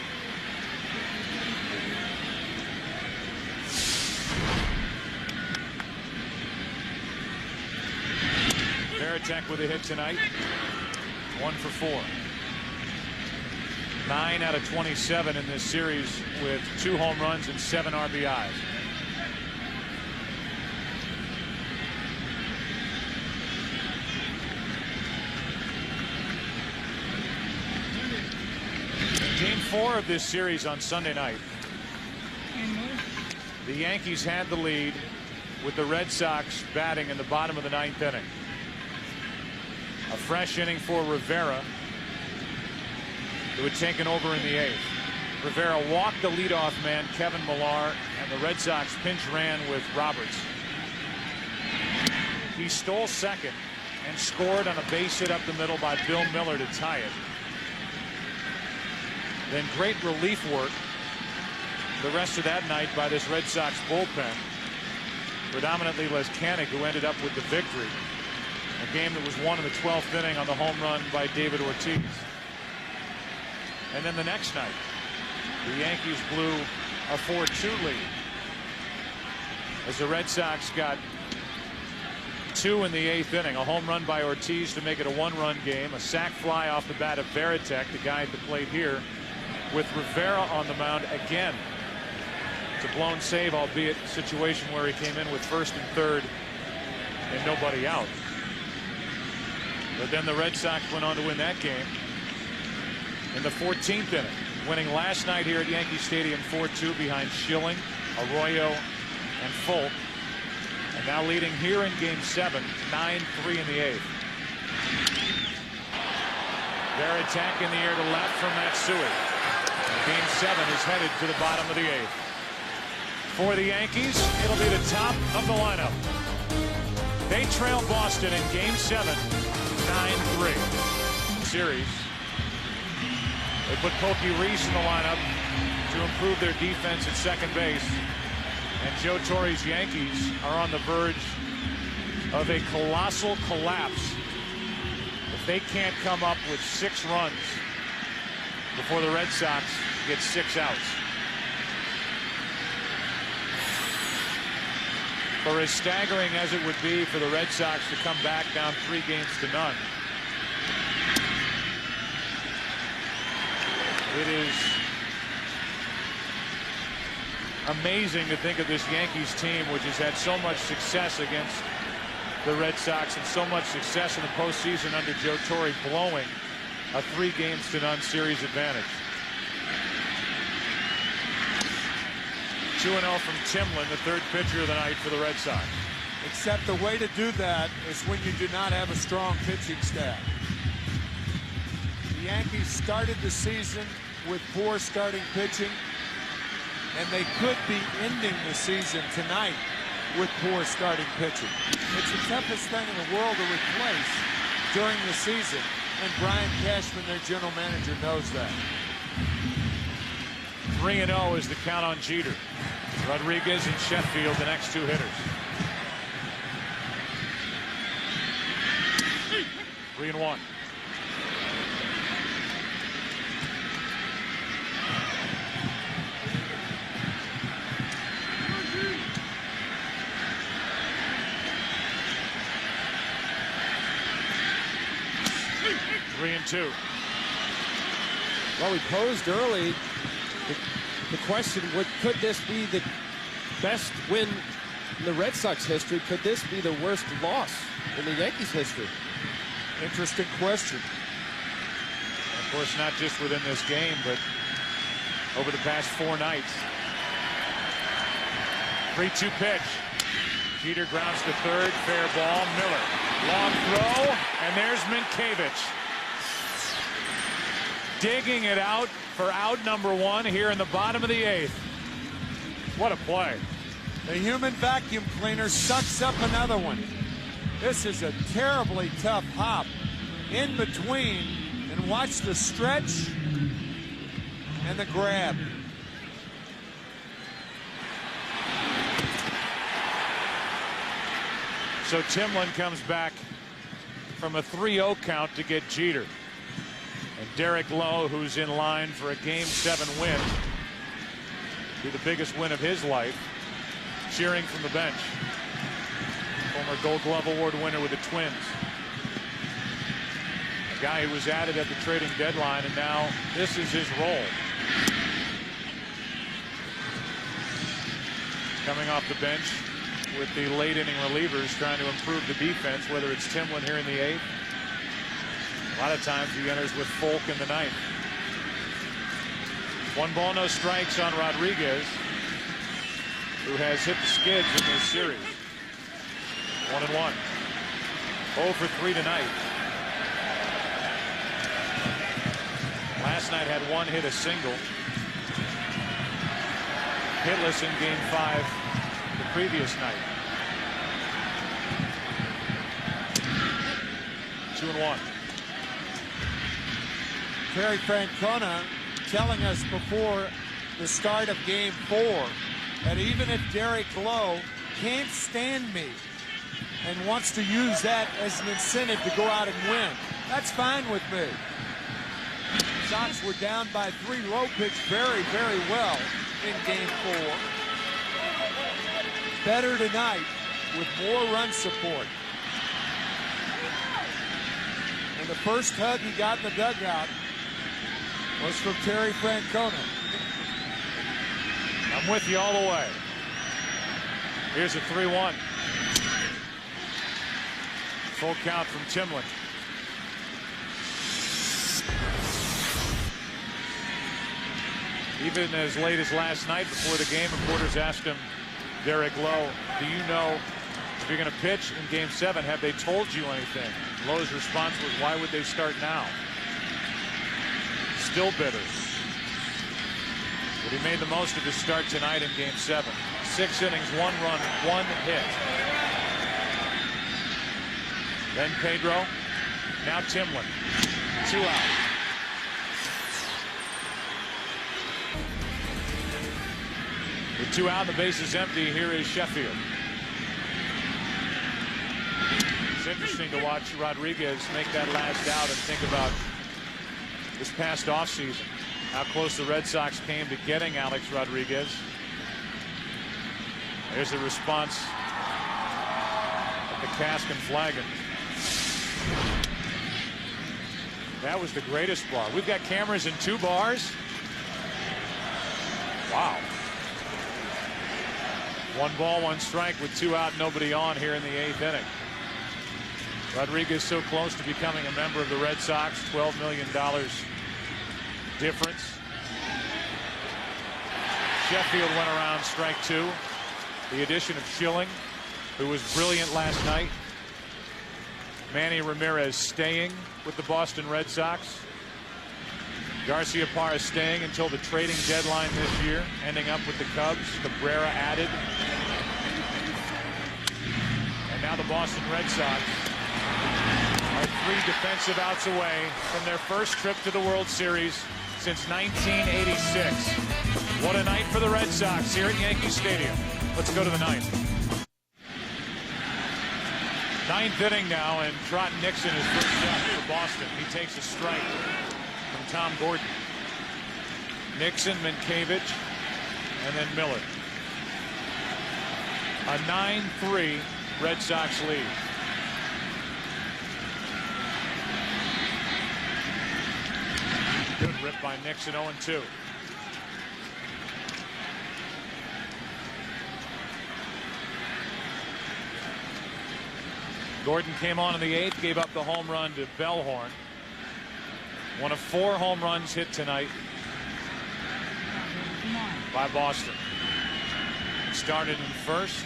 Speaker 1: Varitek with a hit tonight. 1 for 4. 9 out of 27 in this series with 2 home runs and 7 RBIs. Game 4 of this series on Sunday night. The Yankees had the lead with the Red Sox batting in the bottom of the 9th inning. A fresh inning for Rivera, who had taken over in the 8th. Rivera walked the leadoff man, Kevin Millar, and the Red Sox pinch ran with Roberts. He stole second and scored on a base hit up the middle by Bill Miller to tie it. Then great relief work the rest of that night by this Red Sox bullpen, predominantly Leskanic, who ended up with the victory. A game that was won in the 12th inning on the home run by David Ortiz. And then the next night, the Yankees blew a 4-2 lead as the Red Sox got 2 in the 8th inning. A home run by Ortiz to make it a 1-run game. A sac fly off the bat of Varitek, the guy at the plate here, with Rivera on the mound again. It's a blown save, albeit a situation where he came in with 1st and 3rd and nobody out. But then the Red Sox went on to win that game in the 14th inning, winning last night here at Yankee Stadium 4-2 behind Schilling, Arroyo, and Folk. And now leading here in Game 7, 9-3 in the 8th. Varitek in the air to left from Matsui. Game 7 is headed to the bottom of the 8th. For the Yankees, it'll be the top of the lineup. They trail Boston in Game 7, 9-3. Series. They put Pokey Reese in the lineup to improve their defense at second base. And Joe Torre's Yankees are on the verge of a colossal collapse if they can't come up with 6 runs before the Red Sox get 6 outs. For as staggering as it would be for the Red Sox to come back down 3 games to none, it is amazing to think of this Yankees team, which has had so much success against the Red Sox and so much success in the postseason under Joe Torre, blowing a 3 games to none series advantage. 2-0 from Timlin, the 3rd pitcher of the night for the Red Sox.
Speaker 2: Except the way to do that is when you do not have a strong pitching staff. The Yankees started the season with poor starting pitching, and they could be ending the season tonight with poor starting pitching. It's the toughest thing in the world to replace during the season, and Brian Cashman, their general manager, knows that.
Speaker 1: 3-0 is the count on Jeter. Rodriguez and Sheffield, the next 2 hitters. 3-1. and 2.
Speaker 3: Well, we posed early the question, could this be the best win in the Red Sox history? Could this be the worst loss in the Yankees history?
Speaker 2: Interesting question.
Speaker 1: Of course, not just within this game, but over the past 4 nights. 3-2 pitch. Jeter grounds to third. Fair ball. Miller. Long throw. And there's Minkiewicz. Digging it out for out number 1 here in the bottom of the 8th. What a play.
Speaker 2: The human vacuum cleaner sucks up another one. This is a terribly tough hop in between, and watch the stretch and the grab.
Speaker 1: So Timlin comes back from a 3-0 count to get Jeter. And Derek Lowe, who's in line for a Game 7 win, be the biggest win of his life, cheering from the bench. Former Gold Glove Award winner with the Twins. A guy who was added at the trading deadline, and now this is his role. Coming off the bench with the late inning relievers trying to improve the defense, whether it's Timlin here in the 8th. A lot of times he enters with Folk in the 9th. 1 ball, no strikes on Rodriguez, who has hit the skids in this series. 1-1. 0 for 3 tonight. Last night had 1 hit, a single. Hitless in Game 5 the previous night. 2-1.
Speaker 2: Terry Francona telling us before the start of Game 4 that even if Derek Lowe can't stand me and wants to use that as an incentive to go out and win, that's fine with me. Sox were down by 3. Lowe pitched very, very well in Game 4. Better tonight with more run support. And the first hug he got in the dugout was from Terry Francona.
Speaker 1: I'm with you all the way. Here's a 3-1. Full count from Timlin. Even as late as last night before the game, reporters asked him, Derek Lowe, do you know if you're going to pitch in Game 7? Have they told you anything? Lowe's response was, why would they start now? Still bitter. But he made the most of his start tonight in Game 7. 6 innings, 1 run, 1 hit. Then Pedro. Now Timlin. 2 out. With 2 out, the base is empty. Here is Sheffield. It's interesting to watch Rodriguez make that last out and think about this past offseason, how close the Red Sox came to getting Alex Rodriguez. There's a response at the cask and flagon. That was the greatest bar. We've got cameras in 2 bars. Wow. 1 ball, 1 strike with 2 out, nobody on here in the 8th inning. Rodriguez so close to becoming a member of the Red Sox. $12 million difference. Sheffield went around strike 2. The addition of Schilling, who was brilliant last night. Manny Ramirez staying with the Boston Red Sox. Garciaparra staying until the trading deadline this year, ending up with the Cubs. Cabrera added. And now the Boston Red Sox are 3 defensive outs away from their first trip to the World Series since 1986. What a night for the Red Sox here at Yankee Stadium. Let's go to the 9th. 9th inning now, and Trot Nixon is first shot for Boston. He takes a strike from Tom Gordon. Nixon, Minkiewicz, and then Miller. A 9-3 Red Sox lead. Good rip by Nixon, 0-2. Gordon came on in the 8th, gave up the home run to Bellhorn. One of 4 home runs hit tonight by Boston. started in the first.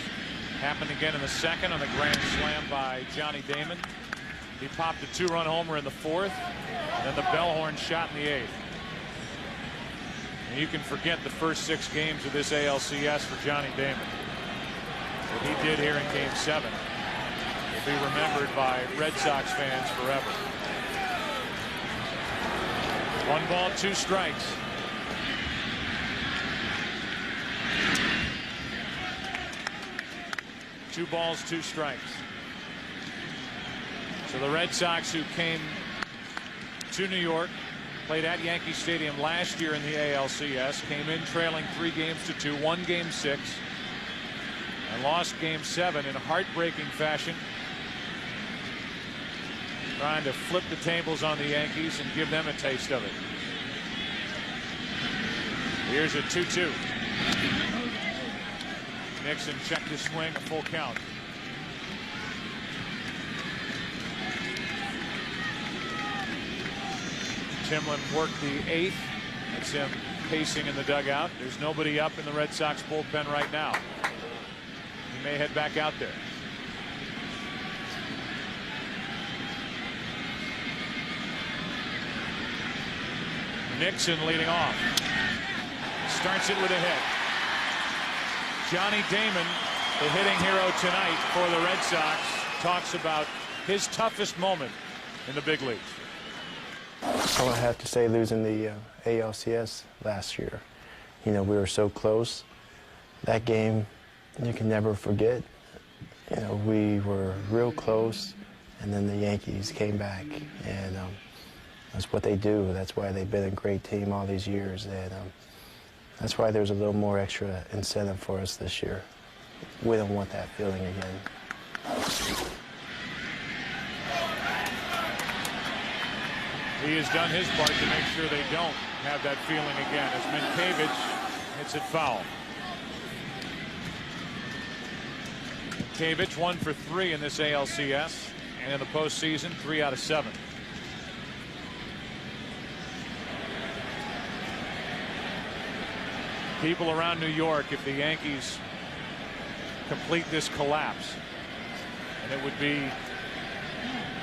Speaker 1: Happened again in the second on the grand slam by Johnny Damon. He popped a 2-run homer in the fourth. And then the Bellhorn shot in the eighth. And you can forget the first 6 games of this ALCS for Johnny Damon. What he did here in Game 7 will be remembered by Red Sox fans forever. 1 ball, 2 strikes. Two balls, 2 strikes. So the Red Sox, who came to New York, played at Yankee Stadium last year in the ALCS, came in trailing 3-2, won Game 6, and lost Game 7 in heartbreaking fashion, trying to flip the tables on the Yankees and give them a taste of it. Here's a 2-2. Nixon checked his swing, a full count. Timlin worked the 8th. That's him pacing in the dugout. There's nobody up in the Red Sox bullpen right now. He may head back out there. Nixon leading off. Starts it with a hit. Johnny Damon, the hitting hero tonight for the Red Sox, talks about his toughest moment in the big leagues.
Speaker 8: I would have to say losing the ALCS last year. You know, we were so close. That game, you can never forget. You know, we were real close, and then the Yankees came back, and that's what they do. That's why they've been a great team all these years, and that's why there's a little more extra incentive for us this year. We don't want that feeling again.
Speaker 1: He has done his part to make sure they don't have that feeling again as Minkiewicz hits it foul. Minkiewicz 1 for 3 in this ALCS, and in the postseason 3 out of 7. People around New York, if the Yankees complete this collapse, and it would be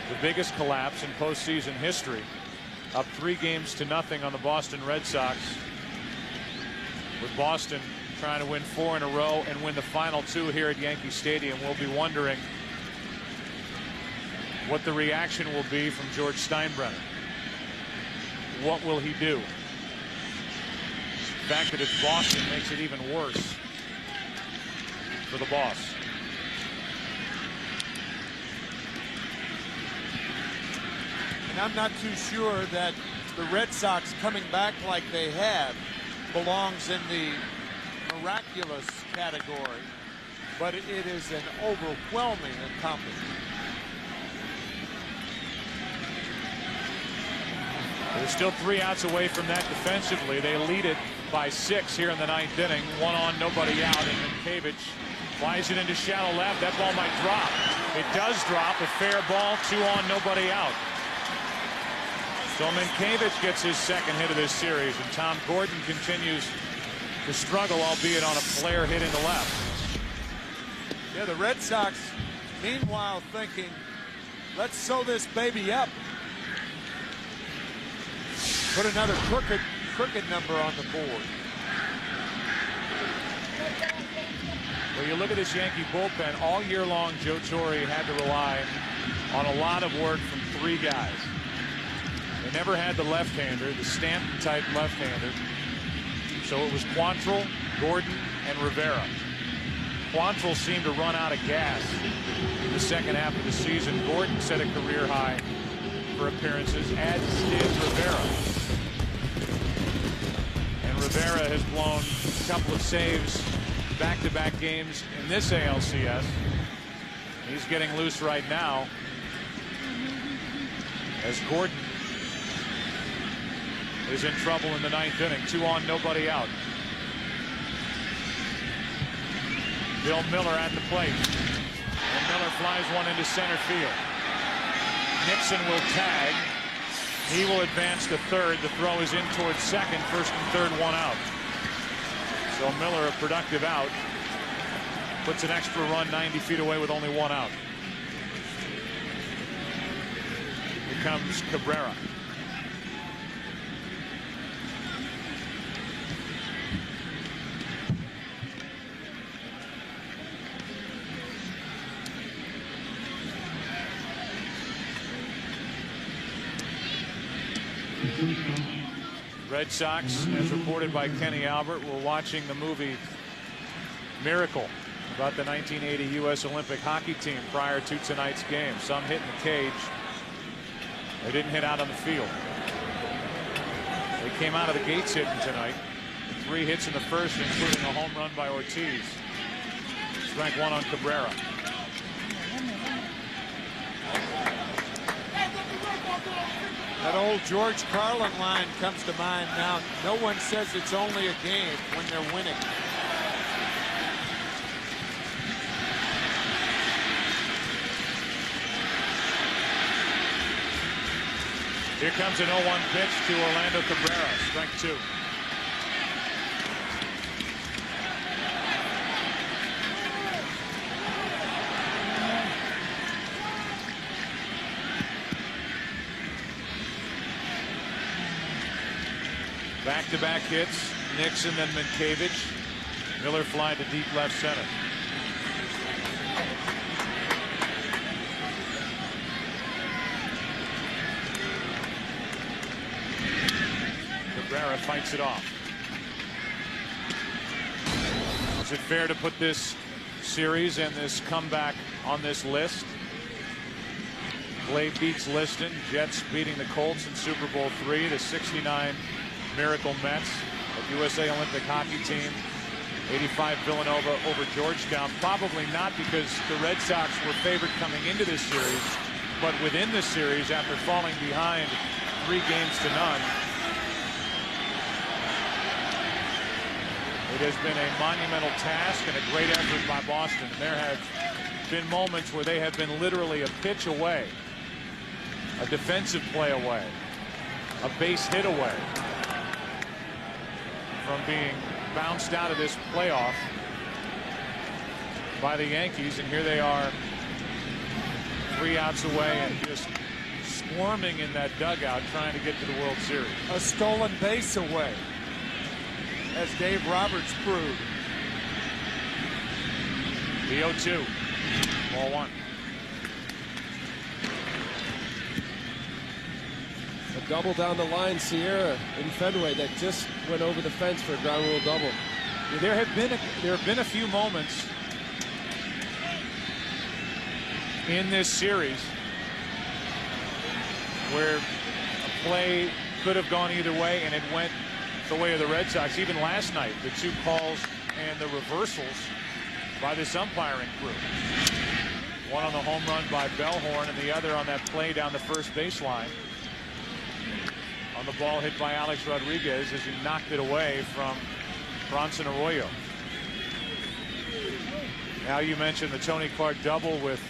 Speaker 1: the biggest collapse in postseason history, up 3-0 on the Boston Red Sox, with Boston trying to win 4 in a row and win the final 2 here at Yankee Stadium. We'll be wondering what the reaction will be from George Steinbrenner. What will he do? The fact that it's Boston makes it even worse for the boss.
Speaker 2: And I'm not too sure that the Red Sox coming back like they have belongs in the miraculous category, but it is an overwhelming accomplishment.
Speaker 1: They're still 3 outs away from that defensively. They lead it by 6 here in the 9th inning. 1 on, nobody out, and Minkiewicz flies it into shallow left. That ball might drop. It does drop. A fair ball. 2 on, nobody out. So Minkiewicz gets his 2nd hit of this series, and Tom Gordon continues to struggle, albeit on a flare hit into left.
Speaker 2: Yeah, the Red Sox, meanwhile, thinking, let's sew this baby up. Put another crooked number on the board.
Speaker 1: Well, you look at this Yankee bullpen. All year long, Joe Torre had to rely on a lot of work from 3 guys. They never had the left-hander, the Stanton-type left-hander. So it was Quantrill, Gordon, and Rivera. Quantrill seemed to run out of gas in the second half of the season. Gordon set a career high for appearances, as did Rivera. And Rivera has blown a couple of saves back-to-back games in this ALCS. He's getting loose right now as Gordon is in trouble in the 9th inning. 2 on, nobody out. Bill Miller at the plate. And Miller flies one into center field. Nixon will tag. He will advance to third. The throw is in towards second. First and third, 1 out. So Miller a productive out. puts an extra run 90 feet away with only 1 out. Here comes Cabrera. Red Sox, as reported by Kenny Albert, were watching the movie Miracle about the 1980 U.S. Olympic hockey team prior to tonight's game. Some hit in the cage. They didn't hit out on the field. They came out of the gates hitting tonight. 3 hits in the first, including a home run by Ortiz. Strike 1 on Cabrera.
Speaker 2: That old George Carlin line comes to mind now. No one says it's only a game when they're winning.
Speaker 1: Here comes an 0-1 pitch to Orlando Cabrera. Strike 2. Back-to-back hits. Nixon, then Minkiewicz. Miller fly to deep left center. Cabrera fights it off. Is it fair to put this series and this comeback on this list? Blade beats Liston. Jets beating the Colts in Super Bowl III. The '69 Miracle Mets. The USA Olympic hockey team. 85 Villanova over Georgetown. Probably not because the Red Sox were favored coming into this series, but within this series, after falling behind 3 games to none, it has been a monumental task and a great effort by Boston. And there have been moments where they have been literally a pitch away, a defensive play away, a base hit away from being bounced out of this playoff by the Yankees. And here they are, 3 outs away and just squirming in that dugout trying to get to the World Series.
Speaker 2: A stolen base away, as Dave Roberts proved.
Speaker 1: The 0-2. Ball 1.
Speaker 3: A double down the line, Sierra in Fenway, that just went over the fence for a ground rule double.
Speaker 1: There have been a few moments in this series where a play could have gone either way and it went the way of the Red Sox. Even last night, the 2 calls and the reversals by this umpiring crew. One on the home run by Bellhorn and the other on that play down the first baseline. On the ball hit by Alex Rodriguez as he knocked it away from Bronson Arroyo. Now you mentioned the Tony Clark double with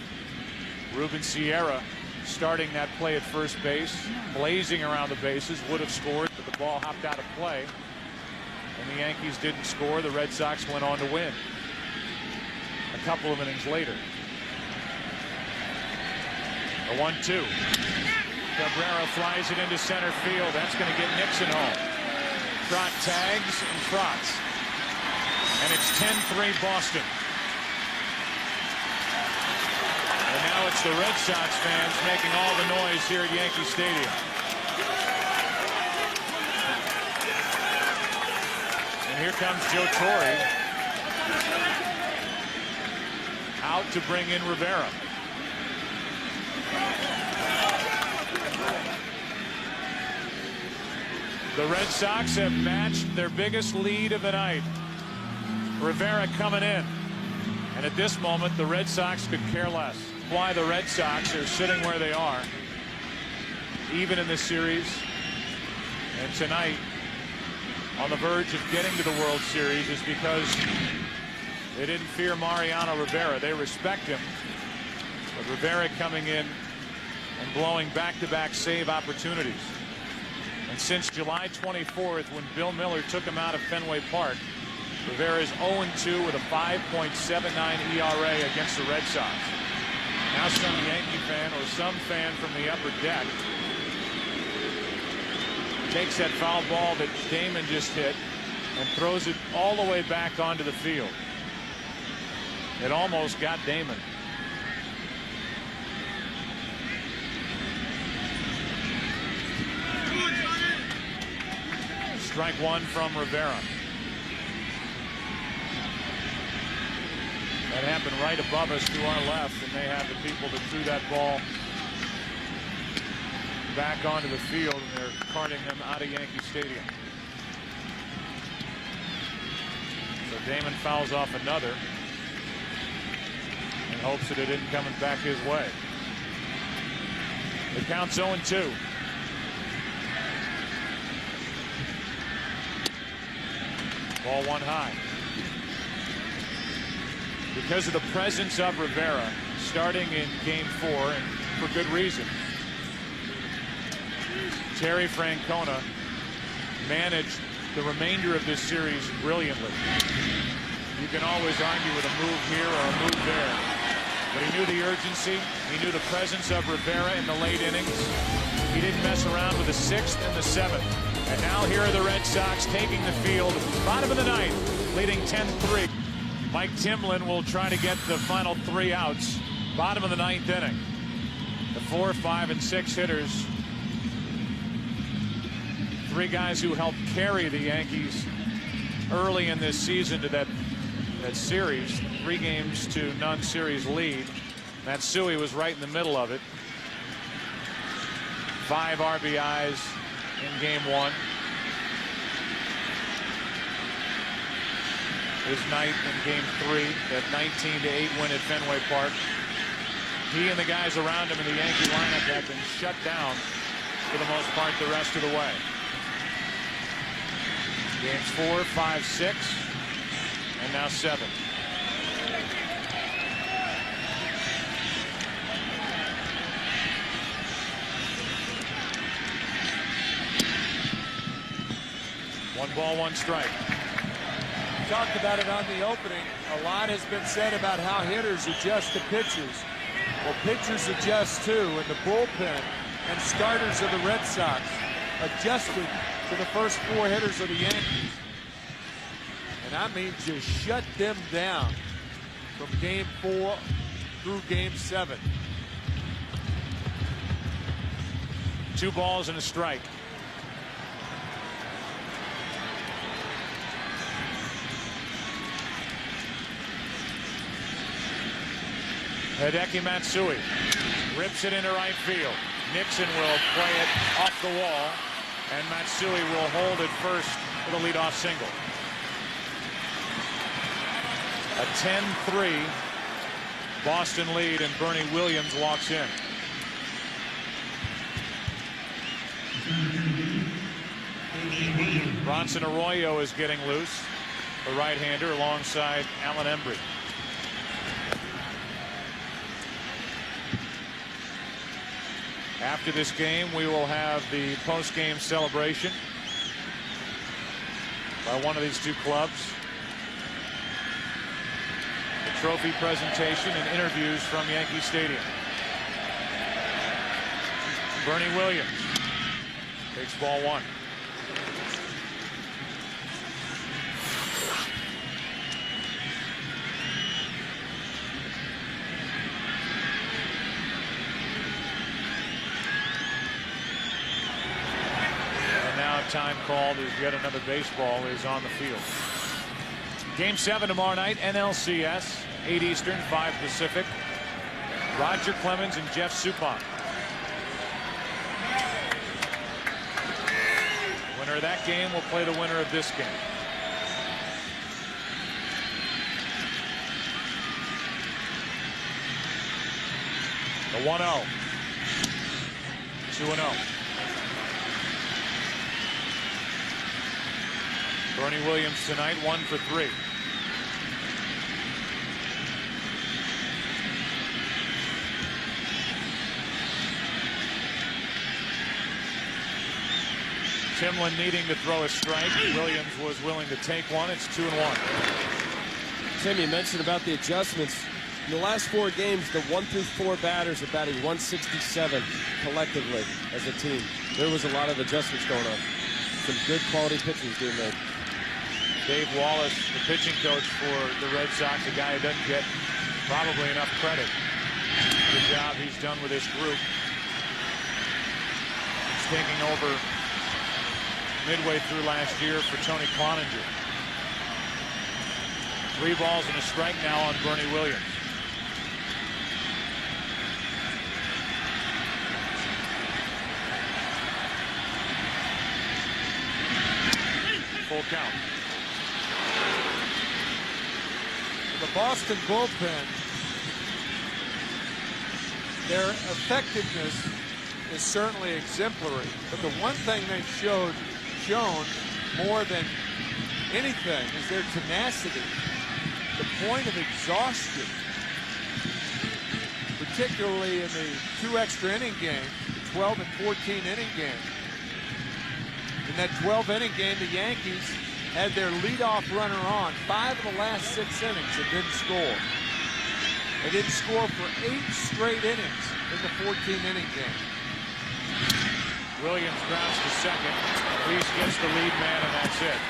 Speaker 1: Ruben Sierra starting that play at first base, blazing around the bases, would have scored, but the ball hopped out of play. And the Yankees didn't score. The Red Sox went on to win a couple of innings later. A 1-2. Cabrera flies it into center field. That's going to get Nixon home. Trot tags and trots. And it's 10-3 Boston. And now it's the Red Sox fans making all the noise here at Yankee Stadium. And here comes Joe Torre out to bring in Rivera. The Red Sox have matched their biggest lead of the night. Rivera coming in. And at this moment, the Red Sox could care less. Why the Red Sox are sitting where they are, even in this series, and tonight on the verge of getting to the World Series, is because they didn't fear Mariano Rivera. They respect him. But Rivera coming in and blowing back-to-back save opportunities. And since July 24th, when Bill Miller took him out of Fenway Park, Rivera's 0-2 with a 5.79 ERA against the Red Sox. Now some Yankee fan or some fan from the upper deck takes that foul ball that Damon just hit and throws it all the way back onto the field. It almost got Damon. Strike one from Rivera. That happened right above us to our left, and they have the people that threw that ball back onto the field, and they're carting them out of Yankee Stadium. So Damon fouls off another and hopes that it isn't coming back his way. It counts 0-2. Ball one high. Because of the presence of Rivera starting in Game 4, and for good reason, Terry Francona managed the remainder of this series brilliantly. You can always argue with a move here or a move there, but he knew the urgency. He knew the presence of Rivera in the late innings. He didn't mess around with the 6th and the 7th. And now here are the Red Sox taking the field, bottom of the ninth, leading 10-3. Mike Timlin will try to get the final 3 outs, bottom of the 9th inning. The 4, 5, and 6 hitters, 3 guys who helped carry the Yankees early in this season to that series, 3-0 series lead. Matsui was right in the middle of it. 5 RBIs in Game 1. His night in Game 3, that 19-8 win at Fenway Park. He and the guys around him in the Yankee lineup have been shut down for the most part the rest of the way. Games 4, 5, 6, and now 7. One ball, one strike.
Speaker 2: Talked about it on the opening. A lot has been said about how hitters adjust to pitchers. Well, pitchers adjust too, and the bullpen and starters of the Red Sox adjusted to the first 4 hitters of the Yankees. And I mean just shut them down from Game 4 through Game 7.
Speaker 1: 2 balls and a strike. Hideki Matsui rips it into right field. Nixon will play it off the wall, and Matsui will hold it first with a leadoff single. A 10-3 Boston lead, and Bernie Williams walks in. Bronson Arroyo is getting loose, the right-hander, alongside Alan Embry. After this game, we will have the post-game celebration by one of these 2 clubs. The trophy presentation and interviews from Yankee Stadium. Bernie Williams takes ball 1. Time called as yet another baseball is on the field. Game 7 tomorrow night, NLCS, 8 Eastern, 5 Pacific. Roger Clemens and Jeff Suppan. The winner of that game will play the winner of this game. The 1-0. 2-0. Bernie Williams tonight, 1 for 3. Timlin needing to throw a strike. Williams was willing to take one. It's 2-1.
Speaker 3: Tim, you mentioned about the adjustments. In the last 4 games, the 1 through 4 batters are batting 167 collectively as a team. There was a lot of adjustments going on. Some good quality pitching being made.
Speaker 1: Dave Wallace, the pitching coach for the Red Sox, a guy who doesn't get probably enough credit. Good job he's done with this group. He's taking over midway through last year for Tony Cloninger. 3 balls and a strike now on Bernie Williams. Full count.
Speaker 2: The Boston bullpen, their effectiveness is certainly exemplary, but the one thing they've shown more than anything is their tenacity, the point of exhaustion, particularly in the 2 extra inning game, the 12 and 14 inning game. In that 12 inning game, the Yankees had their leadoff runner on 5 of the last 6 innings and didn't score. They didn't score for 8 straight innings in the 14 inning game.
Speaker 1: Williams grounds to second. Reese gets the lead man, and that's it.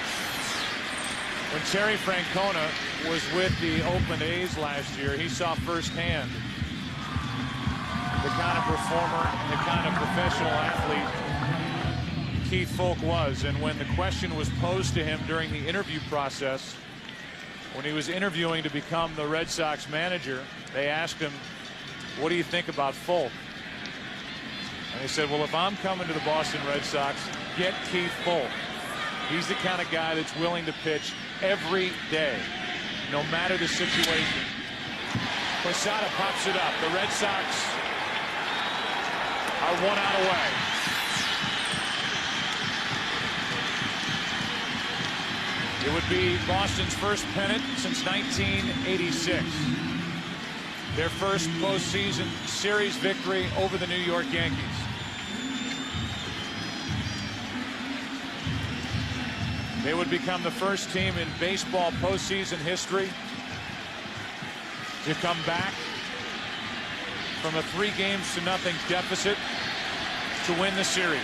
Speaker 1: When Terry Francona was with the Oakland A's last year, he saw firsthand the kind of performer, the kind of professional athlete Keith Foulke was. And when the question was posed to him during the interview process, when he was interviewing to become the Red Sox manager, they asked him, "What do you think about Foulke?" And he said, "Well, if I'm coming to the Boston Red Sox, get Keith Foulke. He's the kind of guy that's willing to pitch every day, no matter the situation." Posada pops it up. The Red Sox are 1 out away. It would be Boston's first pennant since 1986. Their first postseason series victory over the New York Yankees. They would become the first team in baseball postseason history to come back from a 3-0 deficit to win the series.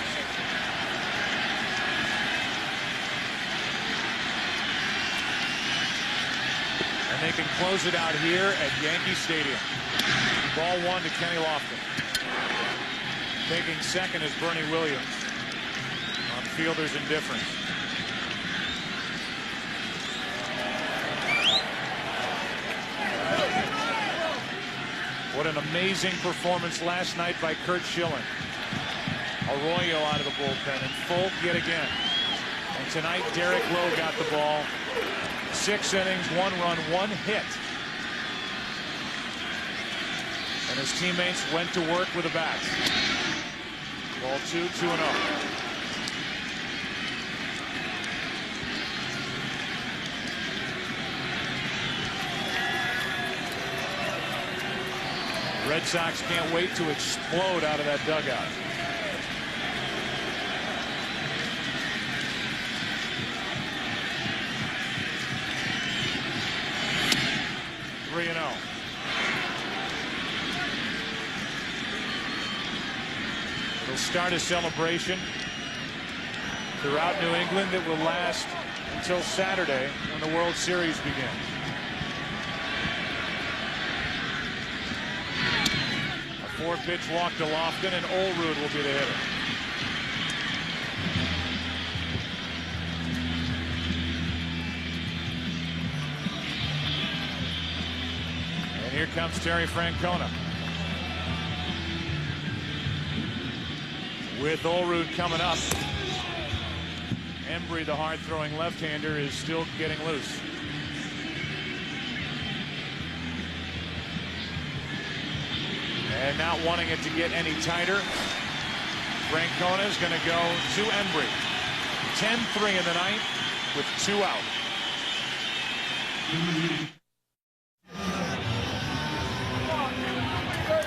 Speaker 1: And they can close it out here at Yankee Stadium. Ball 1 to Kenny Lofton. Taking second is Bernie Williams on fielder's indifference. What an amazing performance last night by Curt Schilling. Arroyo out of the bullpen, and Foulke yet again. And tonight, Derek Lowe got the ball. 6 innings, 1 run, 1 hit. And his teammates went to work with the bats. Ball 2, 2-0. Red Sox can't wait to explode out of that dugout. It'll start a celebration throughout New England that will last until Saturday when the World Series begins. A 4-pitch walk to Lofton, and Olerud will be the hitter. And here comes Terry Francona. With Olerud coming up, Embry, the hard-throwing left-hander, is still getting loose. And not wanting it to get any tighter, Francona is going to go to Embry. 10-3 in the ninth with 2 out.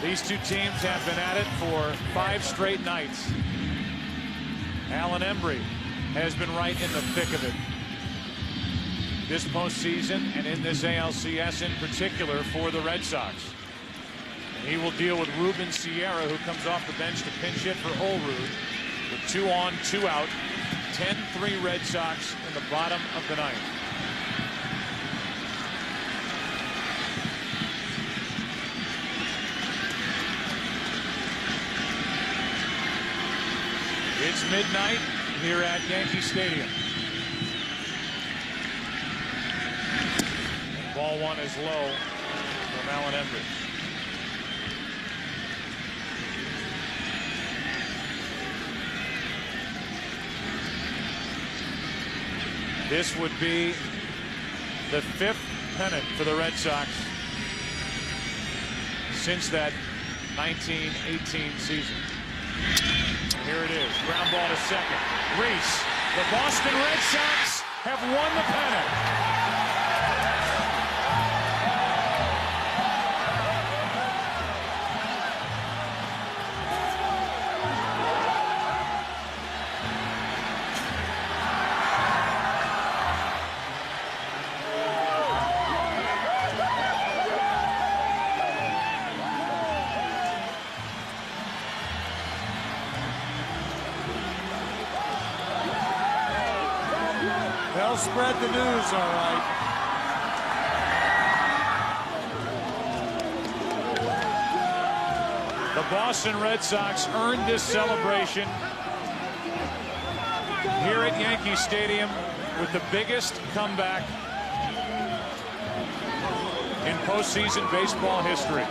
Speaker 1: These two teams have been at it for 5 straight nights. Alan Embry has been right in the thick of it this postseason and in this ALCS in particular for the Red Sox. He will deal with Ruben Sierra, who comes off the bench to pinch hit for Olrud. With 2 on, 2 out, 10-3 Red Sox in the bottom of the ninth. It's midnight here at Yankee Stadium. And ball one is low from Alan Embrich. This would be the 5th pennant for the Red Sox since that 1918 season. Here it is. Ground ball to second. Reese. The Boston Red Sox have won the pennant.
Speaker 2: They'll spread the news, all right.
Speaker 1: The Boston Red Sox earned this celebration here at Yankee Stadium with the biggest comeback in postseason baseball history.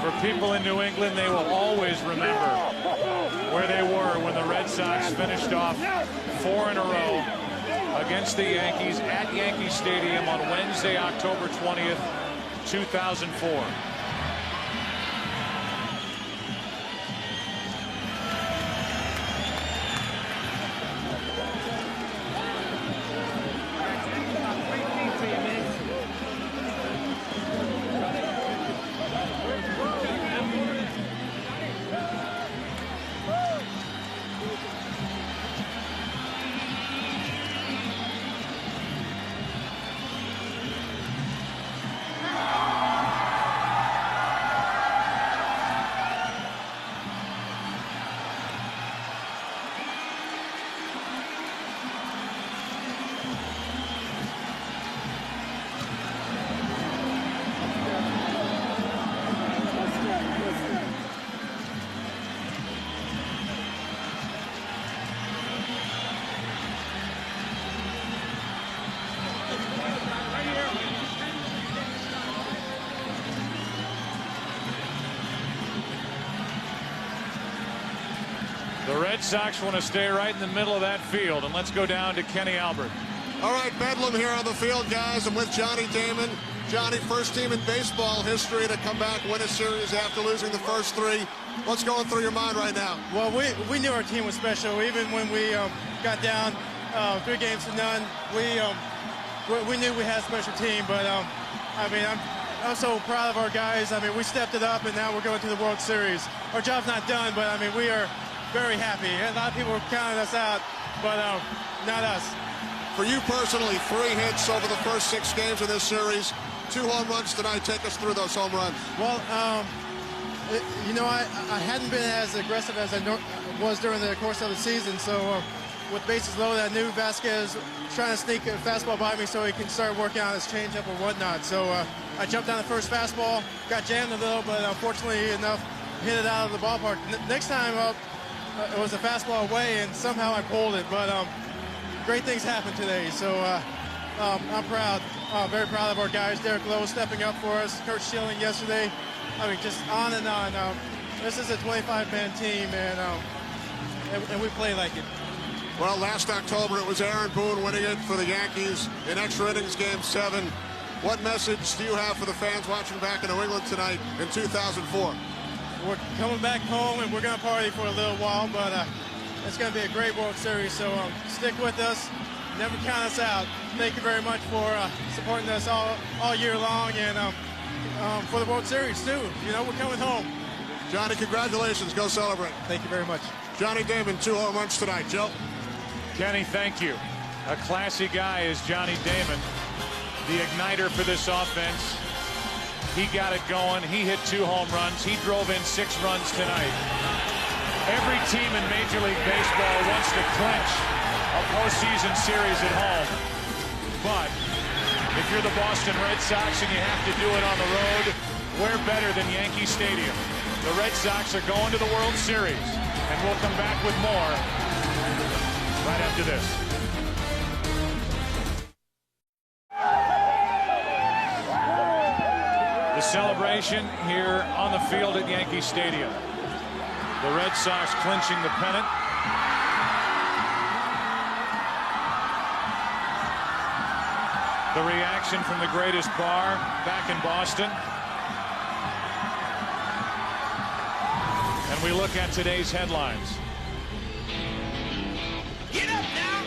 Speaker 1: For people in New England, they will always remember where they were when the Red Sox finished off 4 in a row against the Yankees at Yankee Stadium on Wednesday, October 20th, 2004. The Red Sox want to stay right in the middle of that field, and let's go down to Kenny Albert.
Speaker 4: All right, Bedlam here on the field, guys. I'm with Johnny Damon. Johnny, first team in baseball history to come back, win a series after losing the first 3. What's going through your mind right now?
Speaker 9: Well, we knew our team was special. Even when we got down 3 games to none, we knew we had a special team. But I mean, I'm so proud of our guys. I mean, we stepped it up, and now we're going to the World Series. Our job's not done, but I mean, we are very happy. A lot of people were counting us out, but not us.
Speaker 4: For you personally, 3 hits over the first 6 games of this series, 2 home runs tonight. Take us through those home runs.
Speaker 9: Well, you know, I hadn't been as aggressive as I was during the course of the season, so with bases loaded, I knew Vasquez was trying to sneak a fastball by me so he can start working on his changeup or whatnot. So I jumped on the first fastball, got jammed a little, but unfortunately enough, hit it out of the ballpark. Next time up, it was a fastball away, and somehow I pulled it. But great things happened today. So I'm proud, very proud of our guys. Derek Lowe stepping up for us, Kurt Schilling yesterday. I mean, just on and on. This is a 25-man team, and we play like it.
Speaker 4: Well, last October it was Aaron Boone winning it for the Yankees in extra innings game 7. What message do you have for the fans watching back in New England tonight in 2004?
Speaker 9: We're coming back home, and we're going to party for a little while, but it's going to be a great World Series, so stick with us. Never count us out. Thank you very much for supporting us all year long, and for the World Series, too. You know, we're coming home.
Speaker 4: Johnny, congratulations. Go celebrate.
Speaker 9: Thank you very much.
Speaker 4: Johnny Damon, 2 home runs tonight. Joe?
Speaker 1: Kenny, thank you. A classy guy is Johnny Damon, the igniter for this offense. He got it going. He hit 2 home runs. He drove in 6 runs tonight. Every team in Major League Baseball wants to clinch a postseason series at home. But if you're the Boston Red Sox and you have to do it on the road, where better than Yankee Stadium? The Red Sox are going to the World Series, and we'll come back with more right after this. The celebration here on the field at Yankee Stadium. The Red Sox clinching the pennant. The reaction from the greatest bar back in Boston. And we look at today's headlines.
Speaker 10: Get up now!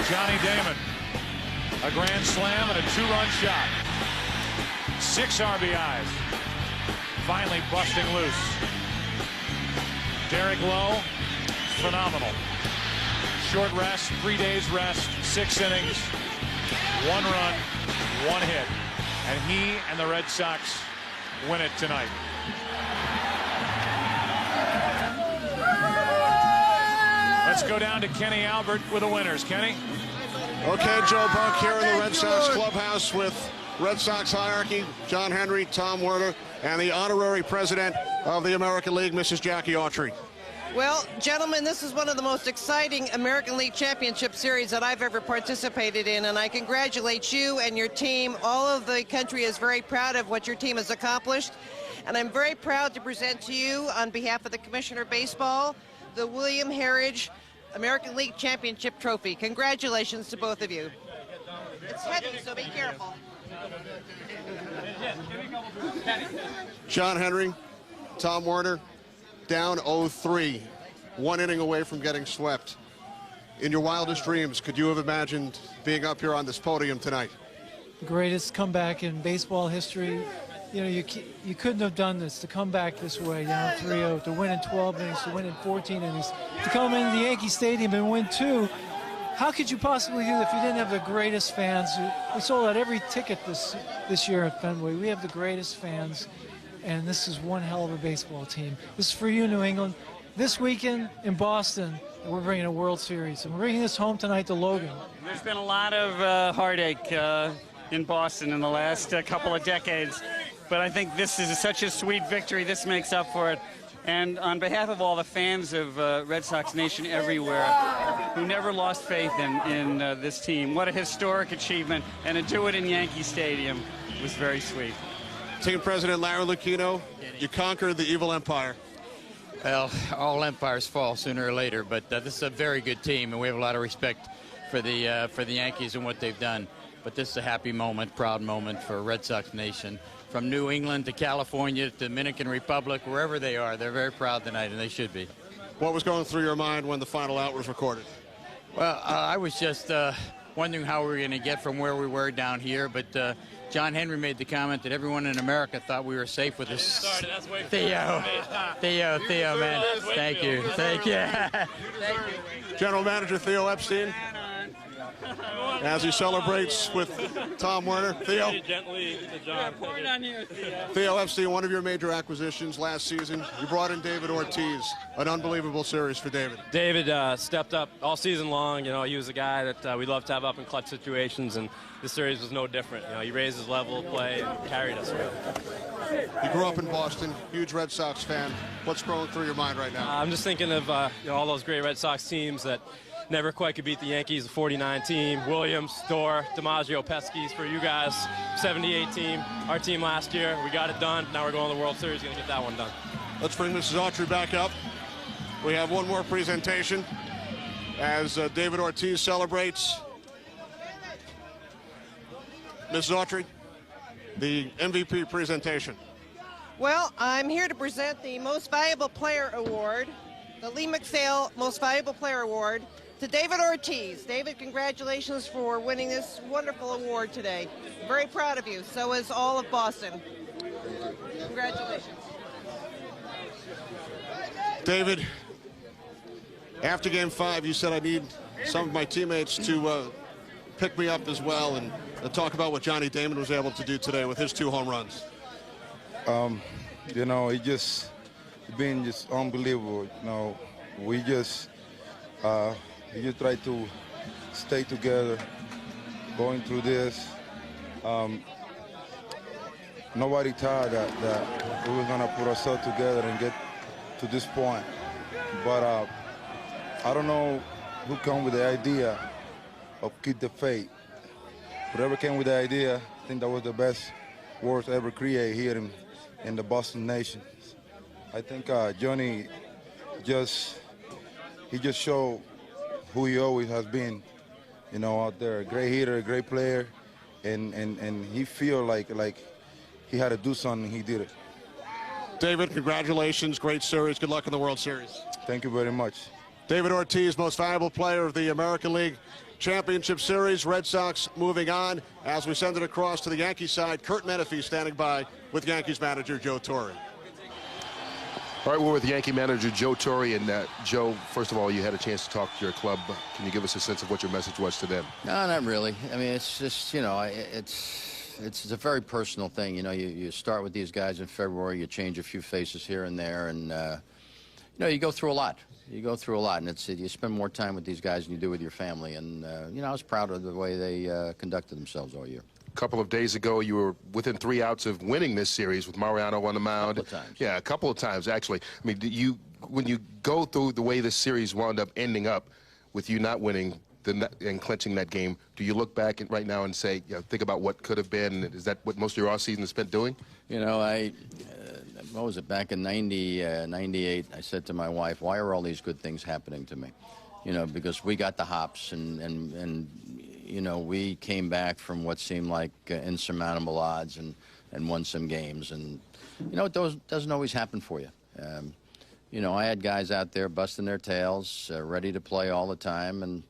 Speaker 1: Johnny Damon, a grand slam and a 2-run shot. 6 RBIs, finally busting loose. Derek Lowe, phenomenal. Short rest, 3 days rest, 6 innings, 1 run, 1 hit. And he and the Red Sox win it tonight. Let's go down to Kenny Albert with the winners. Kenny?
Speaker 4: Okay, Joe Buck here in the Red Sox clubhouse with Red Sox hierarchy, John Henry, Tom Werner, and the honorary president of the American League, Mrs. Jackie Autry.
Speaker 11: Well, gentlemen, this is one of the most exciting American League Championship Series that I've ever participated in, and I congratulate you and your team. All of the country is very proud of what your team has accomplished, and I'm very proud to present to you, on behalf of the Commissioner of Baseball, the William Herridge American League Championship Trophy. Congratulations to both of you. It's heavy, so be careful.
Speaker 4: John Henry, Tom Werner, down 0-3, 1 inning away from getting swept. In your wildest dreams, could you have imagined being up here on this podium tonight?
Speaker 12: The greatest comeback in baseball history. You know, you couldn't have done this, to come back this way, down 3-0, to win in 12 innings, to win in 14 innings, to come into the Yankee Stadium and win 2. How could you possibly do that if you didn't have the greatest fans? We sold out every ticket this year at Fenway. We have the greatest fans, and this is one hell of a baseball team. This is for you, New England. This weekend in Boston, we're bringing a World Series, and we're bringing this home tonight to Logan.
Speaker 13: There's been a lot of heartache in Boston in the last couple of decades, but I think this is such a sweet victory. This makes up for it. And on behalf of all the fans of Red Sox Nation everywhere who never lost faith in this team, what a historic achievement. And to do it in Yankee Stadium was very sweet.
Speaker 4: Team President Larry Lucchino, you conquered the evil empire.
Speaker 14: Well, all empires fall sooner or later, but this is a very good team, and we have a lot of respect for the Yankees and what they've done. But this is a happy moment, proud moment for Red Sox Nation. From New England to California to Dominican Republic, wherever they are, they're very proud tonight, and they should be.
Speaker 4: What was going through your mind when the final out was recorded?
Speaker 14: Well, I was just wondering how we were going to get from where we were down here, but John Henry made the comment that everyone in America thought we were safe with this. Theo, man. Thank you. Thank you.
Speaker 4: General Manager Theo Epstein, as he celebrates with Tom Werner. Theo? Theo Epstein, one of your major acquisitions last season. You brought in David Ortiz, an unbelievable series for David.
Speaker 15: David stepped up all season long. You know, he was a guy that we love to have up in clutch situations, and this series was no different. You know, he raised his level of play and carried us.
Speaker 4: You grew up in Boston, huge Red Sox fan. What's going through your mind right now?
Speaker 15: I'm just thinking of all those great Red Sox teams that never quite could beat the Yankees, the 49 team, Williams, Dorr, DiMaggio, Pesky's for you guys, 78 team, our team last year. We got it done. Now we're going to the World Series, going to get that one done.
Speaker 4: Let's bring Mrs. Autry back up. We have one more presentation as David Ortiz celebrates. Mrs. Autry, the MVP presentation.
Speaker 11: Well, I'm here to present the Most Valuable Player Award, the Lee McPhail Most Valuable Player Award, to David Ortiz. David, congratulations for winning this wonderful award today. Very proud of you. So is all of Boston. Congratulations.
Speaker 4: David, after Game 5, you said I need some of my teammates to pick me up as well and talk about what Johnny Damon was able to do today with his 2 home runs.
Speaker 10: You know, it's been just unbelievable. You know, we just try to stay together going through this. Nobody thought that we were gonna put ourselves together and get to this point. But I don't know who came with the idea of keep the faith. Whoever came with the idea, I think that was the best words ever created here in the Boston nation. I think Johnny just showed who he always has been, you know, out there. A great hitter, a great player, and he feel like he had to do something, he did it.
Speaker 4: David, congratulations, great series. Good luck in the World Series.
Speaker 10: Thank you very much.
Speaker 4: David Ortiz, Most Valuable Player of the American League Championship Series. Red Sox moving on as we send it across to the Yankee side. Curt Menefee standing by with Yankees manager Joe Torre.
Speaker 16: All right, we're with Yankee manager Joe Torre. And Joe, first of all, you had a chance to talk to your club. Can you give us a sense of what your message was to them?
Speaker 17: No, not really. I mean, it's just, you know, it's a very personal thing. You know, you start with these guys in February, you change a few faces here and there, and, you know, you go through a lot. You go through a lot, and you spend more time with these guys than you do with your family. And, you know, I was proud of the way they conducted themselves all year.
Speaker 16: A couple of days ago, you were within 3 outs of winning this series with Mariano on the mound.
Speaker 17: A couple of times.
Speaker 16: Yeah, a couple of times, actually. I mean, when you go through the way this series wound up ending up with you not winning and clinching that game, do you look back right now and say, you know, think about what could have been? Is that what most of your offseason is spent doing?
Speaker 17: You know, what was it, back in 98, I said to my wife, why are all these good things happening to me? You know, because we got the hops and you know, we came back from what seemed like insurmountable odds and won some games. And, you know, it doesn't always happen for you. You know, I had guys out there busting their tails, ready to play all the time. And,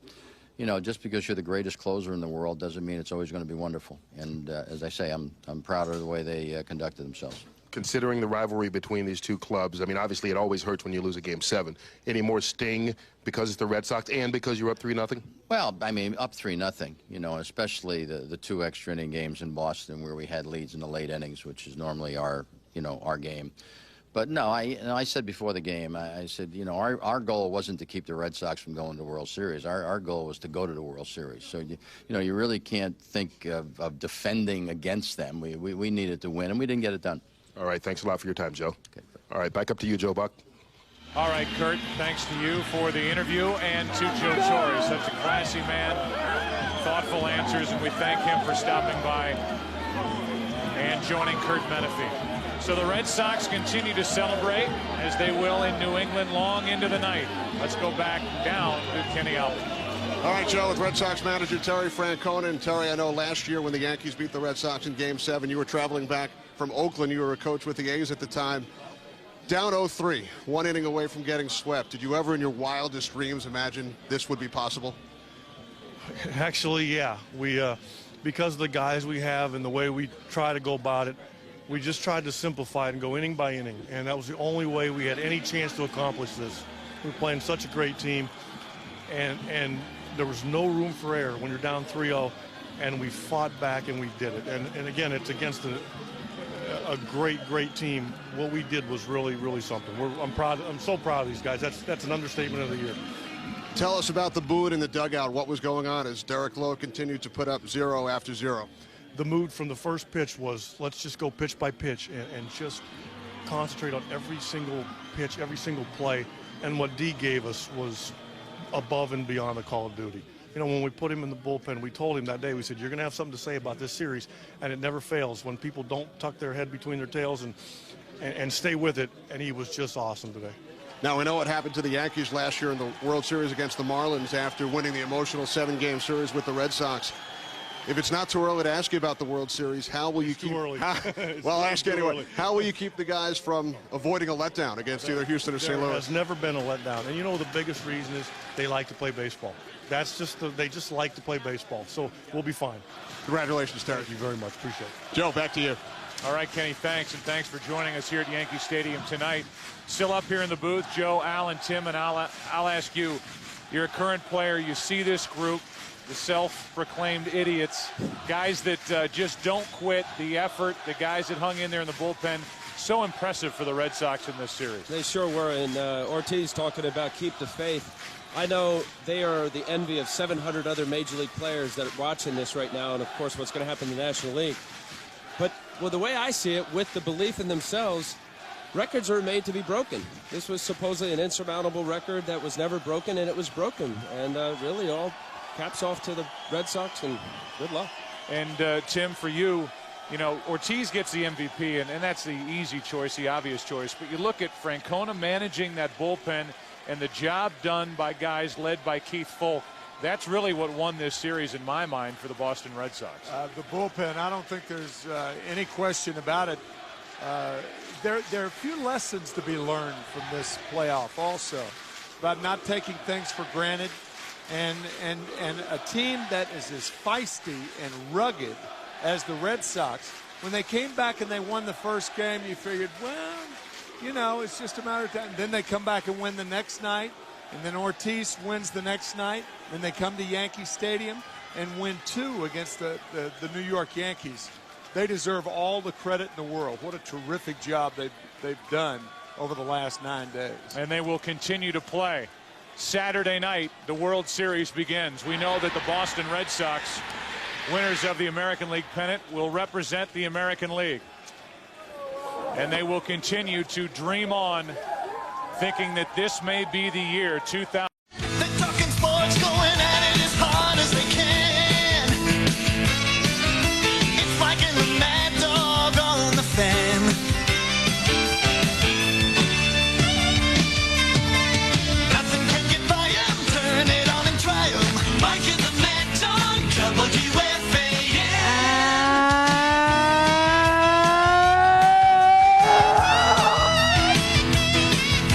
Speaker 17: you know, just because you're the greatest closer in the world doesn't mean it's always going to be wonderful. And as I say, I'm proud of the way they conducted themselves.
Speaker 16: Considering the rivalry between these two clubs, I mean, obviously it always hurts when you lose a Game 7. Any more sting because it's the Red Sox and because you're up 3-0?
Speaker 17: Well, I mean, up 3-0, you know, especially the 2 extra inning games in Boston where we had leads in the late innings, which is normally our game. But no, I said before the game, I said, you know, our goal wasn't to keep the Red Sox from going to the World Series. Our goal was to go to the World Series. So, you know, you really can't think of defending against them. We needed to win, and we didn't get it done.
Speaker 16: All right, thanks a lot for your time, Joe. Okay. All right, back up to you, Joe Buck.
Speaker 1: All right, Curt, thanks to you for the interview and to Joe Torre. Such a classy man, thoughtful answers, and we thank him for stopping by and joining Curt Menefee. So the Red Sox continue to celebrate, as they will in New England long into the night. Let's go back down to Kenny Albert.
Speaker 4: All right, Joe, with Red Sox manager Terry Francona. And Terry, I know last year when the Yankees beat the Red Sox in Game 7, you were traveling back from Oakland. You were a coach with the A's at the time. Down 0-3, 1 inning away from getting swept. Did you ever in your wildest dreams imagine this would be possible?
Speaker 18: Actually, yeah. We, because of the guys we have and the way we try to go about it, we just tried to simplify it and go inning by inning. And that was the only way we had any chance to accomplish this. We're playing such a great team. And there was no room for error when you're down 3-0, and we fought back and we did it. And again, it's against a great team. What we did was really, really something. I'm so proud of these guys. That's an understatement of the year.
Speaker 4: Tell us about the booing in the dugout. What was going on as Derek Lowe continued to put up 0 after 0?
Speaker 18: the mood from the first pitch was let's just go pitch by pitch and just concentrate on every single pitch, every single play. And what D gave us was above and beyond the Call of Duty. You know, when we put him in the bullpen, we told him that day, we said, you're going to have something to say about this series, and it never fails when people don't tuck their head between their tails and stay with it, and he was just awesome today.
Speaker 4: Now, we know what happened to the Yankees last year in the World Series against the Marlins after winning the emotional 7-game series with the Red Sox. If it's not too early to ask you about the World Series, how will you keep...
Speaker 18: Too early.
Speaker 4: Well, I'll ask you anyway. How will you keep the guys from avoiding a letdown against either Houston or St. Louis?
Speaker 18: There has never been a letdown. And you know the biggest reason is they like to play baseball. That's just they just like to play baseball. So we'll be fine.
Speaker 4: Congratulations, Terry.
Speaker 18: Thank you very much. Appreciate it.
Speaker 4: Joe, back to you.
Speaker 1: All right, Kenny, thanks, and thanks for joining us here at Yankee Stadium tonight. Still up here in the booth, Joe, Al, and Tim, and I'll ask you, you're a current player, you see this group, the self-proclaimed idiots, guys that just don't quit, the effort, the guys that hung in there in the bullpen, so impressive for the Red Sox in this series.
Speaker 3: They sure were, and Ortiz talking about keep the faith. I know they are the envy of 700 other Major League players that are watching this right now, and of course what's going to happen in the National League. But well, the way I see it, with the belief in themselves, records are made to be broken. This was supposedly an insurmountable record that was never broken, and it was broken. And really all caps off to the Red Sox, and good luck.
Speaker 1: And Tim, for you, you know, Ortiz gets the MVP, and that's the easy choice, the obvious choice. But you look at Francona managing that bullpen and the job done by guys led by Keith Folk. That's really what won this series in my mind for the Boston Red Sox.
Speaker 2: The bullpen, I don't think there's any question about it. There are a few lessons to be learned from this playoff also about not taking things for granted, and a team that is as feisty and rugged as the Red Sox. When they came back and they won the first game, you figured, well, you know, it's just a matter of time. Then they come back and win the next night, and then Ortiz wins the next night. Then they come to Yankee Stadium and win 2 against the New York Yankees. They deserve all the credit in the world. What a terrific job they've done over the last 9 days.
Speaker 1: And they will continue to play. Saturday night, the World Series begins. We know that the Boston Red Sox, winners of the American League pennant, will represent the American League. And they will continue to dream on, thinking that this may be the year 2000.
Speaker 19: They're talking sports, going at it as hard as they can. It's like a mad dog on the fan. Nothing can get by 'em, turn it on and try 'em. Mike is the mad dog, WFAN.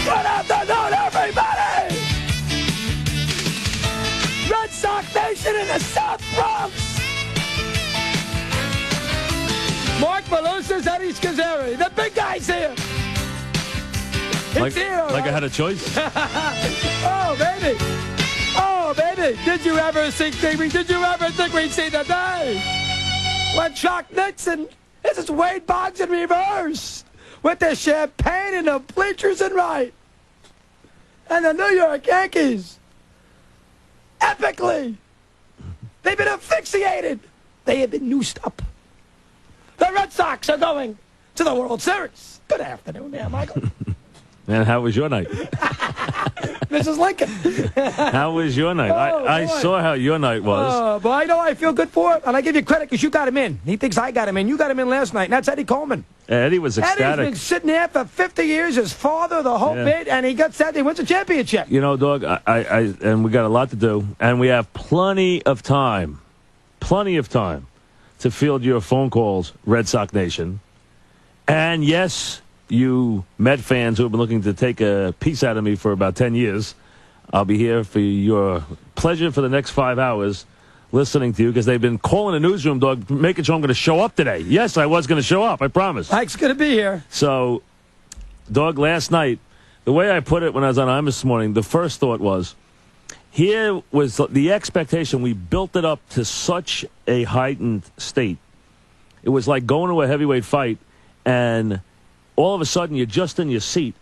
Speaker 20: Good afternoon, everybody! Red Sox Nation in the South Bronx! Mark Malusis, Eddie Scazzeri, the big guy's here! He's here,
Speaker 21: like I
Speaker 20: right?
Speaker 21: had a choice?
Speaker 20: Oh, baby! Oh, baby! Did you ever think we'd see the day when Chuck Nixon, this is Wade Boggs in reverse, with the champagne and the bleachers and right, and the New York Yankees, epically, they've been asphyxiated. They have been noosed up. The Red Sox are going to the World Series. Good afternoon there, Michael.
Speaker 21: And how was your night?
Speaker 20: Mrs. Lincoln.
Speaker 21: How was your night?
Speaker 20: Oh,
Speaker 21: I
Speaker 20: boy.
Speaker 21: saw how your night was.
Speaker 20: Oh, but I know I feel good for it, and I give you credit because you got him in. He thinks I got him in. You got him in last night, and that's Eddie Coleman.
Speaker 21: Eddie was
Speaker 20: Eddie's
Speaker 21: ecstatic.
Speaker 20: been sitting there for 50 years, his father, the whole
Speaker 21: Yeah.
Speaker 20: bit, and he got Saturday, wins a championship.
Speaker 21: You know, dog, and we got a lot to do, and we have plenty of time to field your phone calls, Red Sox Nation. And yes, you Met fans who have been looking to take a piece out of me for about 10 years, I'll be here for your pleasure for the next 5 hours listening to you because they've been calling the newsroom, dog, making sure I'm going to show up today. Yes, I was going to show up, I promise.
Speaker 20: Mike's going to be here.
Speaker 21: So, dog, last night, the way I put it when I was on IME this morning, the first thought was, here was the expectation. We built it up to such a heightened state. It was like going to a heavyweight fight, and all of a sudden you're just in your seat.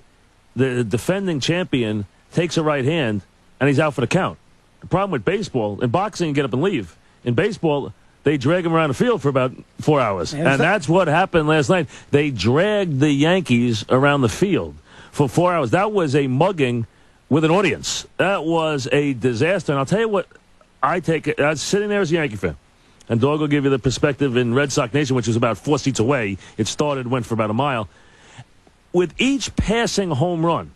Speaker 21: The defending champion takes a right hand, and he's out for the count. The problem with baseball, in boxing, you get up and leave. In baseball, they drag them around the field for about 4 hours. And that's what happened last night. They dragged the Yankees around the field for 4 hours. That was a mugging with an audience. That was a disaster. And I'll tell you what, I was sitting there as a Yankee fan. And Dog will give you the perspective in Red Sox Nation, which was about 4 seats away. It started, went for about a mile. With each passing home run,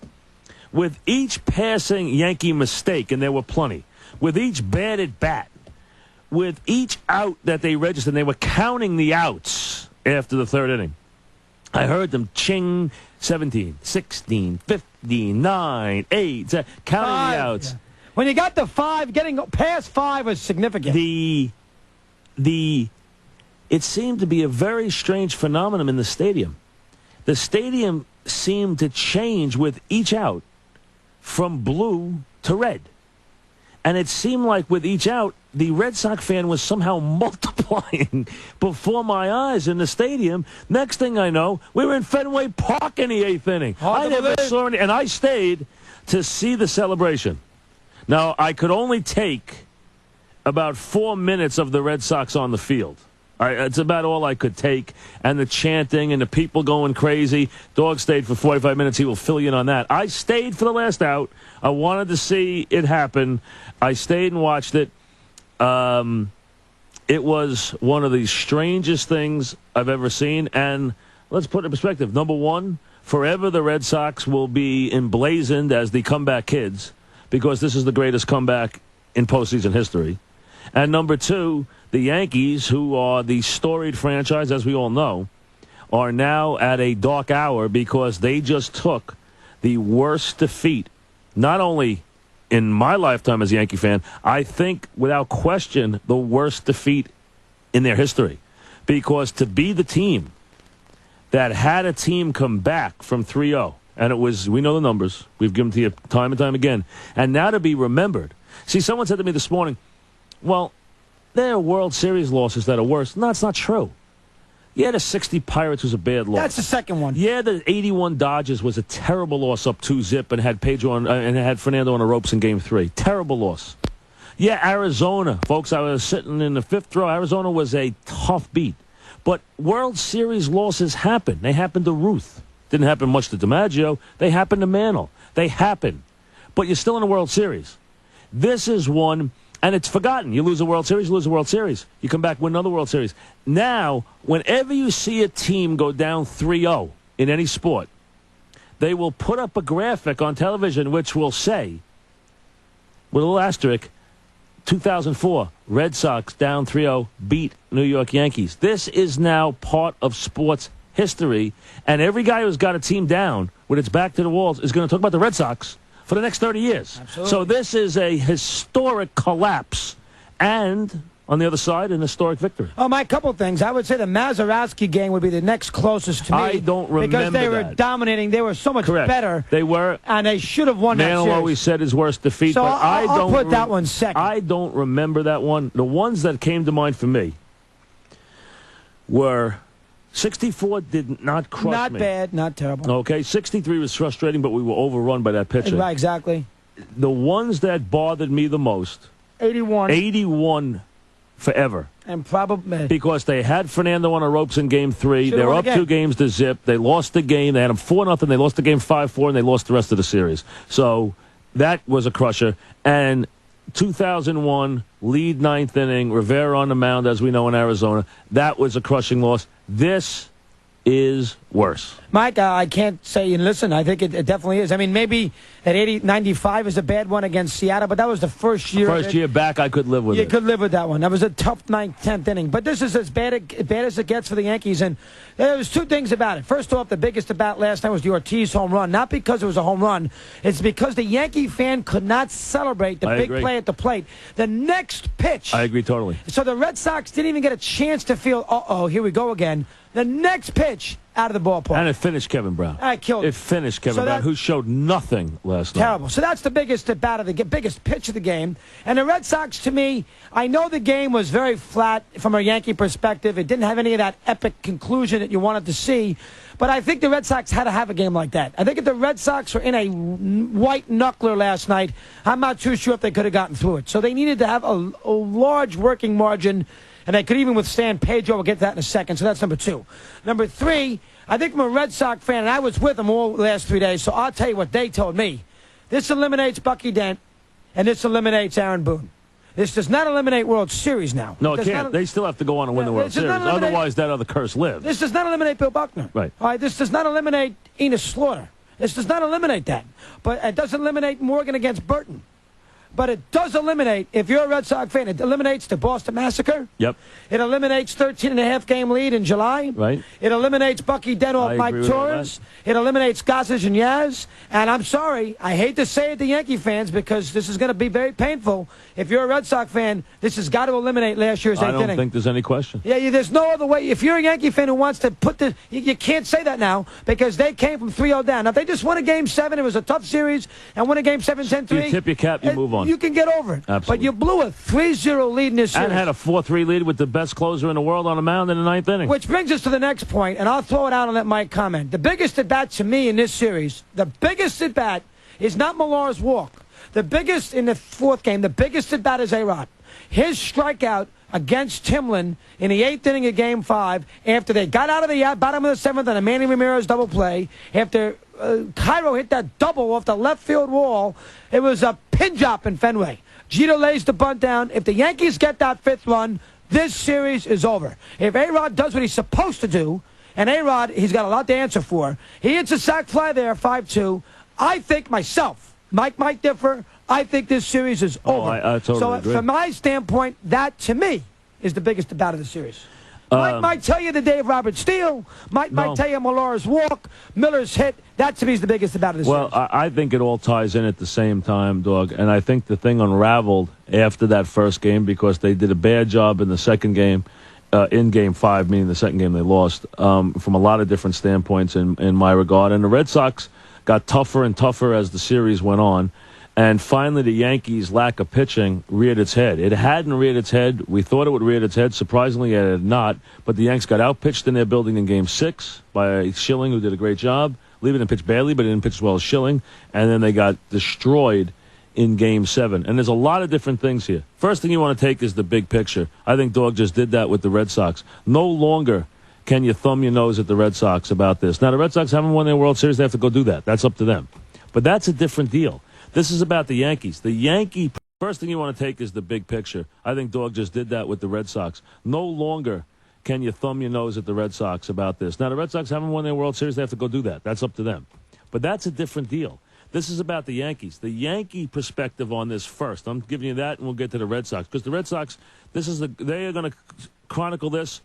Speaker 21: with each passing Yankee mistake, and there were plenty, with each batted bat, with each out that they registered, and they were counting the outs after the third inning. I heard them ching 17, 16, 15, 9, 8, counting the outs.
Speaker 20: Yeah. When you got to 5, getting past 5 was significant.
Speaker 21: It seemed to be a very strange phenomenon in the stadium. The stadium seemed to change with each out from blue to red. And it seemed like with each out, the Red Sox fan was somehow multiplying before my eyes in the stadium. Next thing I know, we were in Fenway Park in the 8th inning. I never saw any, and I stayed to see the celebration. Now, I could only take about 4 minutes of the Red Sox on the field. It's about all I could take. And the chanting and the people going crazy. Dog stayed for 45 minutes. He will fill you in on that. I stayed for the last out. I wanted to see it happen. I stayed and watched it. It was one of the strangest things I've ever seen. And let's put it in perspective. Number one, forever the Red Sox will be emblazoned as the comeback kids because this is the greatest comeback in postseason history. And number two, the Yankees, who are the storied franchise, as we all know, are now at a dark hour because they just took the worst defeat, not only in my lifetime as a Yankee fan, I think without question the worst defeat in their history. Because to be the team that had a team come back from 3-0, and it was, we know the numbers, we've given to you time and time again, and now to be remembered. See, someone said to me this morning, well, there are World Series losses that are worse. No, it's not true. Yeah, the 60 Pirates was a bad loss.
Speaker 20: That's the second one.
Speaker 21: Yeah, the 81 Dodgers was a terrible loss up 2-zip and had and had Fernando on the ropes in Game 3. Terrible loss. Yeah, Arizona, folks, I was sitting in the 5th row. Arizona was a tough beat. But World Series losses happen. They happened to Ruth. Didn't happen much to DiMaggio. They happened to Mantle. They happen. But you're still in a World Series. This is one... And it's forgotten. You lose a World Series, you lose a World Series. You come back, win another World Series. Now, whenever you see a team go down 3-0 in any sport, they will put up a graphic on television which will say, with a little asterisk, 2004, Red Sox down 3-0, beat New York Yankees. This is now part of sports history, and every guy who's got a team down with its back to the walls is going to talk about the Red Sox for the next 30 years.
Speaker 20: Absolutely.
Speaker 21: So this is a historic collapse. And, on the other side, an historic victory.
Speaker 20: Oh, my couple things. I would say the Mazeroski game would be the next closest to me.
Speaker 21: I don't remember
Speaker 20: because they were
Speaker 21: that.
Speaker 20: dominating. They were so much
Speaker 21: Correct.
Speaker 20: better.
Speaker 21: They were.
Speaker 20: And they should have won that
Speaker 21: Mantle
Speaker 20: series.
Speaker 21: always said his worst defeat.
Speaker 20: So
Speaker 21: but
Speaker 20: I'll put that one second.
Speaker 21: I don't remember that one. The ones that came to mind for me were 64 did not crush
Speaker 20: Not
Speaker 21: me.
Speaker 20: bad, not terrible.
Speaker 21: Okay, 63 was frustrating, but we were overrun by that pitching.
Speaker 20: Right, exactly.
Speaker 21: The ones that bothered me the most,
Speaker 20: 81.
Speaker 21: 81 forever.
Speaker 20: And probably...
Speaker 21: Because they had Fernando on the ropes in Game 3.
Speaker 20: Should've
Speaker 21: They were
Speaker 20: won
Speaker 21: up
Speaker 20: again.
Speaker 21: 2 games to zip. They lost the game. They had them 4-0. They lost the game 5-4, and they lost the rest of the series. So that was a crusher. And 2001, lead 9th inning, Rivera on the mound, as we know in Arizona. That was a crushing loss. This is worse.
Speaker 20: Mike, I can't say, and listen, I think it definitely is. I mean, maybe at 95 is a bad one against Seattle, but that was the first year.
Speaker 21: First year back, I could live with it.
Speaker 20: You could live with that one. That was a tough 9th, 10th inning. But this is as bad as it gets for the Yankees. And there was 2 things about it. First off, the biggest about last night was the Ortiz home run. Not because it was a home run. It's because the Yankee fan could not celebrate the big play at the plate. The next pitch.
Speaker 21: I agree totally.
Speaker 20: So the Red Sox didn't even get a chance to feel, uh-oh, here we go again. The next pitch out of the ballpark.
Speaker 21: And it finished Kevin Brown.
Speaker 20: I killed
Speaker 21: it. Finished Kevin
Speaker 20: So
Speaker 21: Brown,
Speaker 20: that-
Speaker 21: who showed nothing last night.
Speaker 20: Terrible. So that's the biggest about of the biggest pitch of the game. And the Red Sox, to me, I know the game was very flat from a Yankee perspective. It didn't have any of that epic conclusion that you wanted to see. But I think the Red Sox had to have a game like that. I think if the Red Sox were in a white knuckler last night, I'm not too sure if they could have gotten through it. So they needed to have a large working margin And they could even withstand Pedro. We'll get to that in a second. So that's number 2. Number 3, I think I'm a Red Sox fan, and I was with them all the last 3 days, so I'll tell you what they told me. This eliminates Bucky Dent, and this eliminates Aaron Boone. This does not eliminate World Series now.
Speaker 21: No, it can't. They still have to go on and win the World Series. Otherwise, that other curse lives.
Speaker 20: This does not eliminate Bill Buckner.
Speaker 21: Right.
Speaker 20: All right. This does not eliminate Enos Slaughter. This does not eliminate that. But it doesn't eliminate Morgan against Burton. But it does eliminate, if you're a Red Sox fan, it eliminates the Boston Massacre.
Speaker 21: Yep.
Speaker 20: It eliminates 13.5-game lead in July.
Speaker 21: Right.
Speaker 20: It eliminates Bucky Dent off Mike Torres. It eliminates Gossage and Yaz. And I'm sorry, I hate to say it to Yankee fans because this is going to be very painful. If you're a Red Sox fan, this has got to eliminate last year's 8th inning.
Speaker 21: I don't think there's any question.
Speaker 20: Yeah, there's no other way. If you're a Yankee fan who wants to put the... You can't say that now because they came from 3-0 down. Now, if they just won a Game 7, it was a tough series, and won a Game 7, 10-3...
Speaker 21: You tip your cap, you move on.
Speaker 20: You can get over it.
Speaker 21: Absolutely.
Speaker 20: But you blew a 3-0 lead in this series.
Speaker 21: And had a 4-3 lead with the best closer in the world on the mound in the 9th inning.
Speaker 20: Which brings us to the next point, and I'll throw it out and let Mike comment. The biggest at-bat to me in this series, the biggest at-bat is not Millar's walk. The biggest in the 4th game, the biggest at-bat is A-Rod. His strikeout against Timlin in the 8th inning of Game 5 after they got out of the bottom of the 7th on a Manny Ramirez double play, after Cairo hit that double off the left field wall. It was a pin drop in Fenway. Jeter lays the bunt down. If the Yankees get that 5th run, this series is over. If A-Rod does what he's supposed to do, and A-Rod, he's got a lot to answer for. He hits a sac fly there, 5-2. I think myself, Mike might differ, I think this series is over.
Speaker 21: I totally agree.
Speaker 20: From my standpoint, that, to me, is the biggest bout of the series. Mike might tell you the Dave Roberts steal. Mike might tell you Millar's walk, Miller's hit. That, to me, is the biggest bout of the series.
Speaker 21: Well, I think it all ties in at the same time, Dog. And I think the thing unraveled after that first game because they did a bad job in the second game, in Game 5, meaning the second game they lost, from a lot of different standpoints in my regard. And the Red Sox got tougher and tougher as the series went on. And finally, the Yankees' lack of pitching reared its head. It hadn't reared its head. We thought it would rear its head. Surprisingly, it had not. But the Yanks got outpitched in their building in Game 6 by Schilling, who did a great job. Levy didn't pitch badly, but he didn't pitch as well as Schilling. And then they got destroyed in Game 7. And there's a lot of different things here. First thing you want to take is the big picture. I think Dog just did that with the Red Sox. No longer can you thumb your nose at the Red Sox about this. Now, the Red Sox haven't won their World Series. They have to go do that. That's up to them. But that's a different deal. This is about the Yankees. The Yankee, first thing you want to take is the big picture. I think Dog just did that with the Red Sox. No longer can you thumb your nose at the Red Sox about this. Now, the Red Sox haven't won their World Series. They have to go do that. That's up to them. But that's a different deal. This is about the Yankees. The Yankee perspective on this first. I'm giving you that, and we'll get to the Red Sox. Because the Red Sox, they are going to chronicle this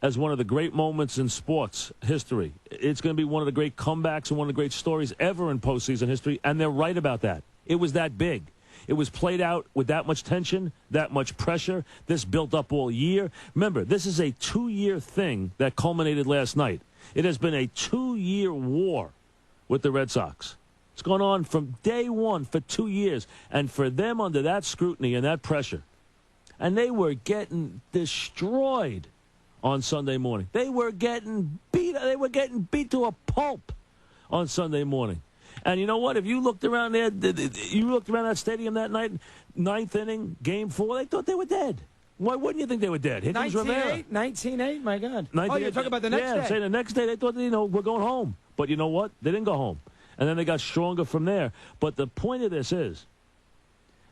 Speaker 21: as one of the great moments in sports history. It's going to be one of the great comebacks and one of the great stories ever in postseason history, and they're right about that. It was that big. It was played out with that much tension, that much pressure. This built up all year. Remember, this is a 2-year thing that culminated last night. It has been a 2-year war with the Red Sox. It's gone on from day one for 2 years. And for them under that scrutiny and that pressure, and they were getting destroyed on Sunday morning. They were getting beat. They were getting beat to a pulp on Sunday morning. And you know what? If you looked around there, you looked around that stadium that night, 9th inning, Game 4, they thought they were dead. Why wouldn't you think they were dead?
Speaker 20: 19-8, my God.
Speaker 21: Oh,
Speaker 20: you're talking about the next day.
Speaker 21: Yeah, say the next day they thought, we're going home. But you know what? They didn't go home. And then they got stronger from there. But the point of this is,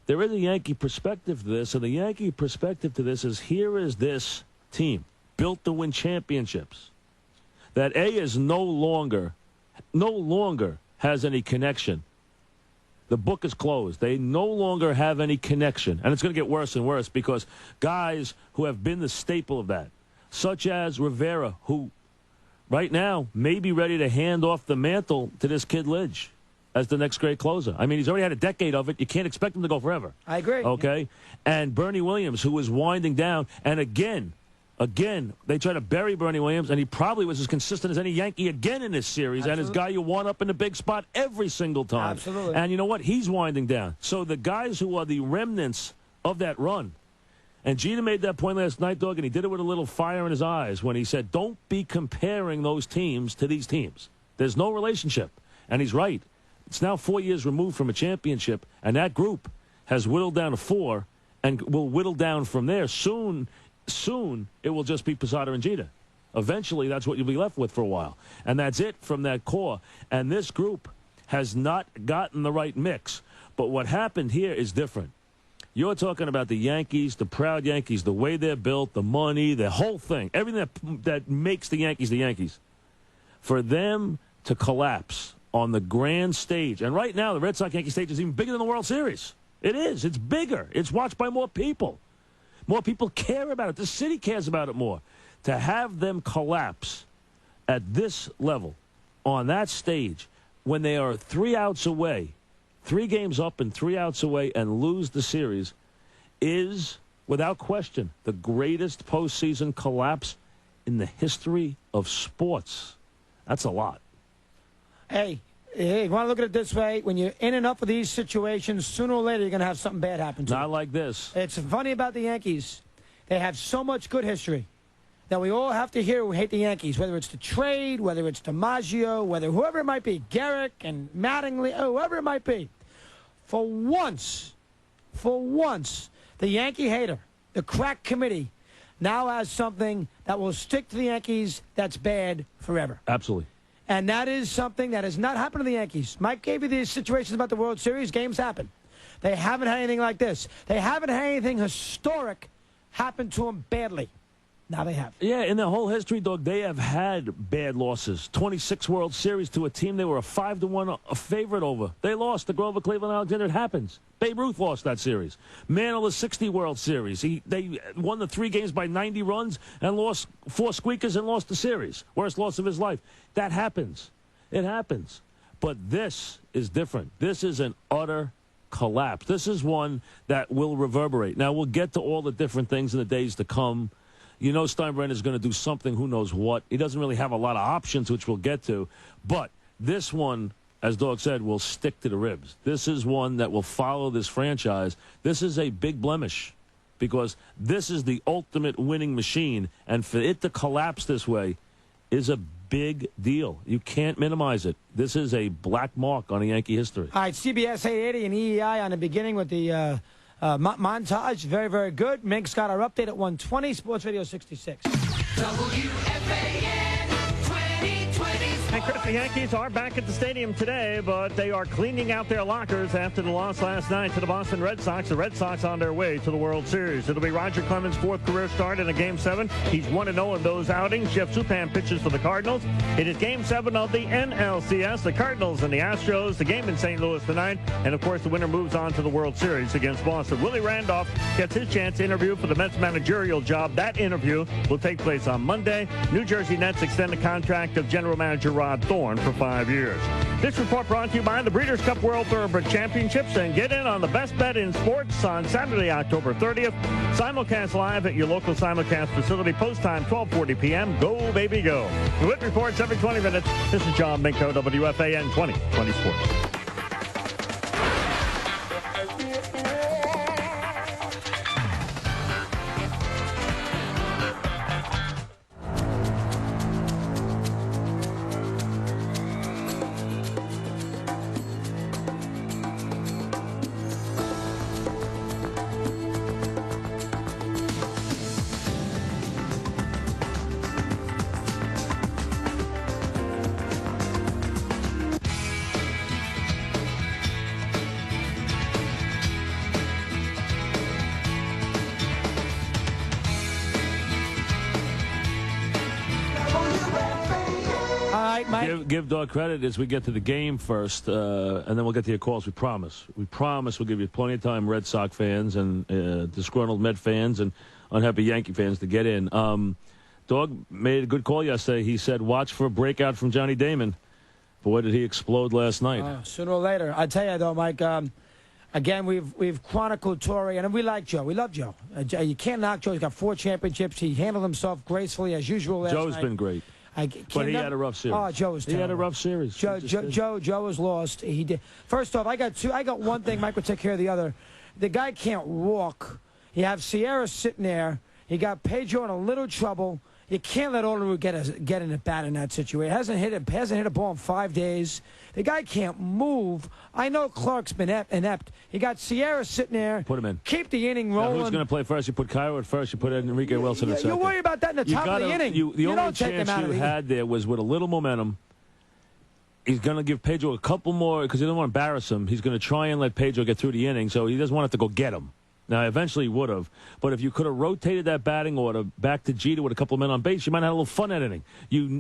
Speaker 21: there is a Yankee perspective to this, and the Yankee perspective to this is, here is this team built to win championships. That is no longer has any connection. The book is closed. They no longer have any connection. And it's going to get worse and worse because guys who have been the staple of that, such as Rivera, who right now may be ready to hand off the mantle to this kid Lidge as the next great closer. I mean, he's already had a decade of it. You can't expect him to go forever.
Speaker 20: I agree.
Speaker 21: Okay? And Bernie Williams, who is winding down. And again, they try to bury Bernie Williams, and he probably was as consistent as any Yankee again in this series.
Speaker 20: Absolutely.
Speaker 21: And his guy you want up in the big spot every single time.
Speaker 20: Absolutely.
Speaker 21: And you know what? He's winding down. So the guys who are the remnants of that run, and Jeter made that point last night, Dog, and he did it with a little fire in his eyes when he said, don't be comparing those teams to these teams. There's no relationship. And he's right. It's now 4 years removed from a championship, and that group has whittled down to 4 and will whittle down from there. Soon, soon it will just be Posada and Jeter. Eventually, that's what you'll be left with for a while. And that's it from that core. And this group has not gotten the right mix. But what happened here is different. You're talking about the Yankees, the proud Yankees, the way they're built, the money, the whole thing, everything that makes the Yankees the Yankees. For them to collapse on the grand stage, and right now the Red Sox Yankee stage is even bigger than the World Series. It is. It's bigger. It's watched by more people. More people care about it. The city cares about it more. To have them collapse at this level on that stage when they are 3 outs away, 3 games up and 3 outs away, and lose the series is, without question, the greatest postseason collapse in the history of sports. That's a lot.
Speaker 20: Hey, you want to look at it this way? When you're in enough of these situations, sooner or later you're going to have something bad happen to you.
Speaker 21: Not like this.
Speaker 20: It's funny about the Yankees. They have so much good history that we all have to hear who hate the Yankees, whether it's the trade, whether it's DiMaggio, whether whoever it might be, Garrick and Mattingly, whoever it might be. For once, the Yankee hater, the crack committee, now has something that will stick to the Yankees that's bad forever.
Speaker 21: Absolutely.
Speaker 20: And that is something that has not happened to the Yankees. Mike gave you these situations about the World Series. Games happen. They haven't had anything like this. They haven't had anything historic happen to them badly. Now they have.
Speaker 21: Yeah, in their whole history, Doug, they have had bad losses. 26 World Series to a team they were a 5-1 favorite over. They lost to Grover Cleveland Alexander. It happens. Babe Ruth lost that series. Mantle, the 60 World Series. They won the 3 games by 90 runs and lost 4 squeakers and lost the series. Worst loss of his life. That happens. It happens. But this is different. This is an utter collapse. This is one that will reverberate. Now, we'll get to all the different things in the days to come. You know Steinbrenner is going to do something, who knows what. He doesn't really have a lot of options, which we'll get to. But this one, as Dog said, will stick to the ribs. This is one that will follow this franchise. This is a big blemish because this is the ultimate winning machine. And for it to collapse this way is a big deal. You can't minimize it. This is a black mark on Yankee history.
Speaker 20: All right, CBS 880 and EEI on the beginning with the montage. Very, very good. Mink's got our update at 1:20. Sports Radio 66.
Speaker 5: WFAN 2020.
Speaker 22: And Chris, the Yankees are back at the stadium today, but they are cleaning out their lockers after the loss last night to the Boston Red Sox. The Red Sox on their way to the World Series. It'll be Roger Clemens' 4th career start in a Game 7. He's 1-0 in those outings. Jeff Supan pitches for the Cardinals. It is Game 7 of the NLCS. The Cardinals and the Astros. The game in St. Louis tonight. And, of course, the winner moves on to the World Series against Boston. Willie Randolph gets his chance to interview for the Mets managerial job. That interview will take place on Monday. New Jersey Nets extend the contract of general manager Rod Thorne for 5 years. This report brought to you by the Breeders' Cup World Thoroughbred Championships, and get in on the best bet in sports on Saturday, October 30th. Simulcast live at your local simulcast facility. Post time 12:40 p.m. Go, baby, go. With reports every 20 minutes, this is John Minko, WFAN 2020 Sports. Give Dog credit as we get to the game first, and then we'll get to your calls. We promise. We promise we'll give you plenty of time, Red Sox fans and disgruntled Met fans and unhappy Yankee fans, to get in. Dog made a good call yesterday. He said, watch for a breakout from Johnny Damon. Boy, did he explode last night.
Speaker 20: Sooner or later. I tell you, though, Mike, again, we've chronicled Torrey, and we like Joe. We love Joe. You can't knock Joe. He's got 4 championships. He handled himself gracefully, as usual, last night.
Speaker 21: Joe's been great. But he had a rough series.
Speaker 20: Oh, Joe was terrible.
Speaker 21: He had a rough series.
Speaker 20: Joe was lost. He did. First off, I got one thing. Mike will take care of the other. The guy can't walk. You have Sierra sitting there. He got Pedro in a little trouble. You can't let Olerud get in a bat in that situation. Hasn't hit a ball in 5 days. The guy can't move. I know Clark's been inept. You got Sierra sitting there.
Speaker 21: Put him in.
Speaker 20: Keep the inning rolling.
Speaker 21: Now, who's going to play first? You put Cairo at first. You put Enrique Wilson at second.
Speaker 20: You worry about that in the top of the inning.
Speaker 21: The only chance you had there was with a little momentum. He's going to give Pedro a couple more because he doesn't want to embarrass him. He's going to try and let Pedro get through the inning, so he doesn't want to have to go get him. Now, eventually he would have. But if you could have rotated that batting order back to Jeter with a couple of men on base, you might have had a little fun that inning.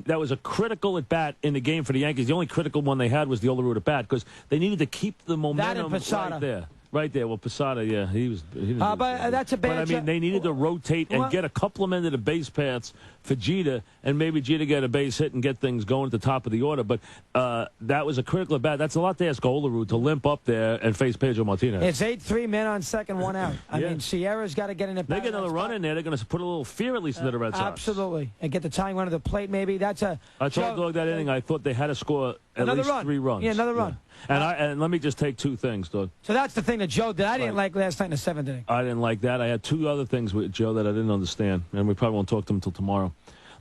Speaker 21: That was a critical at-bat in the game for the Yankees. The only critical one they had was the Olerud at-bat because they needed to keep the momentum right there. Right there. Well, Posada, yeah, he didn't
Speaker 20: but that's a bad.
Speaker 21: But I mean, they needed to rotate and get a couple of men to the base paths for Jeter, and maybe Jeter get a base hit and get things going at the top of the order. But that was a critical at bat. That's a lot to ask Olerud to limp up there and face Pedro Martinez.
Speaker 20: It's 8-3 men on second, 1 out. I mean, Sierra's got to get in the.
Speaker 21: They get another run in there. They're going to put a little fear at least into the Red Sox.
Speaker 20: Absolutely, and get the tying run to the plate. Maybe that's a.
Speaker 21: I told Doug that inning. I thought they had to score at least 3 runs.
Speaker 20: Yeah, another run.
Speaker 21: And let me just take 2 things, Doug.
Speaker 20: So that's the thing that Joe did. I didn't like last night in the 7th inning.
Speaker 21: I didn't like that. I had 2 other things with Joe that I didn't understand, and we probably won't talk to him until tomorrow.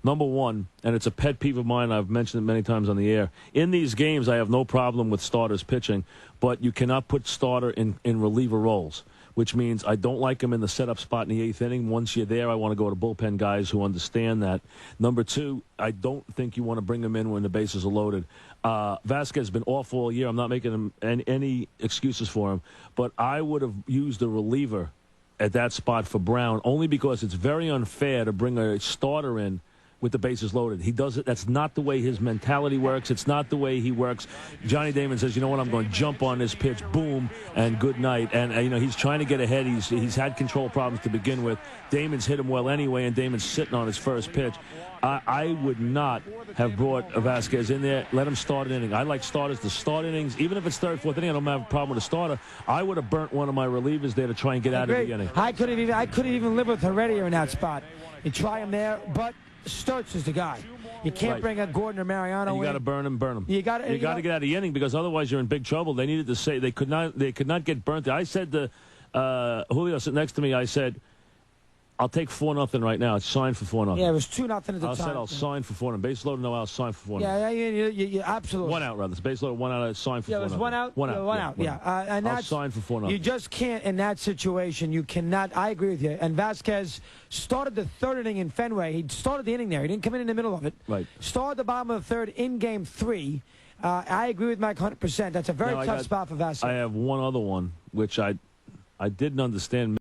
Speaker 21: Number 1, and it's a pet peeve of mine, I've mentioned it many times on the air. In these games, I have no problem with starters pitching, but you cannot put starter in reliever roles, which means I don't like him in the setup spot in the 8th inning. Once you're there, I want to go to bullpen guys who understand that. Number 2, I don't think you want to bring him in when the bases are loaded. Vasquez has been awful all year. I'm not making him any excuses for him, but I would have used a reliever at that spot for Brown only because it's very unfair to bring a starter in with the bases loaded. He does it. That's not the way his mentality works. It's not the way he works. Johnny Damon says, you know what, I'm going to jump on this pitch, boom, and good night. And, you know, he's trying to get ahead. He's had control problems to begin with. Damon's hit him well anyway, and Damon's sitting on his first pitch. I would not have brought Vasquez in there. Let him start an inning. I like starters to start innings. Even if it's 3rd, 4th inning, I don't have a problem with a starter. I would have burnt one of my relievers there to try and get out of the inning.
Speaker 20: I could have even lived with Heredia in that spot. You try him there, but Sturts is the guy. You can't bring a Gordon or Mariano in.
Speaker 21: You got to burn him.
Speaker 20: You got to
Speaker 21: get out of the inning because otherwise you're in big trouble. They needed to say they could not get burnt. I said to Julio sitting next to me, I said, I'll take 4-0 right now. It's signed for 4-0.
Speaker 20: Yeah, it was 2-0 at the time.
Speaker 21: I said I'll sign for 4-0. Base loaded, no out, sign for 4-0.
Speaker 20: Yeah, you absolutely.
Speaker 21: 1 out, rather. It's base loaded, 1 out, sign for 4-0.
Speaker 20: Yeah, it was 1 out?
Speaker 21: 1 out.
Speaker 20: One out, yeah. And
Speaker 21: I'll sign for 4-0.
Speaker 20: You just can't, in that situation, you cannot. I agree with you. And Vasquez started the 3rd inning in Fenway. He started the inning there. He didn't come in the middle of it.
Speaker 21: Right.
Speaker 20: Started the bottom of the 3rd in Game 3. I agree with Mike 100%. That's a very tough spot for Vasquez.
Speaker 21: I have one other one, which I didn't understand.